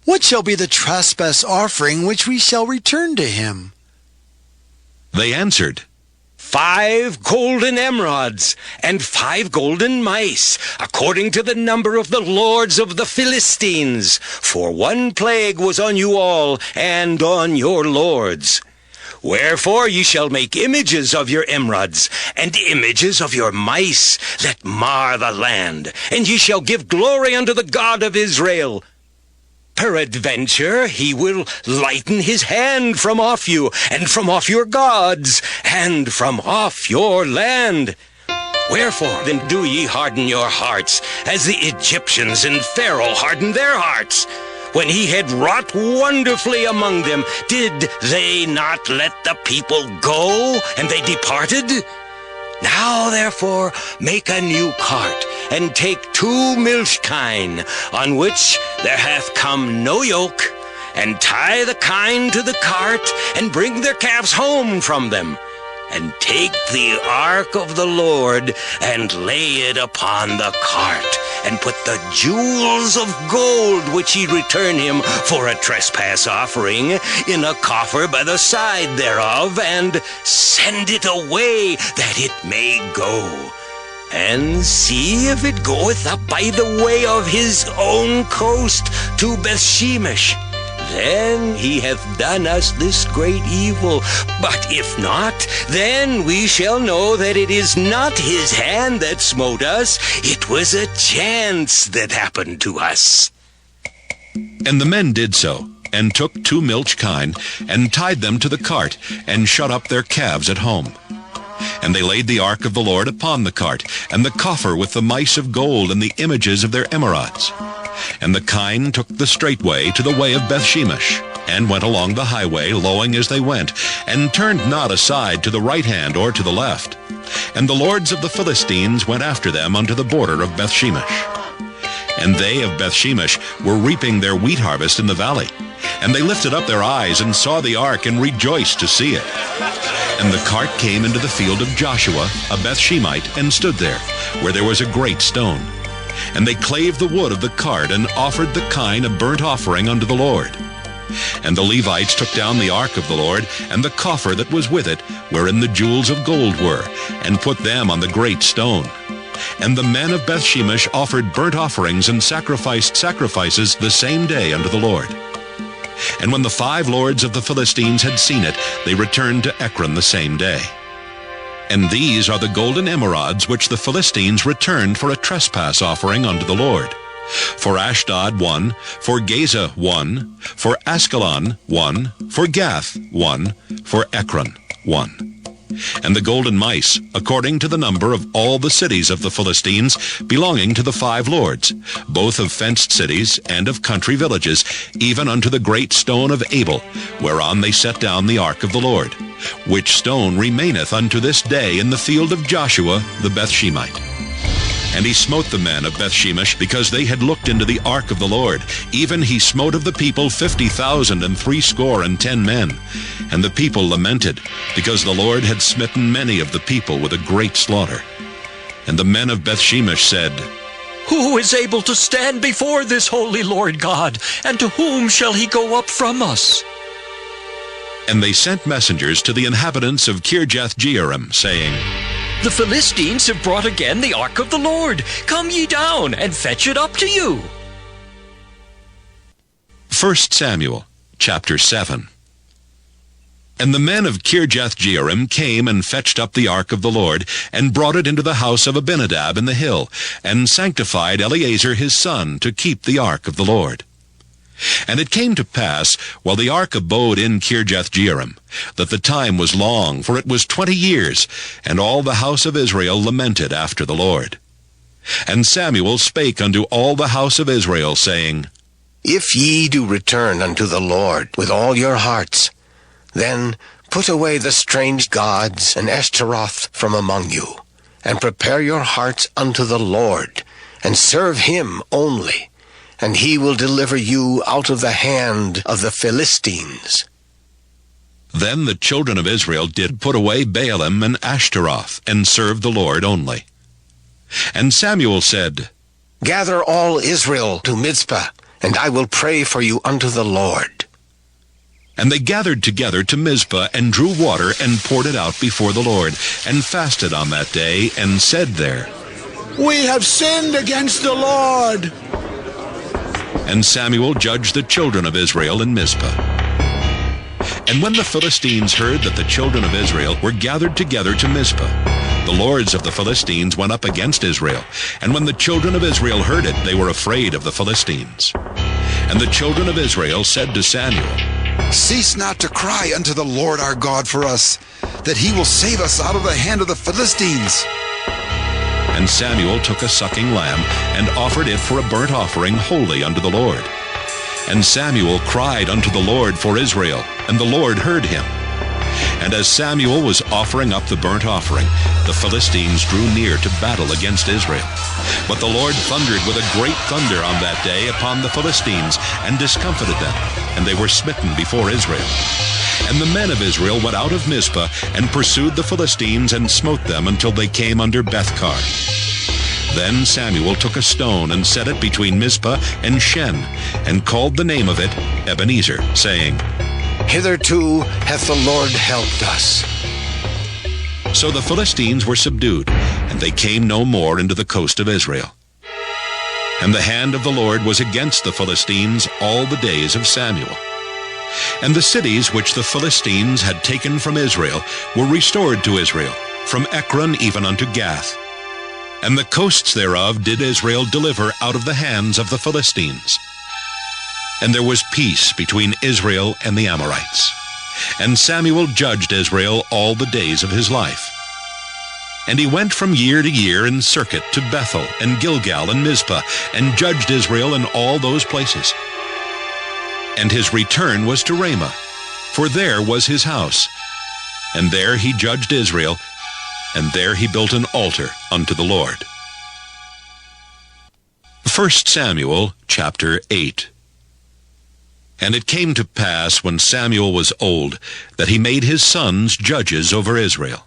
What shall be the trespass offering which we shall return to him? They answered, 5 golden emerods, and 5 golden mice, according to the number of the lords of the Philistines. For 1 plague was on you all, and on your lords. Wherefore ye shall make images of your emerods, and images of your mice, that mar the land. And ye shall give glory unto the God of Israel. peradventure he will lighten his hand from off you, and from off your gods, and from off your land. Wherefore then do ye harden your hearts, as the Egyptians and Pharaoh hardened their hearts? When he had wrought wonderfully among them, did they not let the people go, and they departed? Now therefore make a new cart, and take 2 milch kine, on which there hath come no yoke, and tie the kine to the cart, and bring their calves home from them. And take the ark of the Lord, and lay it upon the cart, and put the jewels of gold which ye return him for a trespass offering in a coffer by the side thereof, and send it away that it may go. And see if it goeth up by the way of his own coast to Bethshemesh. Then he hath done us this great evil. But if not, then we shall know that it is not his hand that smote us. It was a chance that happened to us. And the men did so, and took 2 milch kine, and tied them to the cart, and shut up their calves at home. And they laid the ark of the Lord upon the cart, and the coffer with the mice of gold and the images of their emerods. And the kine took the straight way to the way of Bethshemesh, and went along the highway, lowing as they went, and turned not aside to the right hand or to the left. And the lords of the Philistines went after them unto the border of Bethshemesh. And they of Bethshemesh were reaping their wheat harvest in the valley. And they lifted up their eyes and saw the ark, and rejoiced to see it. And the cart came into the field of Joshua, a Bethshemite, and stood there, where there was a great stone. And they clave the wood of the cart, and offered the kine a burnt offering unto the Lord. And the Levites took down the ark of the Lord, and the coffer that was with it, wherein the jewels of gold were, and put them on the great stone. And the men of Bethshemesh offered burnt offerings and sacrificed sacrifices the same day unto the Lord. And when the 5 lords of the Philistines had seen it, they returned to Ekron the same day. And these are the golden emerods which the Philistines returned for a trespass offering unto the Lord. For Ashdod 1, for Gaza 1, for Askelon 1, for Gath 1, for Ekron 1. And the golden mice, according to the number of all the cities of the Philistines, belonging to the 5 lords, both of fenced cities and of country villages, even unto the great stone of Abel, whereon they set down the ark of the Lord, which stone remaineth unto this day in the field of Joshua the Bethshemite. And he smote the men of Bethshemesh, because they had looked into the ark of the Lord. Even he smote of the people 50,000 and 60 men. And the people lamented, because the Lord had smitten many of the people with a great slaughter. And the men of Bethshemesh said, Who is able to stand before this holy Lord God? And to whom shall he go up from us? And they sent messengers to the inhabitants of Kirjath-jearim, saying, The Philistines have brought again the ark of the Lord. Come ye down, and fetch it up to you. 1 Samuel, chapter 7. And the men of Kirjath-jearim came and fetched up the ark of the Lord, and brought it into the house of Abinadab in the hill, and sanctified Eleazar his son to keep the ark of the Lord. And it came to pass, while the ark abode in Kirjath-jearim, that the time was long, for it was 20 years, and all the house of Israel lamented after the Lord. And Samuel spake unto all the house of Israel, saying, If ye do return unto the Lord with all your hearts, then put away the strange gods and Ashtaroth from among you, and prepare your hearts unto the Lord, and serve him only, and he will deliver you out of the hand of the Philistines. Then the children of Israel did put away Baalim and Ashtaroth, and served the Lord only. And Samuel said, Gather all Israel to Mizpah, and I will pray for you unto the Lord. And they gathered together to Mizpah, and drew water, and poured it out before the Lord, and fasted on that day, and said there, We have sinned against the Lord. And Samuel judged the children of Israel in Mizpah. And when the Philistines heard that the children of Israel were gathered together to Mizpah, the lords of the Philistines went up against Israel. And when the children of Israel heard it, they were afraid of the Philistines. And the children of Israel said to Samuel, Cease not to cry unto the Lord our God for us, that he will save us out of the hand of the Philistines. And Samuel took a sucking lamb, and offered it for a burnt offering wholly unto the Lord. And Samuel cried unto the Lord for Israel, and the Lord heard him. And as Samuel was offering up the burnt offering, the Philistines drew near to battle against Israel. But the Lord thundered with a great thunder on that day upon the Philistines, and discomfited them, and they were smitten before Israel. And the men of Israel went out of Mizpah, and pursued the Philistines, and smote them until they came under Bethkar. Then Samuel took a stone, and set it between Mizpah and Shen, and called the name of it Ebenezer, saying, Hitherto hath the Lord helped us. So the Philistines were subdued, and they came no more into the coast of Israel. And the hand of the Lord was against the Philistines all the days of Samuel. And the cities which the Philistines had taken from Israel were restored to Israel, from Ekron even unto Gath. And the coasts thereof did Israel deliver out of the hands of the Philistines. And there was peace between Israel and the Amorites. And Samuel judged Israel all the days of his life. And he went from year to year in circuit to Bethel and Gilgal and Mizpah, and judged Israel in all those places. And his return was to Ramah, for there was his house. And there he judged Israel, and there he built an altar unto the Lord. 1 Samuel chapter 8. And it came to pass, when Samuel was old, that he made his sons judges over Israel.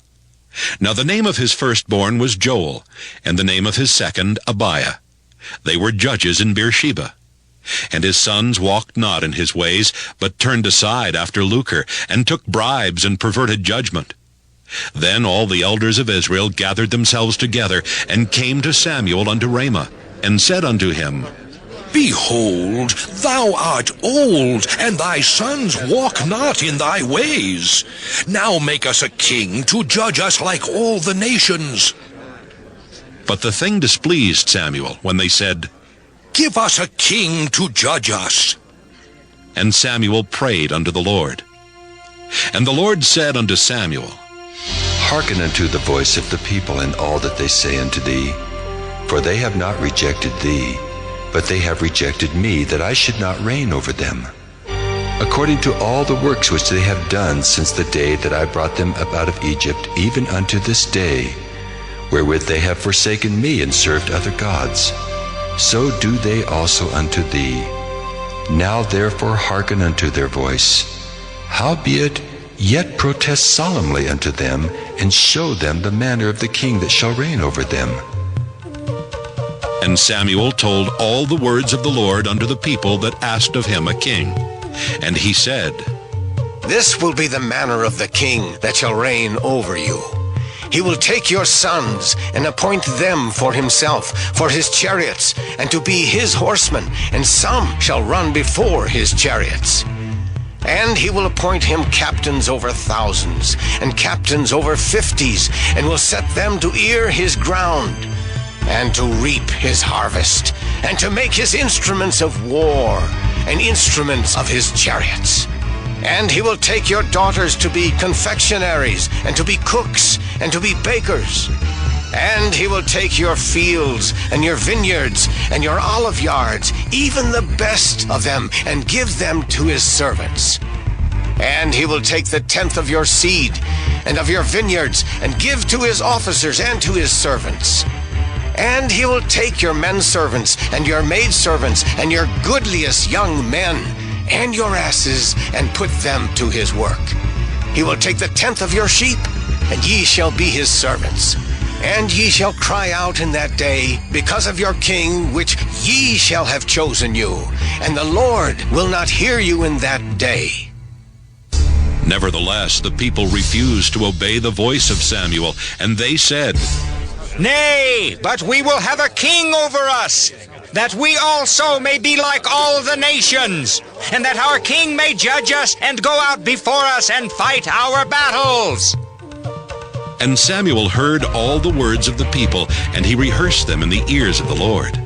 Now the name of his firstborn was Joel, and the name of his second Abiah. They were judges in Beersheba. And his sons walked not in his ways, but turned aside after lucre, and took bribes, and perverted judgment. Then all the elders of Israel gathered themselves together, and came to Samuel unto Ramah, and said unto him, Behold, thou art old, and thy sons walk not in thy ways. Now make us a king to judge us like all the nations. But the thing displeased Samuel, when they said, Give us a king to judge us. And Samuel prayed unto the Lord. And the Lord said unto Samuel, Hearken unto the voice of the people in all that they say unto thee, for they have not rejected thee, but they have rejected me, that I should not reign over them, according to all the works which they have done since the day that I brought them up out of Egypt, even unto this day, wherewith they have forsaken me and served other gods. So do they also unto thee. Now therefore hearken unto their voice. Howbeit, yet protest solemnly unto them, and show them the manner of the king that shall reign over them. And Samuel told all the words of the Lord unto the people that asked of him a king. And he said, This will be the manner of the king that shall reign over you. He will take your sons, and appoint them for himself, for his chariots, and to be his horsemen, and some shall run before his chariots. And he will appoint him captains over thousands, and captains over 50s, and will set them to ear his ground, and to reap his harvest, and to make his instruments of war, and instruments of his chariots. And he will take your daughters to be confectionaries, and to be cooks, and to be bakers. And he will take your fields, and your vineyards, and your olive yards, even the best of them, and give them to his servants. And he will take the 10th of your seed, and of your vineyards, and give to his officers and to his servants. And he will take your men servants, and your maid servants, and your goodliest young men, and your asses, and put them to his work. He will take the 10th of your sheep, and ye shall be his servants. And ye shall cry out in that day because of your king, which ye shall have chosen you, and the Lord will not hear you in that day. Nevertheless, the people refused to obey the voice of Samuel, and they said, Nay, but we will have a king over us, that we also may be like all the nations, and that our king may judge us and go out before us and fight our battles. And Samuel heard all the words of the people, and he rehearsed them in the ears of the Lord.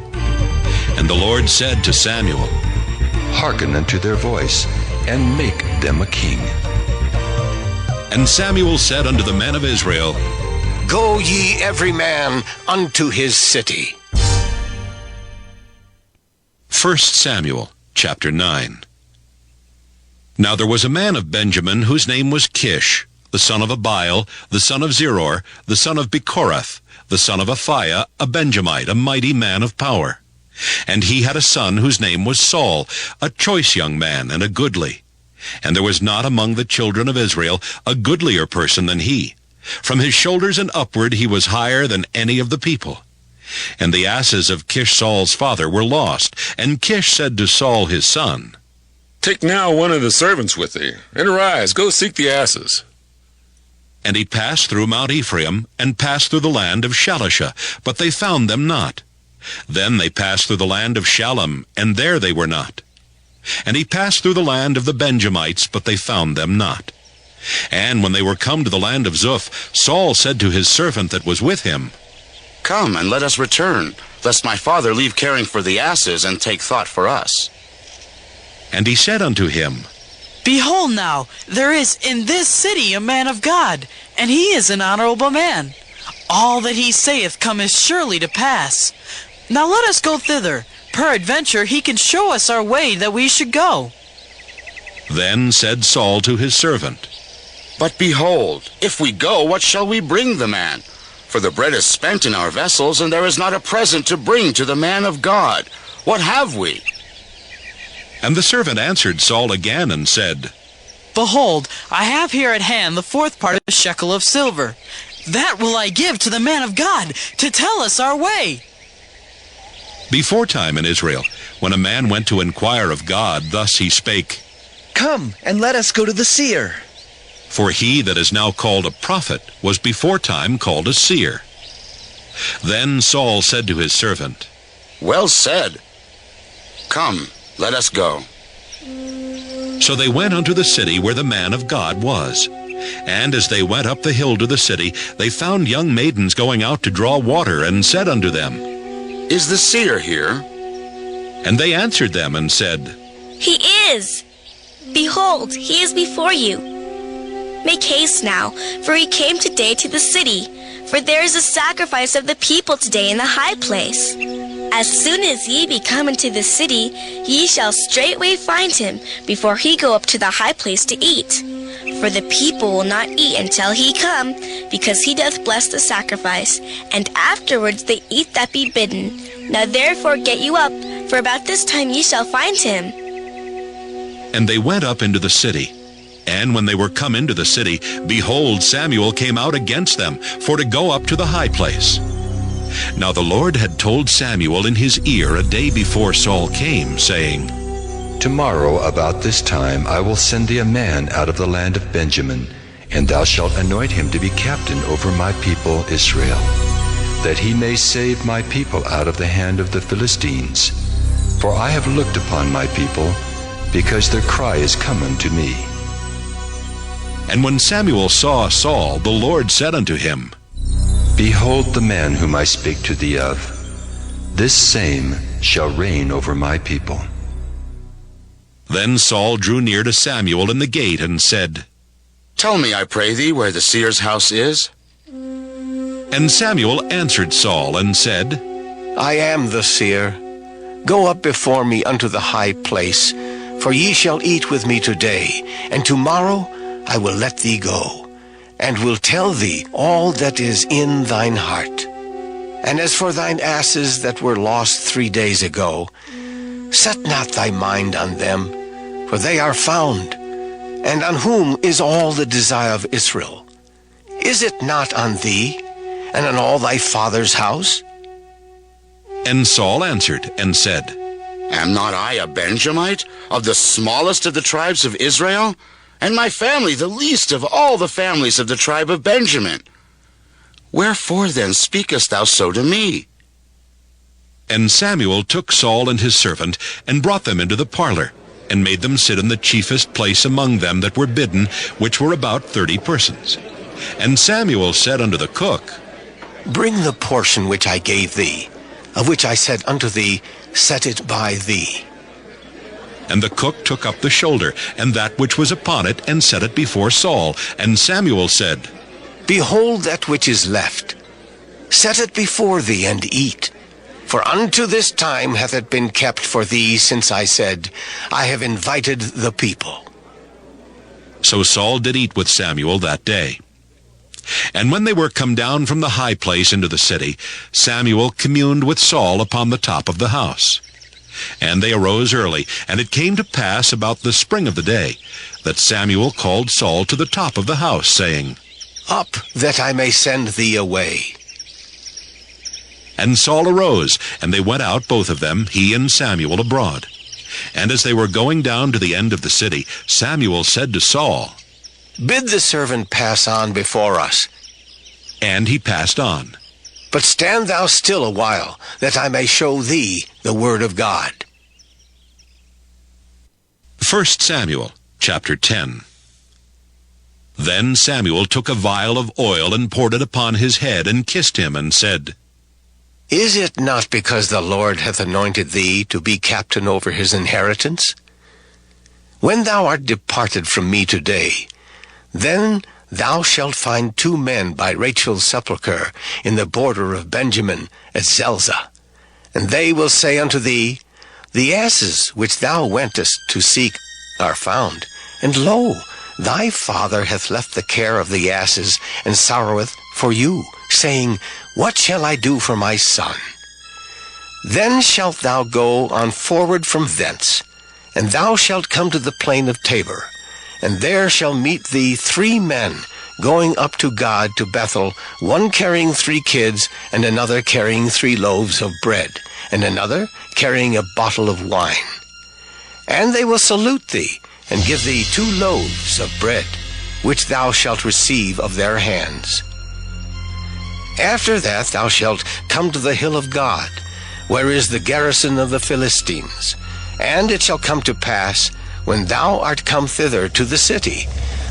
And the Lord said to Samuel, Hearken unto their voice, and make them a king. And Samuel said unto the men of Israel, Go ye every man unto his city. 1 Samuel chapter 9. Now there was a man of Benjamin whose name was Kish, the son of Abiel, the son of Zeror, the son of Bechorath, the son of Aphiah, a Benjamite, a mighty man of power. And he had a son whose name was Saul, a choice young man and a goodly. And there was not among the children of Israel a goodlier person than he. From his shoulders and upward he was higher than any of the people. And the asses of Kish Saul's father were lost. And Kish said to Saul his son, Take now one of the servants with thee, and arise, go seek the asses. And he passed through Mount Ephraim, and passed through the land of Shalisha, but they found them not. Then they passed through the land of Shalem, and there they were not. And he passed through the land of the Benjamites, but they found them not. And when they were come to the land of Zuph, Saul said to his servant that was with him, Come, and let us return, lest my father leave caring for the asses, and take thought for us. And he said unto him, Behold now, there is in this city a man of God, and he is an honorable man. All that he saith cometh surely to pass. Now let us go thither. Peradventure he can show us our way that we should go. Then said Saul to his servant, But behold, if we go, what shall we bring the man? For the bread is spent in our vessels, and there is not a present to bring to the man of God. What have we? And the servant answered Saul again and said, Behold, I have here at hand the 4th part of a shekel of silver. That will I give to the man of God to tell us our way. Beforetime in Israel, when a man went to inquire of God, thus he spake, Come, and let us go to the seer. For he that is now called a prophet was beforetime called a seer. Then Saul said to his servant, Well said. Come, let us go. So they went unto the city where the man of God was. And as they went up the hill to the city, they found young maidens going out to draw water, and said unto them, Is the seer here? And they answered them and said, He is. Behold, he is before you. Make haste now, for he came today to the city. For there is a sacrifice of the people today in the high place. As soon as ye be come into the city, ye shall straightway find him, before he go up to the high place to eat. For the people will not eat until he come, because he doth bless the sacrifice, and afterwards they eat that be bidden. Now therefore get you up, for about this time ye shall find him. And they went up into the city. And when they were come into the city, behold, Samuel came out against them, for to go up to the high place. Now the Lord had told Samuel in his ear a day before Saul came, saying, Tomorrow about this time I will send thee a man out of the land of Benjamin, and thou shalt anoint him to be captain over my people Israel, that he may save my people out of the hand of the Philistines. For I have looked upon my people, because their cry is come unto me. And when Samuel saw Saul, the Lord said unto him, Behold the man whom I spake to thee of. This same shall reign over my people. Then Saul drew near to Samuel in the gate and said, Tell me, I pray thee, where the seer's house is. And Samuel answered Saul and said, I am the seer. Go up before me unto the high place, for ye shall eat with me today, and tomorrow I will let thee go, and will tell thee all that is in thine heart. And as for thine asses that were lost 3 days ago, set not thy mind on them, for they are found. And on whom is all the desire of Israel? Is it not on thee, and on all thy father's house? And Saul answered and said, Am not I a Benjamite, of the smallest of the tribes of Israel? And my family the least of all the families of the tribe of Benjamin. Wherefore then speakest thou so to me? And Samuel took Saul and his servant, and brought them into the parlor, and made them sit in the chiefest place among them that were bidden, which were about 30 persons. And Samuel said unto the cook, Bring the portion which I gave thee, of which I said unto thee, Set it by thee. And the cook took up the shoulder, and that which was upon it, and set it before Saul. And Samuel said, Behold that which is left. Set it before thee, and eat. For unto this time hath it been kept for thee, since I said, I have invited the people. So Saul did eat with Samuel that day. And when they were come down from the high place into the city, Samuel communed with Saul upon the top of the house. And they arose early, and it came to pass about the spring of the day, that Samuel called Saul to the top of the house, saying, Up, that I may send thee away. And Saul arose, and they went out both of them, he and Samuel, abroad. And as they were going down to the end of the city, Samuel said to Saul, Bid the servant pass on before us. And he passed on. But stand thou still a while, that I may show thee the word of God. 1 Samuel, chapter 10. Then Samuel took a vial of oil and poured it upon his head, and kissed him, and said, Is it not because the Lord hath anointed thee to be captain over his inheritance? When thou art departed from me today, then thou shalt find 2 men by Rachel's sepulchre in the border of Benjamin at Zelzah. And they will say unto thee, The asses which thou wentest to seek are found. And lo, thy father hath left the care of the asses, and sorroweth for you, saying, What shall I do for my son? Then shalt thou go on forward from thence, and thou shalt come to the plain of Tabor. And there shall meet thee 3 men going up to God to Bethel, one carrying 3 kids, and another carrying 3 loaves of bread, and another carrying a bottle of wine. And they will salute thee, and give thee 2 loaves of bread, which thou shalt receive of their hands. After that thou shalt come to the hill of God, where is the garrison of the Philistines. And it shall come to pass, when thou art come thither to the city,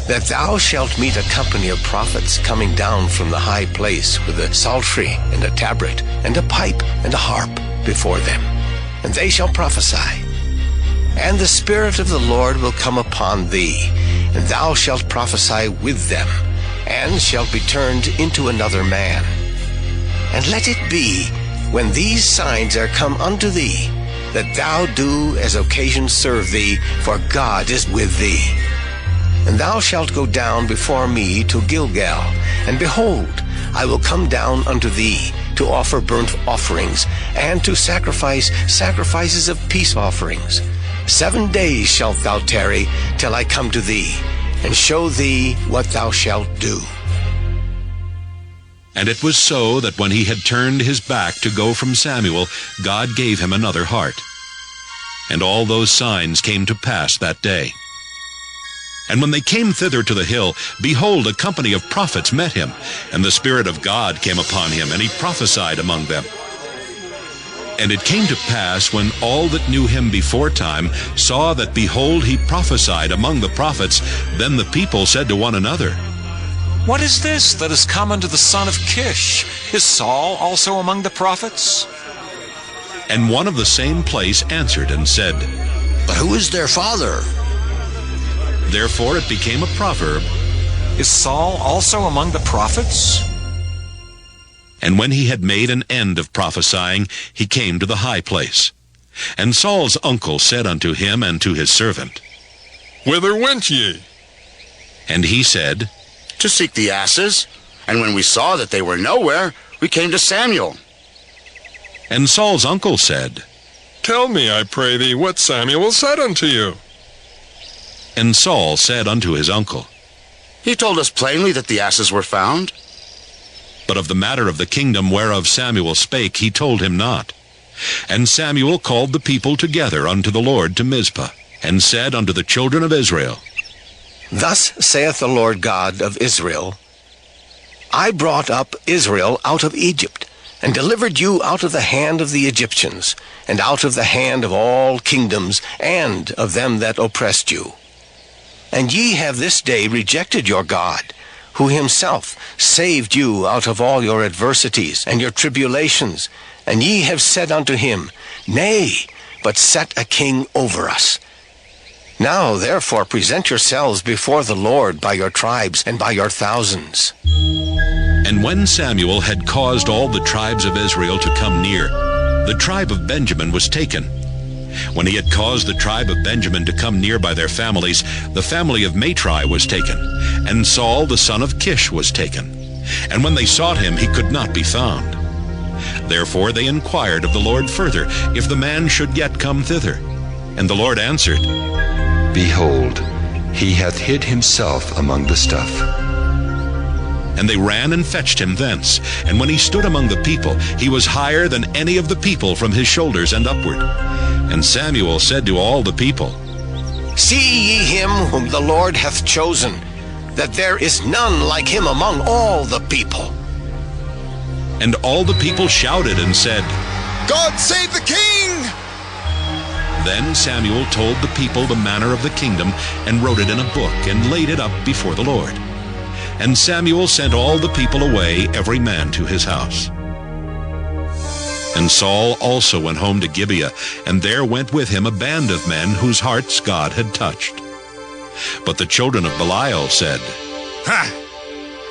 that thou shalt meet a company of prophets coming down from the high place with a psaltery and a tabret and a pipe and a harp before them. And they shall prophesy. And the Spirit of the Lord will come upon thee, and thou shalt prophesy with them, and shalt be turned into another man. And let it be, when these signs are come unto thee, that thou do as occasion serve thee, for God is with thee. And thou shalt go down before me to Gilgal, and behold, I will come down unto thee to offer burnt offerings, and to sacrifice sacrifices of peace offerings. 7 days shalt thou tarry, till I come to thee, and show thee what thou shalt do. And it was so that when he had turned his back to go from Samuel, God gave him another heart. And all those signs came to pass that day. And when they came thither to the hill, behold, a company of prophets met him, and the Spirit of God came upon him, and he prophesied among them. And it came to pass, when all that knew him beforetime saw that, behold, he prophesied among the prophets, then the people said to one another, What is this that is come unto the son of Kish? Is Saul also among the prophets? And one of the same place answered and said, But who is their father? Therefore it became a proverb, Is Saul also among the prophets? And when he had made an end of prophesying, he came to the high place. And Saul's uncle said unto him and to his servant, Whither went ye? And he said, To seek the asses. And when we saw that they were nowhere, we came to Samuel. And Saul's uncle said, Tell me, I pray thee, what Samuel said unto you. And Saul said unto his uncle, He told us plainly that the asses were found. But of the matter of the kingdom whereof Samuel spake, he told him not. And Samuel called the people together unto the Lord to Mizpah, and said unto the children of Israel, Thus saith the Lord God of Israel, I brought up Israel out of Egypt, and delivered you out of the hand of the Egyptians, and out of the hand of all kingdoms, and of them that oppressed you. And ye have this day rejected your God, who himself saved you out of all your adversities and your tribulations. And ye have said unto him, Nay, but set a king over us. Now therefore present yourselves before the Lord by your tribes and by your thousands. And when Samuel had caused all the tribes of Israel to come near, the tribe of Benjamin was taken. When he had caused the tribe of Benjamin to come near by their families, the family of Matri was taken, and Saul the son of Kish was taken. And when they sought him, he could not be found. Therefore they inquired of the Lord further, if the man should yet come thither. And the Lord answered, Behold, he hath hid himself among the stuff. And they ran and fetched him thence. And when he stood among the people, he was higher than any of the people from his shoulders and upward. And Samuel said to all the people, See ye him whom the Lord hath chosen, that there is none like him among all the people. And all the people shouted and said, God save the king! Then Samuel told the people the manner of the kingdom, and wrote it in a book, and laid it up before the Lord. And Samuel sent all the people away, every man to his house. And Saul also went home to Gibeah, and there went with him a band of men whose hearts God had touched. But the children of Belial said,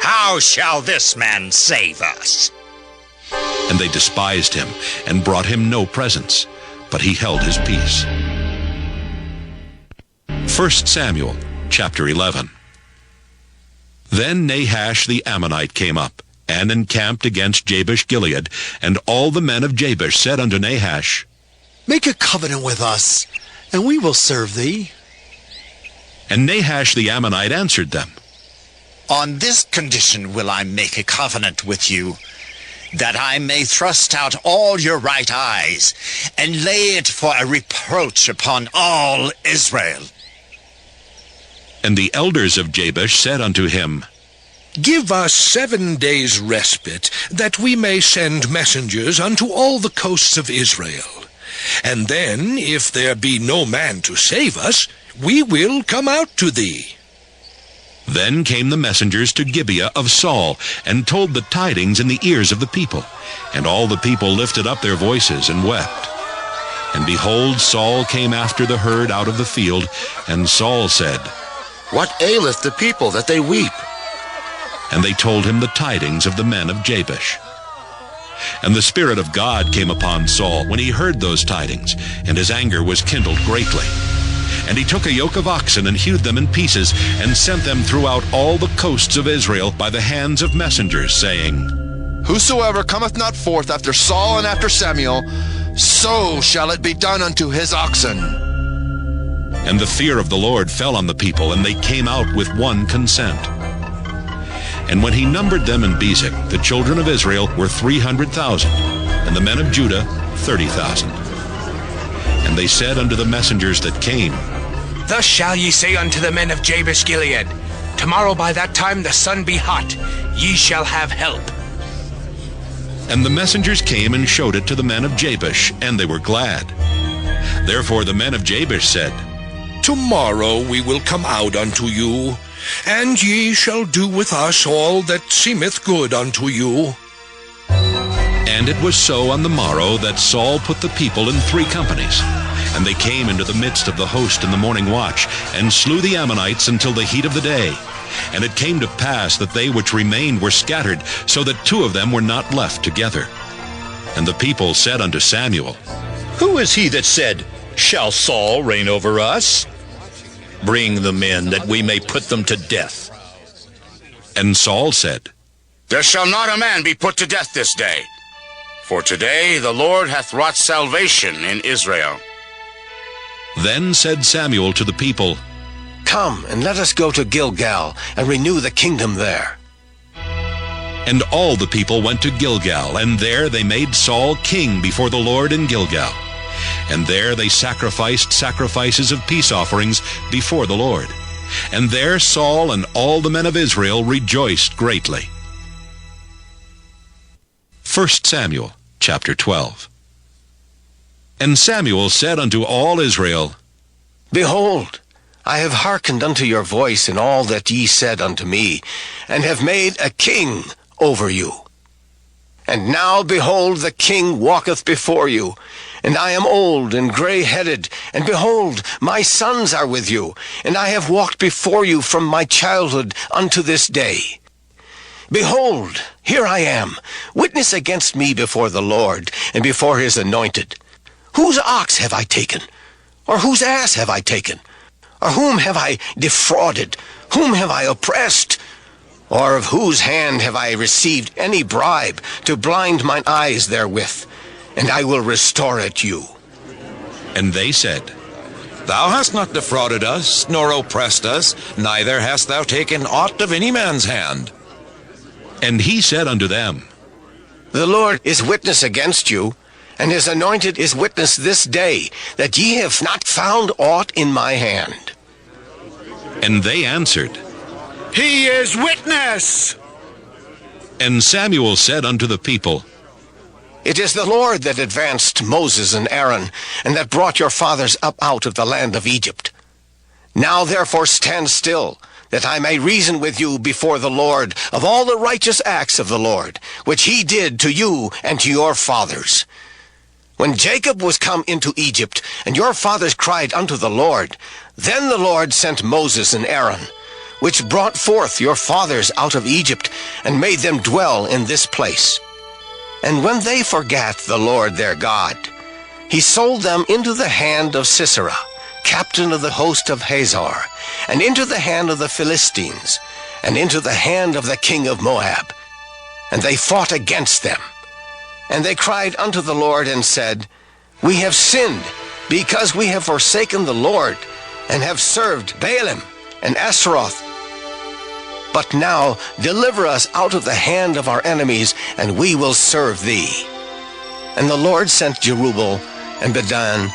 How shall this man save us? And they despised him, and brought him no presents, but he held his peace. 1 Samuel chapter 11. Then Nahash the Ammonite came up, and encamped against Jabesh Gilead, and all the men of Jabesh said unto Nahash, Make a covenant with us, and we will serve thee. And Nahash the Ammonite answered them, On this condition will I make a covenant with you, that I may thrust out all your right eyes, and lay it for a reproach upon all Israel. And the elders of Jabesh said unto him, Give us 7 days' respite, that we may send messengers unto all the coasts of Israel. And then, if there be no man to save us, we will come out to thee. Then came the messengers to Gibeah of Saul, and told the tidings in the ears of the people. And all the people lifted up their voices and wept. And behold, Saul came after the herd out of the field, and Saul said, What aileth the people that they weep? And they told him the tidings of the men of Jabesh. And the Spirit of God came upon Saul when he heard those tidings, and his anger was kindled greatly. And he took a yoke of oxen and hewed them in pieces, and sent them throughout all the coasts of Israel by the hands of messengers, saying, Whosoever cometh not forth after Saul and after Samuel, so shall it be done unto his oxen. And the fear of the Lord fell on the people, and they came out with one consent. And when he numbered them in Bezek, the children of Israel were 300,000, and the men of Judah 30,000. And they said unto the messengers that came, Thus shall ye say unto the men of Jabesh Gilead, Tomorrow by that time the sun be hot, ye shall have help. And the messengers came and showed it to the men of Jabesh, and they were glad. Therefore the men of Jabesh said, Tomorrow we will come out unto you, and ye shall do with us all that seemeth good unto you. And it was so on the morrow that Saul put the people in 3 companies. And they came into the midst of the host in the morning watch, and slew the Ammonites until the heat of the day. And it came to pass that they which remained were scattered, so that 2 of them were not left together. And the people said unto Samuel, Who is he that said, Shall Saul reign over us? Bring the men, that we may put them to death. And Saul said, There shall not a man be put to death this day. For today the Lord hath wrought salvation in Israel. Then said Samuel to the people, Come, and let us go to Gilgal, and renew the kingdom there. And all the people went to Gilgal, and there they made Saul king before the Lord in Gilgal. And there they sacrificed sacrifices of peace offerings before the Lord. And there Saul and all the men of Israel rejoiced greatly. 1 Samuel chapter 12. And Samuel said unto all Israel, Behold, I have hearkened unto your voice in all that ye said unto me, and have made a king over you. And now, behold, the king walketh before you, and I am old and gray-headed, and behold, my sons are with you, and I have walked before you from my childhood unto this day. Behold, here I am, witness against me before the Lord, and before his anointed. Whose ox have I taken? Or whose ass have I taken? Or whom have I defrauded? Whom have I oppressed? Or of whose hand have I received any bribe to blind mine eyes therewith? And I will restore it you. And they said, Thou hast not defrauded us, nor oppressed us, neither hast thou taken aught of any man's hand. And he said unto them, The Lord is witness against you, and his anointed is witness this day, that ye have not found aught in my hand. And they answered, He is witness. And Samuel said unto the people, It is the Lord that advanced Moses and Aaron, and that brought your fathers up out of the land of Egypt. Now therefore stand still, that I may reason with you before the Lord of all the righteous acts of the Lord, which he did to you and to your fathers. When Jacob was come into Egypt, and your fathers cried unto the Lord, then the Lord sent Moses and Aaron, which brought forth your fathers out of Egypt, and made them dwell in this place. And when they forgat the Lord their God, he sold them into the hand of Sisera, captain of the host of Hazor, and into the hand of the Philistines, and into the hand of the king of Moab. And they fought against them. And they cried unto the Lord and said, We have sinned, because we have forsaken the Lord, and have served Baalim and Ashtaroth. But now deliver us out of the hand of our enemies, and we will serve thee. And the Lord sent Jerubbaal, and Bedan,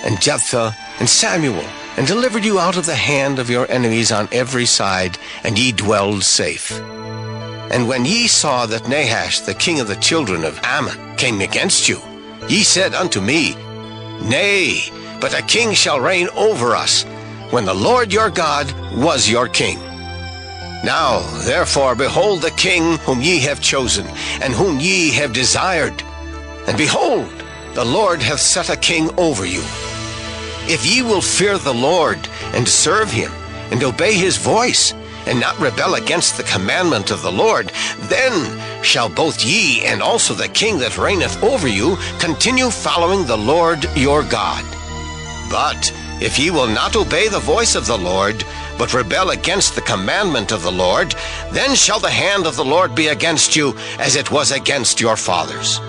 and Jephthah, and Samuel, and delivered you out of the hand of your enemies on every side, and ye dwelled safe. And when ye saw that Nahash, the king of the children of Ammon, came against you, ye said unto me, Nay, but a king shall reign over us, when the Lord your God was your king. Now, therefore, behold the king whom ye have chosen, and whom ye have desired. And behold, the Lord hath set a king over you. If ye will fear the Lord, and serve him, and obey his voice, and not rebel against the commandment of the Lord, then shall both ye and also the king that reigneth over you continue following the Lord your God. But if ye will not obey the voice of the Lord, but rebel against the commandment of the Lord, then shall the hand of the Lord be against you, as it was against your fathers.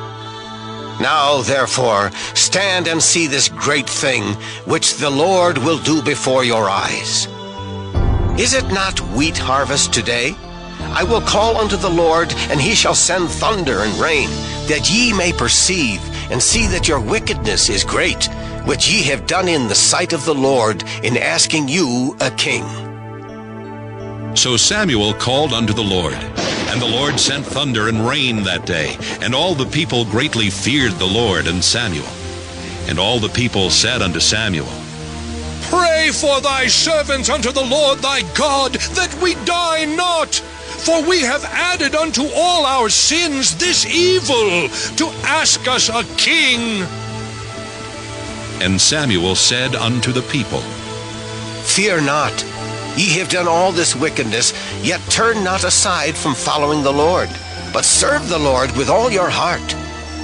Now, therefore, stand and see this great thing, which the Lord will do before your eyes. Is it not wheat harvest today? I will call unto the Lord, and he shall send thunder and rain, that ye may perceive, and see that your wickedness is great, which ye have done in the sight of the Lord, in asking you a king. So Samuel called unto the Lord, and the Lord sent thunder and rain that day, and all the people greatly feared the Lord and Samuel. And all the people said unto Samuel, Pray for thy servants unto the Lord thy God, that we die not. For we have added unto all our sins this evil, to ask us a king. And Samuel said unto the people, Fear not. Ye have done all this wickedness, yet turn not aside from following the Lord, but serve the Lord with all your heart.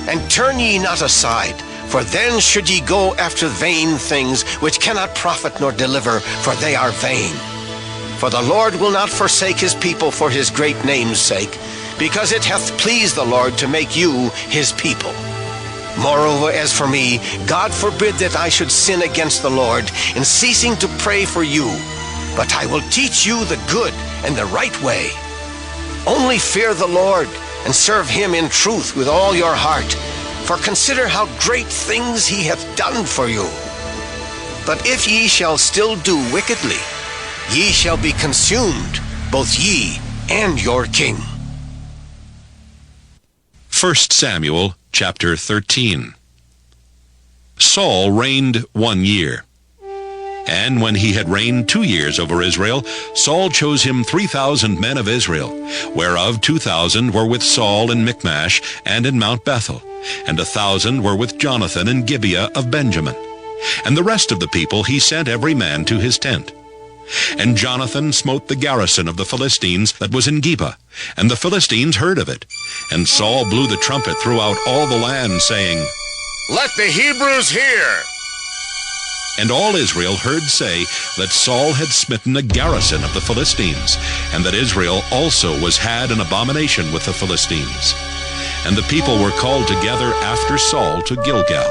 And turn ye not aside, for then should ye go after vain things, which cannot profit nor deliver, for they are vain. For the Lord will not forsake his people for his great name's sake, because it hath pleased the Lord to make you his people. Moreover, as for me, God forbid that I should sin against the Lord in ceasing to pray for you, but I will teach you the good and the right way. Only fear the Lord, and serve him in truth with all your heart, for consider how great things he hath done for you. But if ye shall still do wickedly, ye shall be consumed, both ye and your king. 1 Samuel chapter 13. Saul reigned 1 year. And when he had reigned 2 years over Israel, Saul chose him 3,000 men of Israel, whereof 2,000 were with Saul in Michmash and in Mount Bethel, and 1,000 were with Jonathan in Gibeah of Benjamin. And the rest of the people he sent every man to his tent. And Jonathan smote the garrison of the Philistines that was in Geba, and the Philistines heard of it. And Saul blew the trumpet throughout all the land, saying, Let the Hebrews hear! And all Israel heard say that Saul had smitten a garrison of the Philistines, and that Israel also was had an abomination with the Philistines. And the people were called together after Saul to Gilgal.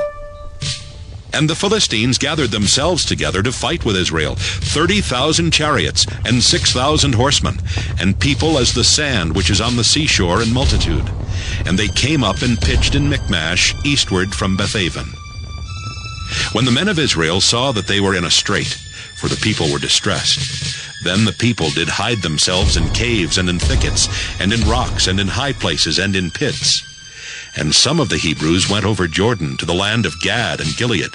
And the Philistines gathered themselves together to fight with Israel, 30,000 chariots and 6,000 horsemen, and people as the sand which is on the seashore in multitude. And they came up and pitched in Michmash eastward from Bethaven. When the men of Israel saw that they were in a strait, for the people were distressed, then the people did hide themselves in caves and in thickets, and in rocks, and in high places, and in pits. And some of the Hebrews went over Jordan to the land of Gad and Gilead.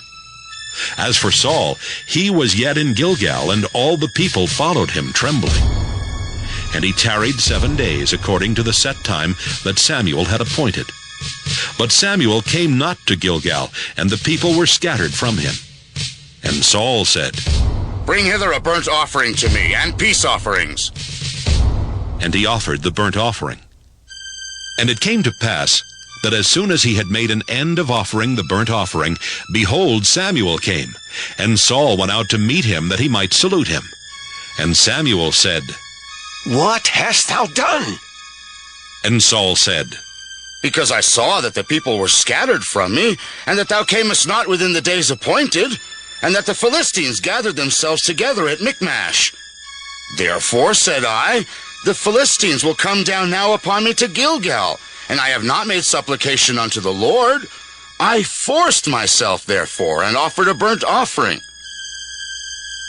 As for Saul, he was yet in Gilgal, and all the people followed him trembling. And he tarried 7 days, according to the set time that Samuel had appointed. But Samuel came not to Gilgal, and the people were scattered from him. And Saul said, Bring hither a burnt offering to me, and peace offerings. And he offered the burnt offering. And it came to pass that as soon as he had made an end of offering the burnt offering, behold, Samuel came, and Saul went out to meet him, that he might salute him. And Samuel said, What hast thou done? And Saul said, Because I saw that the people were scattered from me, and that thou camest not within the days appointed, and that the Philistines gathered themselves together at Michmash. Therefore, said I, the Philistines will come down now upon me to Gilgal, and I have not made supplication unto the Lord. I forced myself, therefore, and offered a burnt offering.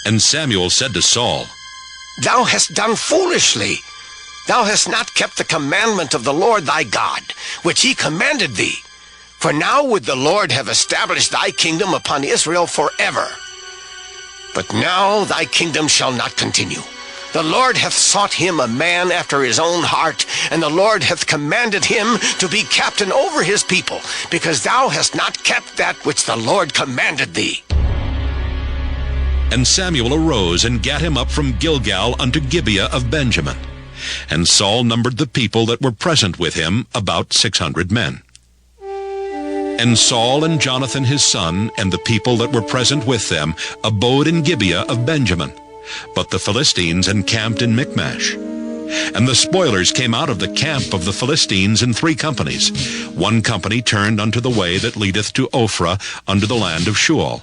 And Samuel said to Saul, Thou hast done foolishly. Thou hast not kept the commandment of the Lord thy God, which he commanded thee. For now would the Lord have established thy kingdom upon Israel forever. But now thy kingdom shall not continue. The Lord hath sought him a man after his own heart, and the Lord hath commanded him to be captain over his people, because thou hast not kept that which the Lord commanded thee. And Samuel arose and gat him up from Gilgal unto Gibeah of Benjamin. And Saul numbered the people that were present with him, about 600 men. And Saul and Jonathan his son, and the people that were present with them, abode in Gibeah of Benjamin. But the Philistines encamped in Michmash. And the spoilers came out of the camp of the Philistines in 3 companies. 1 company turned unto the way that leadeth to Ophrah, unto the land of Shual.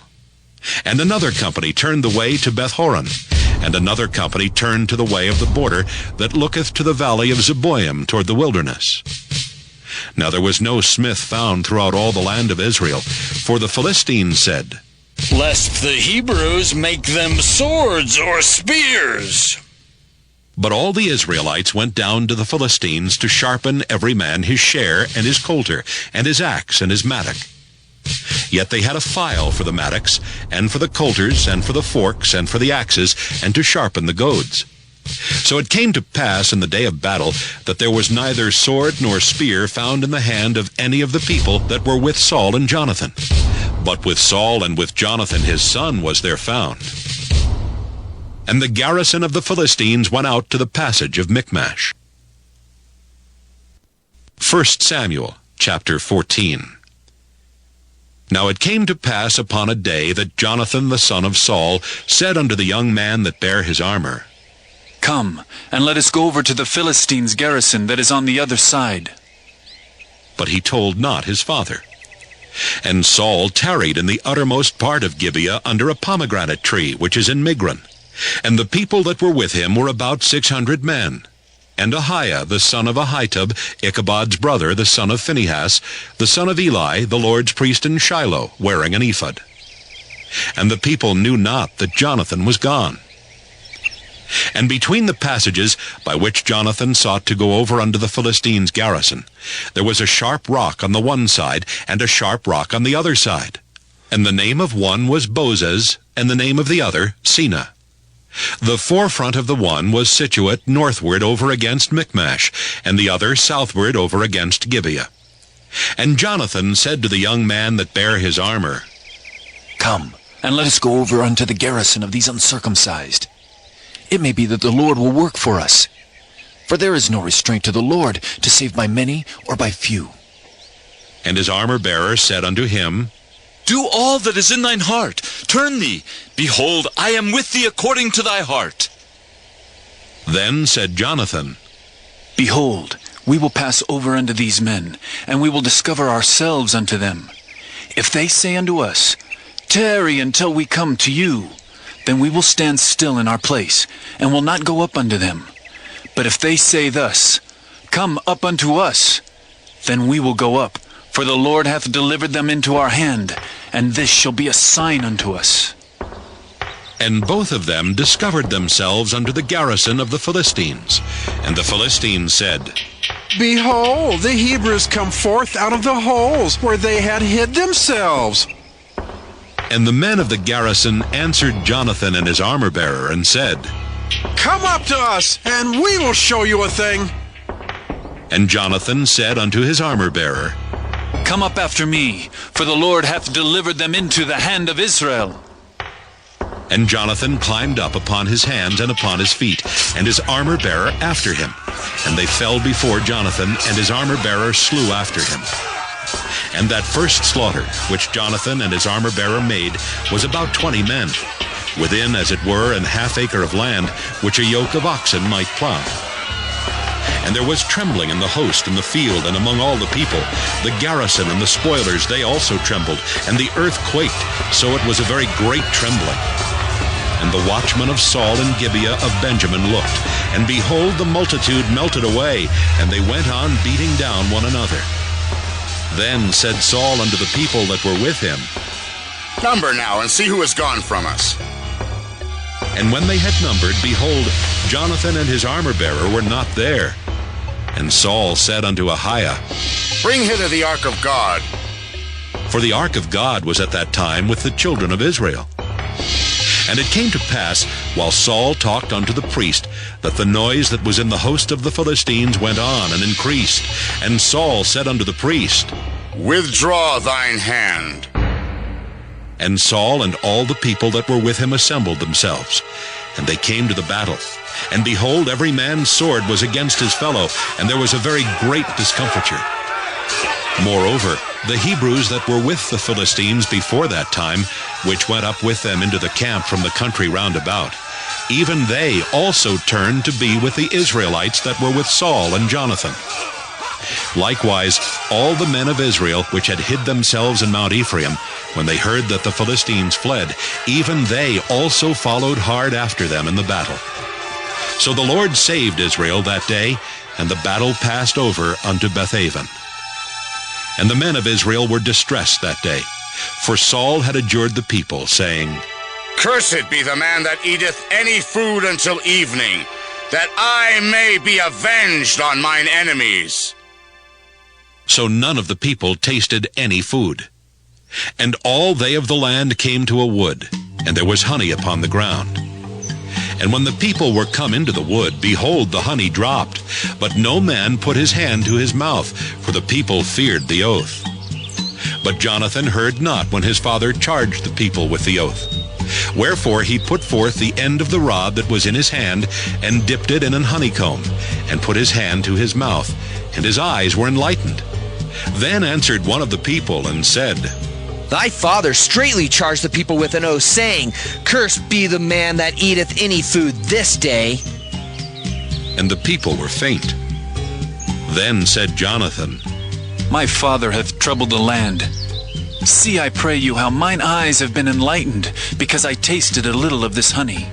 And another company turned the way to Beth-horon. And another company turned to the way of the border that looketh to the valley of Zeboim toward the wilderness. Now there was no smith found throughout all the land of Israel, for the Philistines said, Lest the Hebrews make them swords or spears. But all the Israelites went down to the Philistines to sharpen every man his share, and his coulter, and his axe, and his mattock. Yet they had a file for the mattocks, and for the coulters, and for the forks, and for the axes, and to sharpen the goads. So it came to pass in the day of battle that there was neither sword nor spear found in the hand of any of the people that were with Saul and Jonathan. But with Saul and with Jonathan his son was there found. And the garrison of the Philistines went out to the passage of Michmash. 1 Samuel chapter 14. Now it came to pass upon a day that Jonathan the son of Saul said unto the young man that bare his armor, Come, and let us go over to the Philistines' garrison that is on the other side. But he told not his father. And Saul tarried in the uttermost part of Gibeah under a pomegranate tree, which is in Migron. And the people that were with him were about 600 men. And Ahiah, the son of Ahitub, Ichabod's brother, the son of Phinehas, the son of Eli, the Lord's priest in Shiloh, wearing an ephod. And the people knew not that Jonathan was gone. And between the passages by which Jonathan sought to go over unto the Philistines' garrison, there was a sharp rock on the one side, and a sharp rock on the other side. And the name of one was Bozez, and the name of the other Sina. The forefront of the one was situate northward over against Michmash, and the other southward over against Gibeah. And Jonathan said to the young man that bare his armor, Come, and let us go over unto the garrison of these uncircumcised. It may be that the Lord will work for us. For there is no restraint to the Lord to save by many or by few. And his armor-bearer said unto him, Do all that is in thine heart. Turn thee. Behold, I am with thee according to thy heart. Then said Jonathan, Behold, we will pass over unto these men, and we will discover ourselves unto them. If they say unto us, Tarry until we come to you, then we will stand still in our place, and will not go up unto them. But if they say thus, Come up unto us, then we will go up, for the Lord hath delivered them into our hand, and this shall be a sign unto us. And both of them discovered themselves unto the garrison of the Philistines. And the Philistines said, Behold, the Hebrews come forth out of the holes where they had hid themselves. And the men of the garrison answered Jonathan and his armor-bearer, and said, Come up to us, and we will show you a thing. And Jonathan said unto his armor-bearer, Come up after me, for the Lord hath delivered them into the hand of Israel. And Jonathan climbed up upon his hands and upon his feet, and his armor-bearer after him. And they fell before Jonathan, and his armor-bearer slew after him. And that first slaughter, which Jonathan and his armor-bearer made, was about 20 men, within, as it were, an half acre of land, which a yoke of oxen might plow. And there was trembling in the host in the field and among all the people. The garrison and the spoilers, they also trembled, and the earth quaked, so it was a very great trembling. And the watchmen of Saul and Gibeah of Benjamin looked, and behold, the multitude melted away, and they went on beating down one another. Then said Saul unto the people that were with him, Number now, and see who is gone from us. And when they had numbered, behold, Jonathan and his armor-bearer were not there. And Saul said unto Ahiah, Bring hither the ark of God. For the ark of God was at that time with the children of Israel. And it came to pass, while Saul talked unto the priest, that the noise that was in the host of the Philistines went on and increased. And Saul said unto the priest, Withdraw thine hand. And Saul and all the people that were with him assembled themselves. And they came to the battle. And behold, every man's sword was against his fellow, and there was a very great discomfiture. Moreover, the Hebrews that were with the Philistines before that time, which went up with them into the camp from the country round about, even they also turned to be with the Israelites that were with Saul and Jonathan. Likewise, all the men of Israel which had hid themselves in Mount Ephraim, when they heard that the Philistines fled, even they also followed hard after them in the battle. So the Lord saved Israel that day, and the battle passed over unto Bethaven. And the men of Israel were distressed that day, for Saul had adjured the people, saying, Cursed be the man that eateth any food until evening, that I may be avenged on mine enemies. So none of the people tasted any food. And all they of the land came to a wood, and there was honey upon the ground. And when the people were come into the wood, behold, the honey dropped, but no man put his hand to his mouth, for the people feared the oath. But Jonathan heard not when his father charged the people with the oath. Wherefore he put forth the end of the rod that was in his hand, and dipped it in an honeycomb, and put his hand to his mouth, and his eyes were enlightened. Then answered one of the people, and said, Thy father straitly charged the people with an oath, saying, Cursed be the man that eateth any food this day. And the people were faint. Then said Jonathan, My father hath troubled the land. See, I pray you, how mine eyes have been enlightened, because I tasted a little of this honey.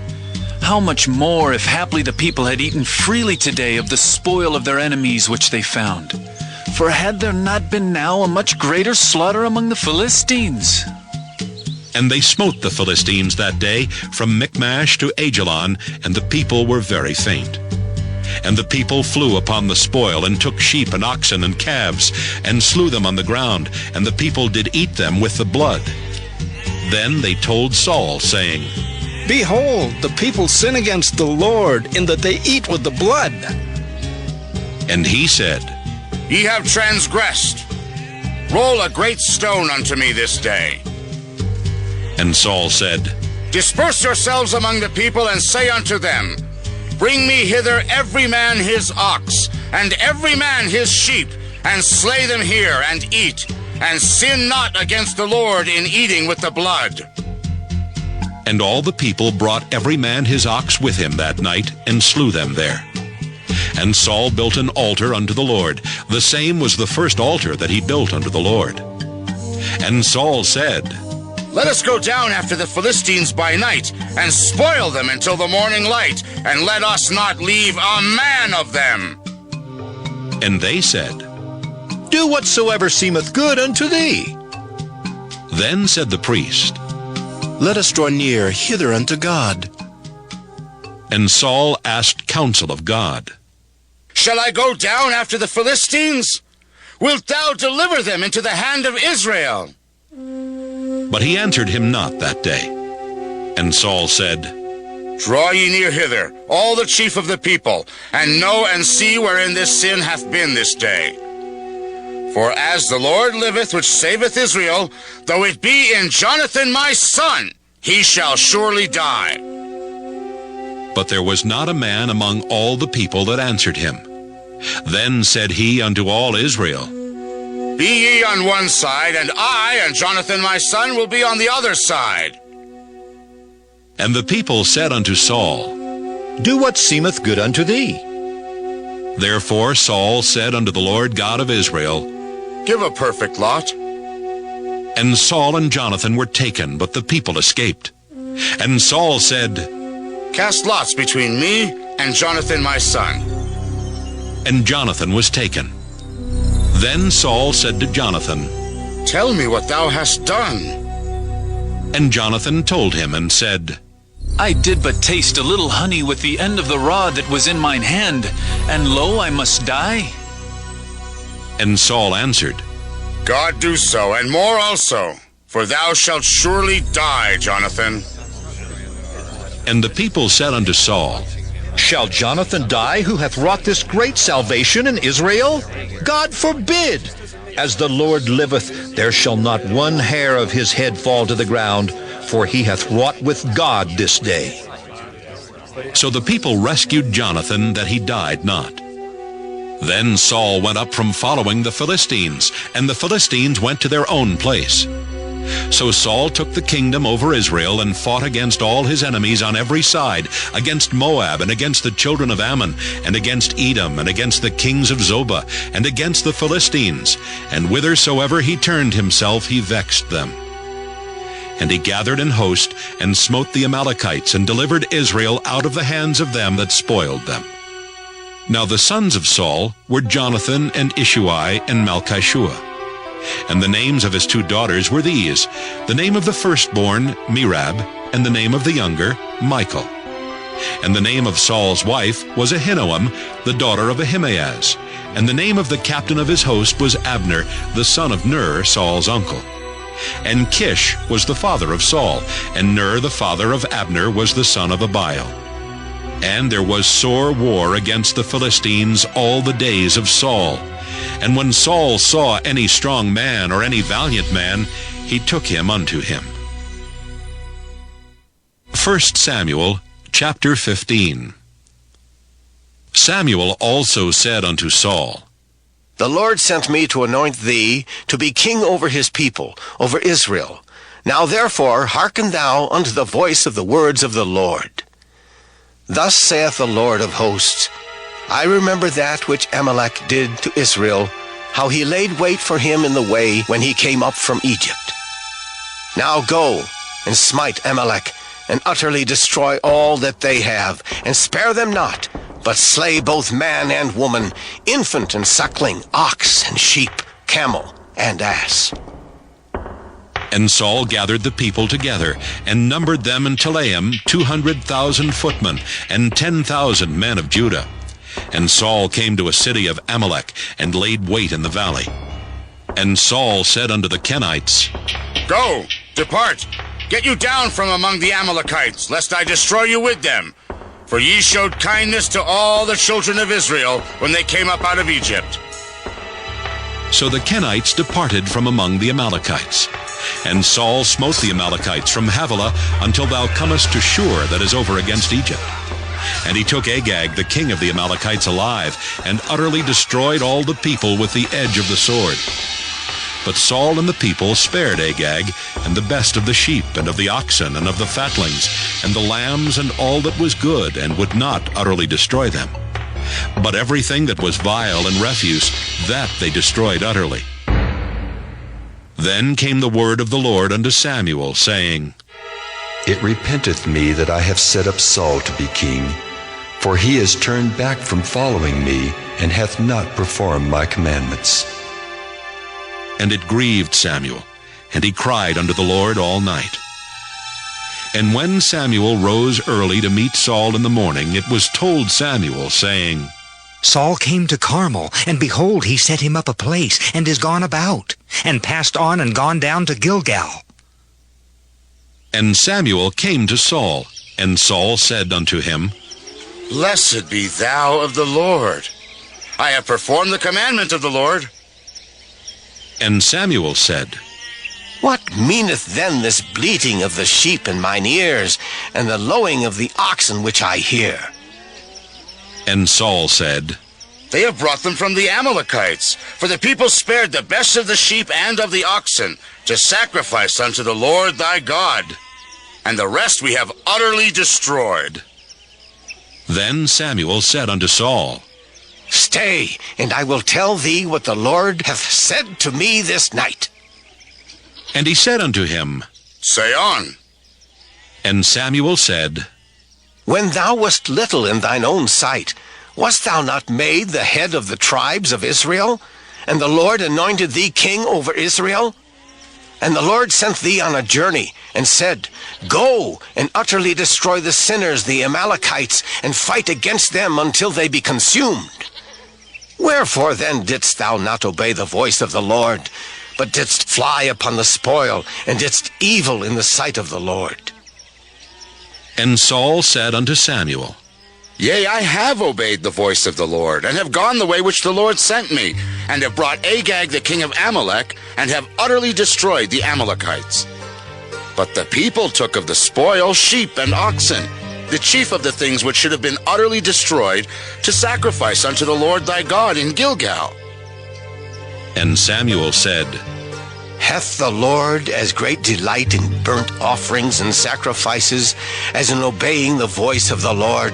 How much more, if haply the people had eaten freely today of the spoil of their enemies which they found? For had there not been now a much greater slaughter among the Philistines? And they smote the Philistines that day from Michmash to Ajalon, and the people were very faint. And the people flew upon the spoil, and took sheep and oxen and calves, and slew them on the ground, and the people did eat them with the blood. Then they told Saul, saying, Behold, the people sin against the Lord, in that they eat with the blood. And he said, Ye have transgressed. Roll a great stone unto me this day. And Saul said, Disperse yourselves among the people, and say unto them, Bring me hither every man his ox, and every man his sheep, and slay them here, and eat, and sin not against the Lord in eating with the blood. And all the people brought every man his ox with him that night, and slew them there. And Saul built an altar unto the Lord. The same was the first altar that he built unto the Lord. And Saul said, Let us go down after the Philistines by night, and spoil them until the morning light, and let us not leave a man of them. And they said, Do whatsoever seemeth good unto thee. Then said the priest, Let us draw near hither unto God. And Saul asked counsel of God. Shall I go down after the Philistines? Wilt thou deliver them into the hand of Israel? But he answered him not that day. And Saul said, Draw ye near hither, all the chief of the people, and know and see wherein this sin hath been this day. For as the Lord liveth, which saveth Israel, though it be in Jonathan my son, he shall surely die. But there was not a man among all the people that answered him. Then said he unto all Israel, Be ye on one side, and I and Jonathan my son will be on the other side. And the people said unto Saul, Do what seemeth good unto thee. Therefore Saul said unto the Lord God of Israel, Give a perfect lot. And Saul and Jonathan were taken, but the people escaped. And Saul said, Cast lots between me and Jonathan my son. And Jonathan was taken. Then Saul said to Jonathan, Tell me what thou hast done. And Jonathan told him and said, I did but taste a little honey with the end of the rod that was in mine hand, and lo, I must die. And Saul answered, God do so, and more also, for thou shalt surely die, Jonathan. And the people said unto Saul, Shall Jonathan die, who hath wrought this great salvation in Israel? God forbid! As the Lord liveth, there shall not one hair of his head fall to the ground, for he hath wrought with God this day. So the people rescued Jonathan, that he died not. Then Saul went up from following the Philistines, and the Philistines went to their own place. So Saul took the kingdom over Israel, and fought against all his enemies on every side, against Moab, and against the children of Ammon, and against Edom, and against the kings of Zobah, and against the Philistines. And whithersoever he turned himself, he vexed them. And he gathered an host, and smote the Amalekites, and delivered Israel out of the hands of them that spoiled them. Now the sons of Saul were Jonathan, and Ishuai, and Malchishua. And the names of his two daughters were these: the name of the firstborn, Merab, and the name of the younger, Michal. And the name of Saul's wife was Ahinoam, the daughter of Ahimaaz. And the name of the captain of his host was Abner, the son of Ner, Saul's uncle. And Kish was the father of Saul, and Ner the father of Abner was the son of Abiel. And there was sore war against the Philistines all the days of Saul. And when Saul saw any strong man or any valiant man, he took him unto him. 1 Samuel chapter 15. Samuel also said unto Saul, The Lord sent me to anoint thee to be king over his people, over Israel. Now therefore hearken thou unto the voice of the words of the Lord. Thus saith the Lord of hosts, I remember that which Amalek did to Israel, how he laid wait for him in the way when he came up from Egypt. Now go and smite Amalek, and utterly destroy all that they have, and spare them not, but slay both man and woman, infant and suckling, ox and sheep, camel and ass. And Saul gathered the people together, and numbered them in Telaim 200,000 footmen, and 10,000 men of Judah. And Saul came to a city of Amalek, and laid wait in the valley. And Saul said unto the Kenites, Go, depart, Get you down from among the Amalekites, lest I destroy you with them. For ye showed kindness to all the children of Israel when they came up out of Egypt. So the Kenites departed from among the Amalekites. And Saul smote the Amalekites from Havilah until thou comest to Shur that is over against Egypt. And he took Agag, the king of the Amalekites, alive, and utterly destroyed all the people with the edge of the sword. But Saul and the people spared Agag, and the best of the sheep, and of the oxen, and of the fatlings, and the lambs, and all that was good, and would not utterly destroy them. But everything that was vile and refuse, that they destroyed utterly. Then came the word of the Lord unto Samuel, saying, It repenteth me that I have set up Saul to be king, for he is turned back from following me, and hath not performed my commandments. And it grieved Samuel, and he cried unto the Lord all night. And when Samuel rose early to meet Saul in the morning, it was told Samuel, saying, Saul came to Carmel, and behold, he set him up a place, and is gone about, and passed on and gone down to Gilgal. And Samuel came to Saul, and Saul said unto him, Blessed be thou of the Lord. I have performed the commandment of the Lord. And Samuel said, What meaneth then this bleating of the sheep in mine ears, and the lowing of the oxen which I hear? And Saul said, They have brought them from the Amalekites, for the people spared the best of the sheep and of the oxen, to sacrifice unto the Lord thy God, and the rest we have utterly destroyed. Then Samuel said unto Saul, Stay, and I will tell thee what the Lord hath said to me this night. And he said unto him, Say on. And Samuel said, When thou wast little in thine own sight, wast thou not made the head of the tribes of Israel? And the Lord anointed thee king over Israel? And the Lord sent thee on a journey, and said, Go, and utterly destroy the sinners, the Amalekites, and fight against them until they be consumed. Wherefore then didst thou not obey the voice of the Lord, but didst fly upon the spoil, and didst evil in the sight of the Lord? And Saul said unto Samuel, Yea, I have obeyed the voice of the Lord, and have gone the way which the Lord sent me, and have brought Agag the king of Amalek, and have utterly destroyed the Amalekites. But the people took of the spoil sheep and oxen, the chief of the things which should have been utterly destroyed, to sacrifice unto the Lord thy God in Gilgal. And Samuel said, Hath the Lord as great delight in burnt offerings and sacrifices as in obeying the voice of the Lord?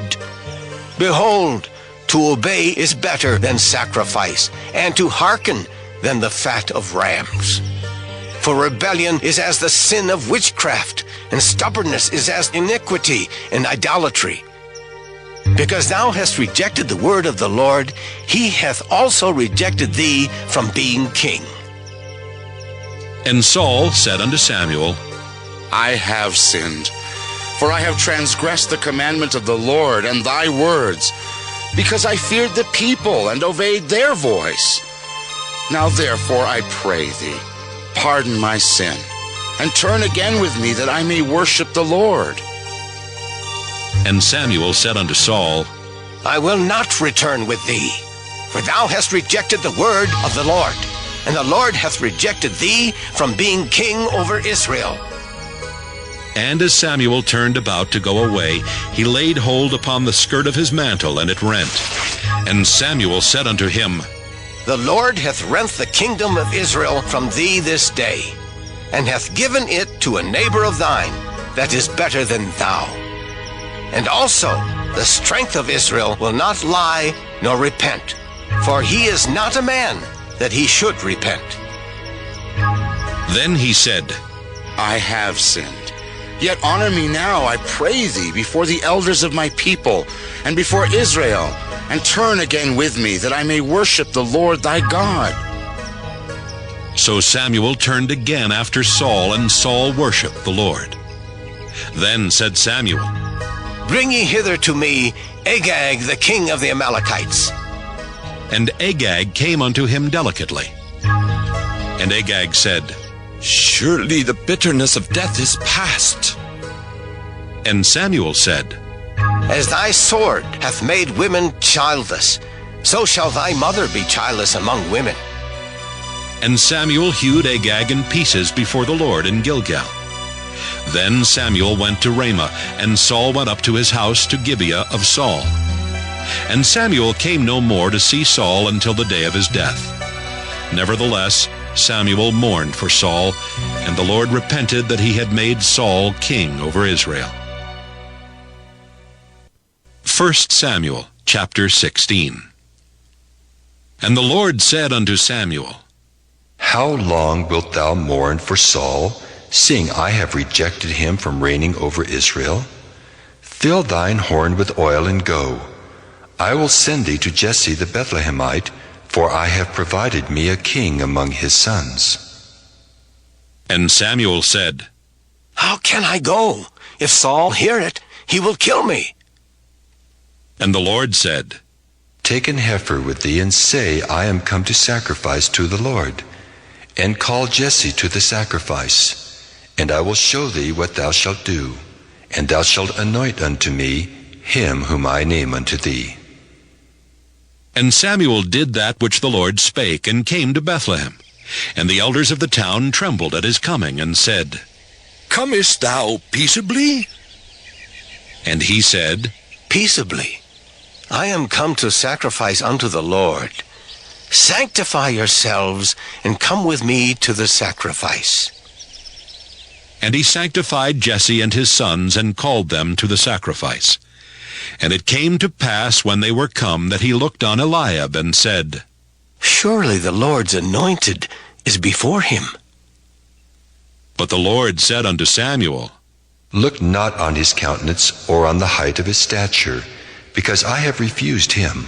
Behold, to obey is better than sacrifice, and to hearken than the fat of rams. For rebellion is as the sin of witchcraft, and stubbornness is as iniquity and idolatry. Because thou hast rejected the word of the Lord, he hath also rejected thee from being king. And Saul said unto Samuel, I have sinned, for I have transgressed the commandment of the Lord and thy words, because I feared the people and obeyed their voice. Now therefore I pray thee, pardon my sin, and turn again with me that I may worship the Lord. And Samuel said unto Saul, I will not return with thee, for thou hast rejected the word of the Lord, and the Lord hath rejected thee from being king over Israel. And as Samuel turned about to go away, he laid hold upon the skirt of his mantle, and it rent. And Samuel said unto him, The Lord hath rent the kingdom of Israel from thee this day, and hath given it to a neighbor of thine that is better than thou. And also the strength of Israel will not lie nor repent, for he is not a man that he should repent. Then he said, I have sinned. Yet honor me now, I pray thee, before the elders of my people, and before Israel, and turn again with me, that I may worship the Lord thy God. So Samuel turned again after Saul, and Saul worshipped the Lord. Then said Samuel, Bring ye hither to me Agag the king of the Amalekites. And Agag came unto him delicately. And Agag said, Surely the bitterness of death is past. And Samuel said, As thy sword hath made women childless, so shall thy mother be childless among women. And Samuel hewed Agag in pieces before the Lord in Gilgal. Then Samuel went to Ramah, and Saul went up to his house to Gibeah of Saul. And Samuel came no more to see Saul until the day of his death. Nevertheless, Samuel mourned for Saul, and the Lord repented that he had made Saul king over Israel. 1 Samuel chapter 16. And the Lord said unto Samuel, How long wilt thou mourn for Saul, seeing I have rejected him from reigning over Israel? Fill thine horn with oil and go. I will send thee to Jesse the Bethlehemite, for I have provided me a king among his sons. And Samuel said, How can I go? If Saul hear it, he will kill me. And the Lord said, Take an heifer with thee, and say, I am come to sacrifice to the Lord. And call Jesse to the sacrifice. And I will show thee what thou shalt do. And thou shalt anoint unto me him whom I name unto thee. And Samuel did that which the Lord spake, and came to Bethlehem. And the elders of the town trembled at his coming, and said, Comest thou peaceably? And he said, Peaceably. I am come to sacrifice unto the Lord. Sanctify yourselves, and come with me to the sacrifice. And he sanctified Jesse and his sons, and called them to the sacrifice. And it came to pass, when they were come, that he looked on Eliab, and said, Surely the Lord's anointed is before him. But the Lord said unto Samuel, Look not on his countenance, or on the height of his stature, because I have refused him.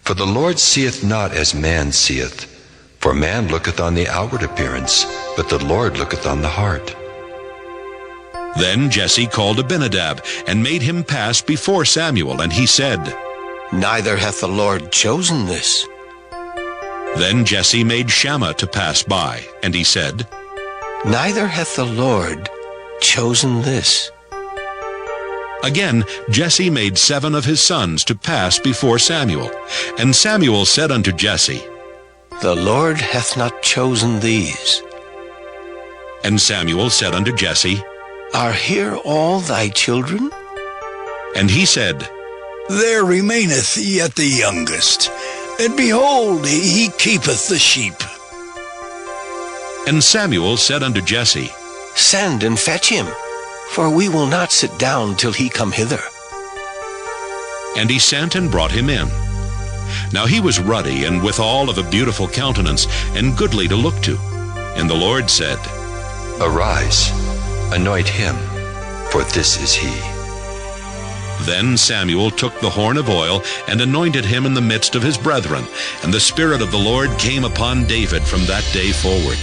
For the Lord seeth not as man seeth. For man looketh on the outward appearance, but the Lord looketh on the heart. Then Jesse called Abinadab, and made him pass before Samuel, and he said, Neither hath the Lord chosen this. Then Jesse made Shammah to pass by, and he said, Neither hath the Lord chosen this. Again Jesse made 7 of his sons to pass before Samuel. And Samuel said unto Jesse, The Lord hath not chosen these. And Samuel said unto Jesse, Are here all thy children? And he said, There remaineth yet the youngest, and behold, he keepeth the sheep. And Samuel said unto Jesse, Send and fetch him, for we will not sit down till he come hither. And he sent and brought him in. Now he was ruddy, and withal of a beautiful countenance, and goodly to look to. And the Lord said, Arise, anoint him, for this is he. Then Samuel took the horn of oil, and anointed him in the midst of his brethren. And the Spirit of the Lord came upon David from that day forward.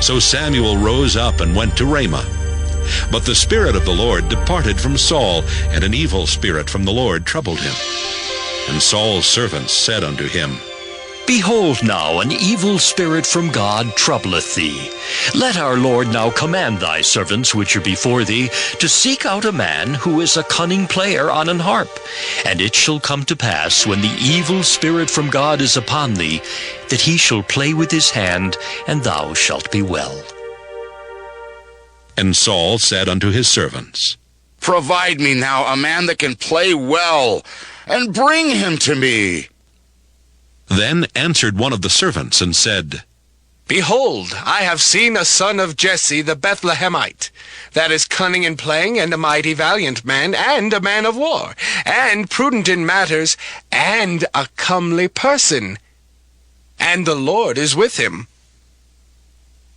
So Samuel rose up and went to Ramah. But the Spirit of the Lord departed from Saul, and an evil spirit from the Lord troubled him. And Saul's servants said unto him, Behold now, an evil spirit from God troubleth thee. Let our Lord now command thy servants which are before thee to seek out a man who is a cunning player on an harp. And it shall come to pass, when the evil spirit from God is upon thee, that he shall play with his hand, and thou shalt be well. And Saul said unto his servants, Provide me now a man that can play well, and bring him to me. Then answered one of the servants, and said, Behold, I have seen a son of Jesse the Bethlehemite, that is cunning in playing, and a mighty valiant man, and a man of war, and prudent in matters, and a comely person. And the Lord is with him.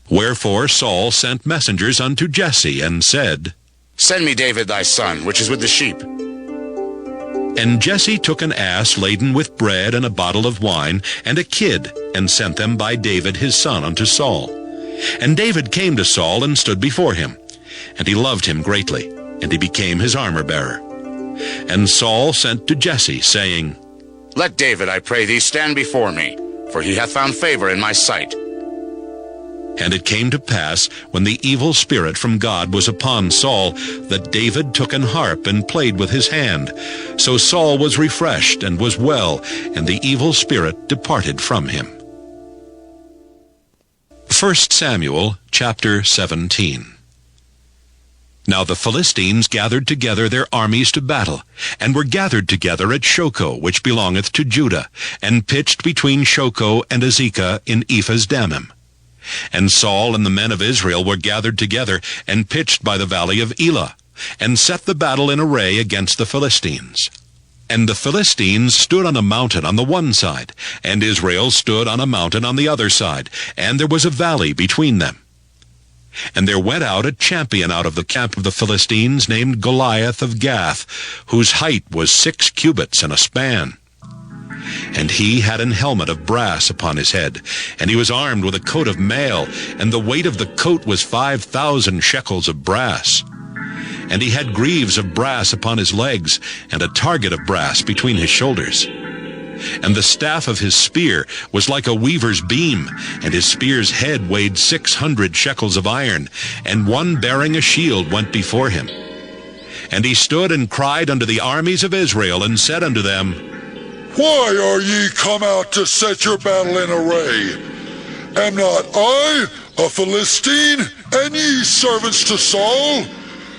Wherefore Saul sent messengers unto Jesse, and said, Send me David thy son, which is with the sheep. And Jesse took an ass laden with bread, and a bottle of wine, and a kid, and sent them by David his son unto Saul. And David came to Saul, and stood before him. And he loved him greatly, and he became his armor-bearer. And Saul sent to Jesse, saying, Let David, I pray thee, stand before me, for he hath found favor in my sight. And it came to pass, when the evil spirit from God was upon Saul, that David took an harp and played with his hand. So Saul was refreshed and was well, and the evil spirit departed from him. 1 Samuel chapter 17. Now the Philistines gathered together their armies to battle, and were gathered together at Shochoh, which belongeth to Judah, and pitched between Shochoh and Azekah in Ephas-dammim. And Saul and the men of Israel were gathered together, and pitched by the valley of Elah, and set the battle in array against the Philistines. And the Philistines stood on a mountain on the one side, and Israel stood on a mountain on the other side, and there was a valley between them. And there went out a champion out of the camp of the Philistines, named Goliath of Gath, whose height was 6 cubits and a span. And he had an helmet of brass upon his head, and he was armed with a coat of mail, and the weight of the coat was 5,000 shekels of brass. And he had greaves of brass upon his legs, and a target of brass between his shoulders. And the staff of his spear was like a weaver's beam, and his spear's head weighed 600 shekels of iron, and one bearing a shield went before him. And he stood and cried unto the armies of Israel, and said unto them, Why are ye come out to set your battle in array? Am not I a Philistine, and ye servants to Saul?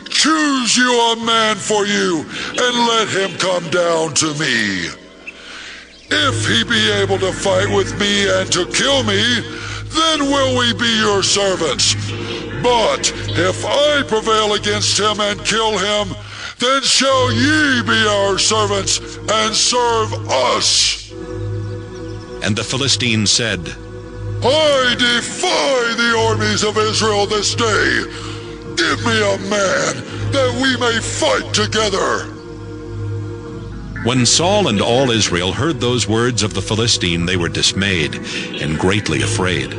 Choose you a man for you, and let him come down to me. If he be able to fight with me and to kill me, then will we be your servants. But if I prevail against him and kill him, then shall ye be our servants and serve us. And the Philistines said, I defy the armies of Israel this day. Give me a man, that we may fight together. When Saul and all Israel heard those words of the Philistine, they were dismayed and greatly afraid.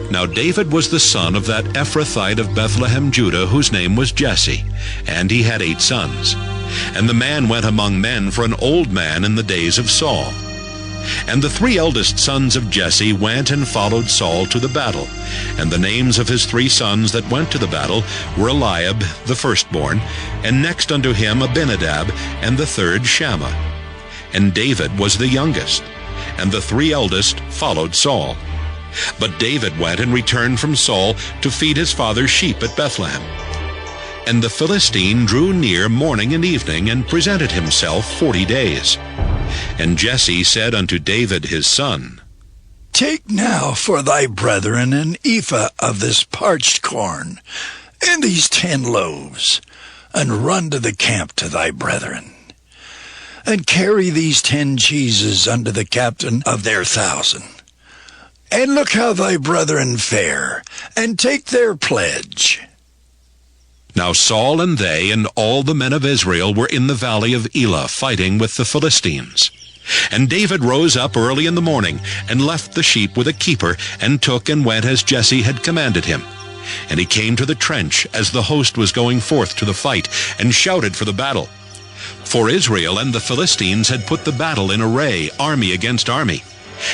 Now David was the son of that Ephrathite of Bethlehem, Judah, whose name was Jesse, and he had 8 sons. And the man went among men for an old man in the days of Saul. And the 3 eldest sons of Jesse went and followed Saul to the battle. And the names of his 3 sons that went to the battle were Eliab, the firstborn, and next unto him Abinadab, and the third Shammah. And David was the youngest, and the 3 eldest followed Saul. But David went and returned from Saul to feed his father's sheep at Bethlehem. And the Philistine drew near morning and evening, and presented himself 40 days. And Jesse said unto David his son, Take now for thy brethren an ephah of this parched corn, and these 10 loaves, and run to the camp to thy brethren. And carry these 10 cheeses unto the captain of their 1,000. And look how thy brethren fare, and take their pledge. Now Saul and they and all the men of Israel were in the valley of Elah, fighting with the Philistines. And David rose up early in the morning, and left the sheep with a keeper, and took and went as Jesse had commanded him. And he came to the trench as the host was going forth to the fight, and shouted for the battle. For Israel and the Philistines had put the battle in array, army against army.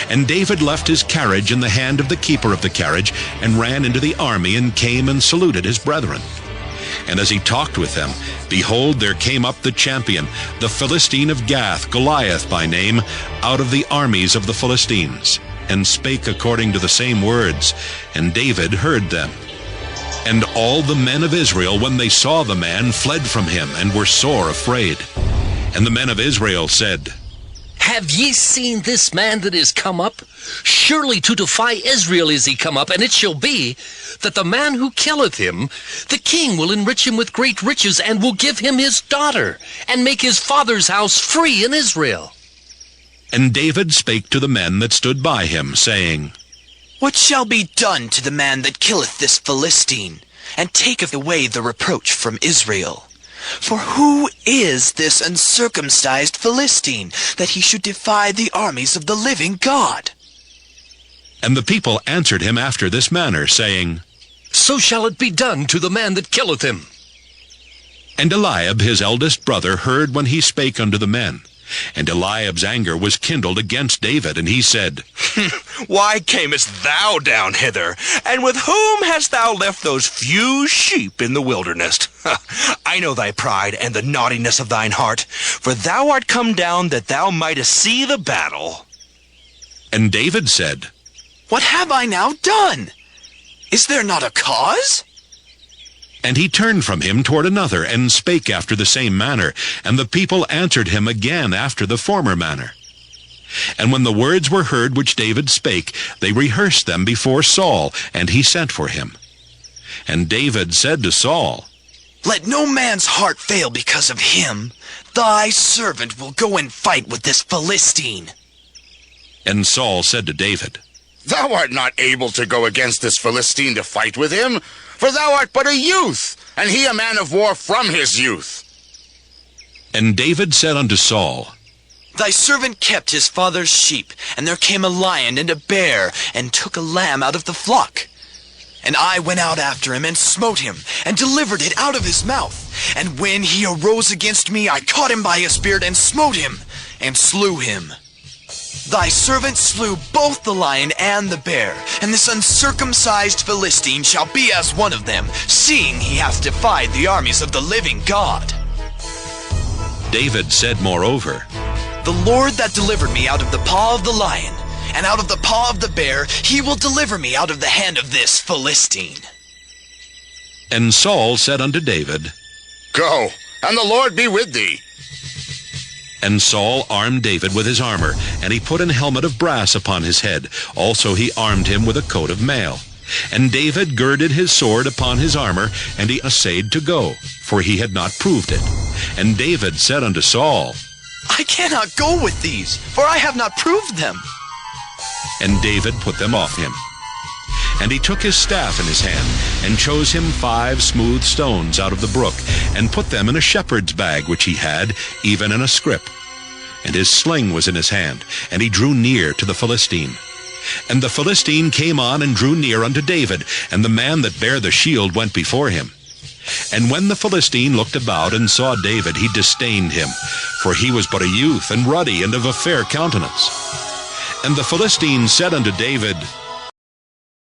And David left his carriage in the hand of the keeper of the carriage, and ran into the army, and came and saluted his brethren. And as he talked with them, behold, there came up the champion, the Philistine of Gath, Goliath by name, out of the armies of the Philistines, and spake according to the same words, and David heard them. And all the men of Israel, when they saw the man, fled from him, and were sore afraid. And the men of Israel said, Have ye seen this man that is come up? Surely to defy Israel is he come up, and it shall be that the man who killeth him, the king will enrich him with great riches, and will give him his daughter, and make his father's house free in Israel. And David spake to the men that stood by him, saying, What shall be done to the man that killeth this Philistine, and taketh away the reproach from Israel? For who is this uncircumcised Philistine, that he should defy the armies of the living God? And the people answered him after this manner, saying, So shall it be done to the man that killeth him. And Eliab his eldest brother heard when he spake unto the men. And Eliab's anger was kindled against David, and he said, Why camest thou down hither? And with whom hast thou left those few sheep in the wilderness? I know thy pride and the naughtiness of thine heart, for thou art come down that thou mightest see the battle. And David said, What have I now done? Is there not a cause? And he turned from him toward another, and spake after the same manner. And the people answered him again after the former manner. And when the words were heard which David spake, they rehearsed them before Saul, and he sent for him. And David said to Saul, Let no man's heart fail because of him. Thy servant will go and fight with this Philistine. And Saul said to David, Thou art not able to go against this Philistine to fight with him, for thou art but a youth, and he a man of war from his youth. And David said unto Saul, Thy servant kept his father's sheep, and there came a lion and a bear, and took a lamb out of the flock. And I went out after him, and smote him, and delivered it out of his mouth. And when he arose against me, I caught him by his beard, and smote him, and slew him. Thy servant slew both the lion and the bear, and this uncircumcised Philistine shall be as one of them, seeing he hath defied the armies of the living God. David said moreover, The Lord that delivered me out of the paw of the lion, and out of the paw of the bear, he will deliver me out of the hand of this Philistine. And Saul said unto David, Go, and the Lord be with thee. And Saul armed David with his armor, and he put an helmet of brass upon his head. Also he armed him with a coat of mail. And David girded his sword upon his armor, and he essayed to go, for he had not proved it. And David said unto Saul, I cannot go with these, for I have not proved them. And David put them off him. And he took his staff in his hand, and chose him 5 smooth stones out of the brook, and put them in a shepherd's bag which he had, even in a scrip. And his sling was in his hand, and he drew near to the Philistine. And the Philistine came on and drew near unto David, and the man that bare the shield went before him. And when the Philistine looked about and saw David, he disdained him, for he was but a youth, and ruddy, and of a fair countenance. And the Philistine said unto David,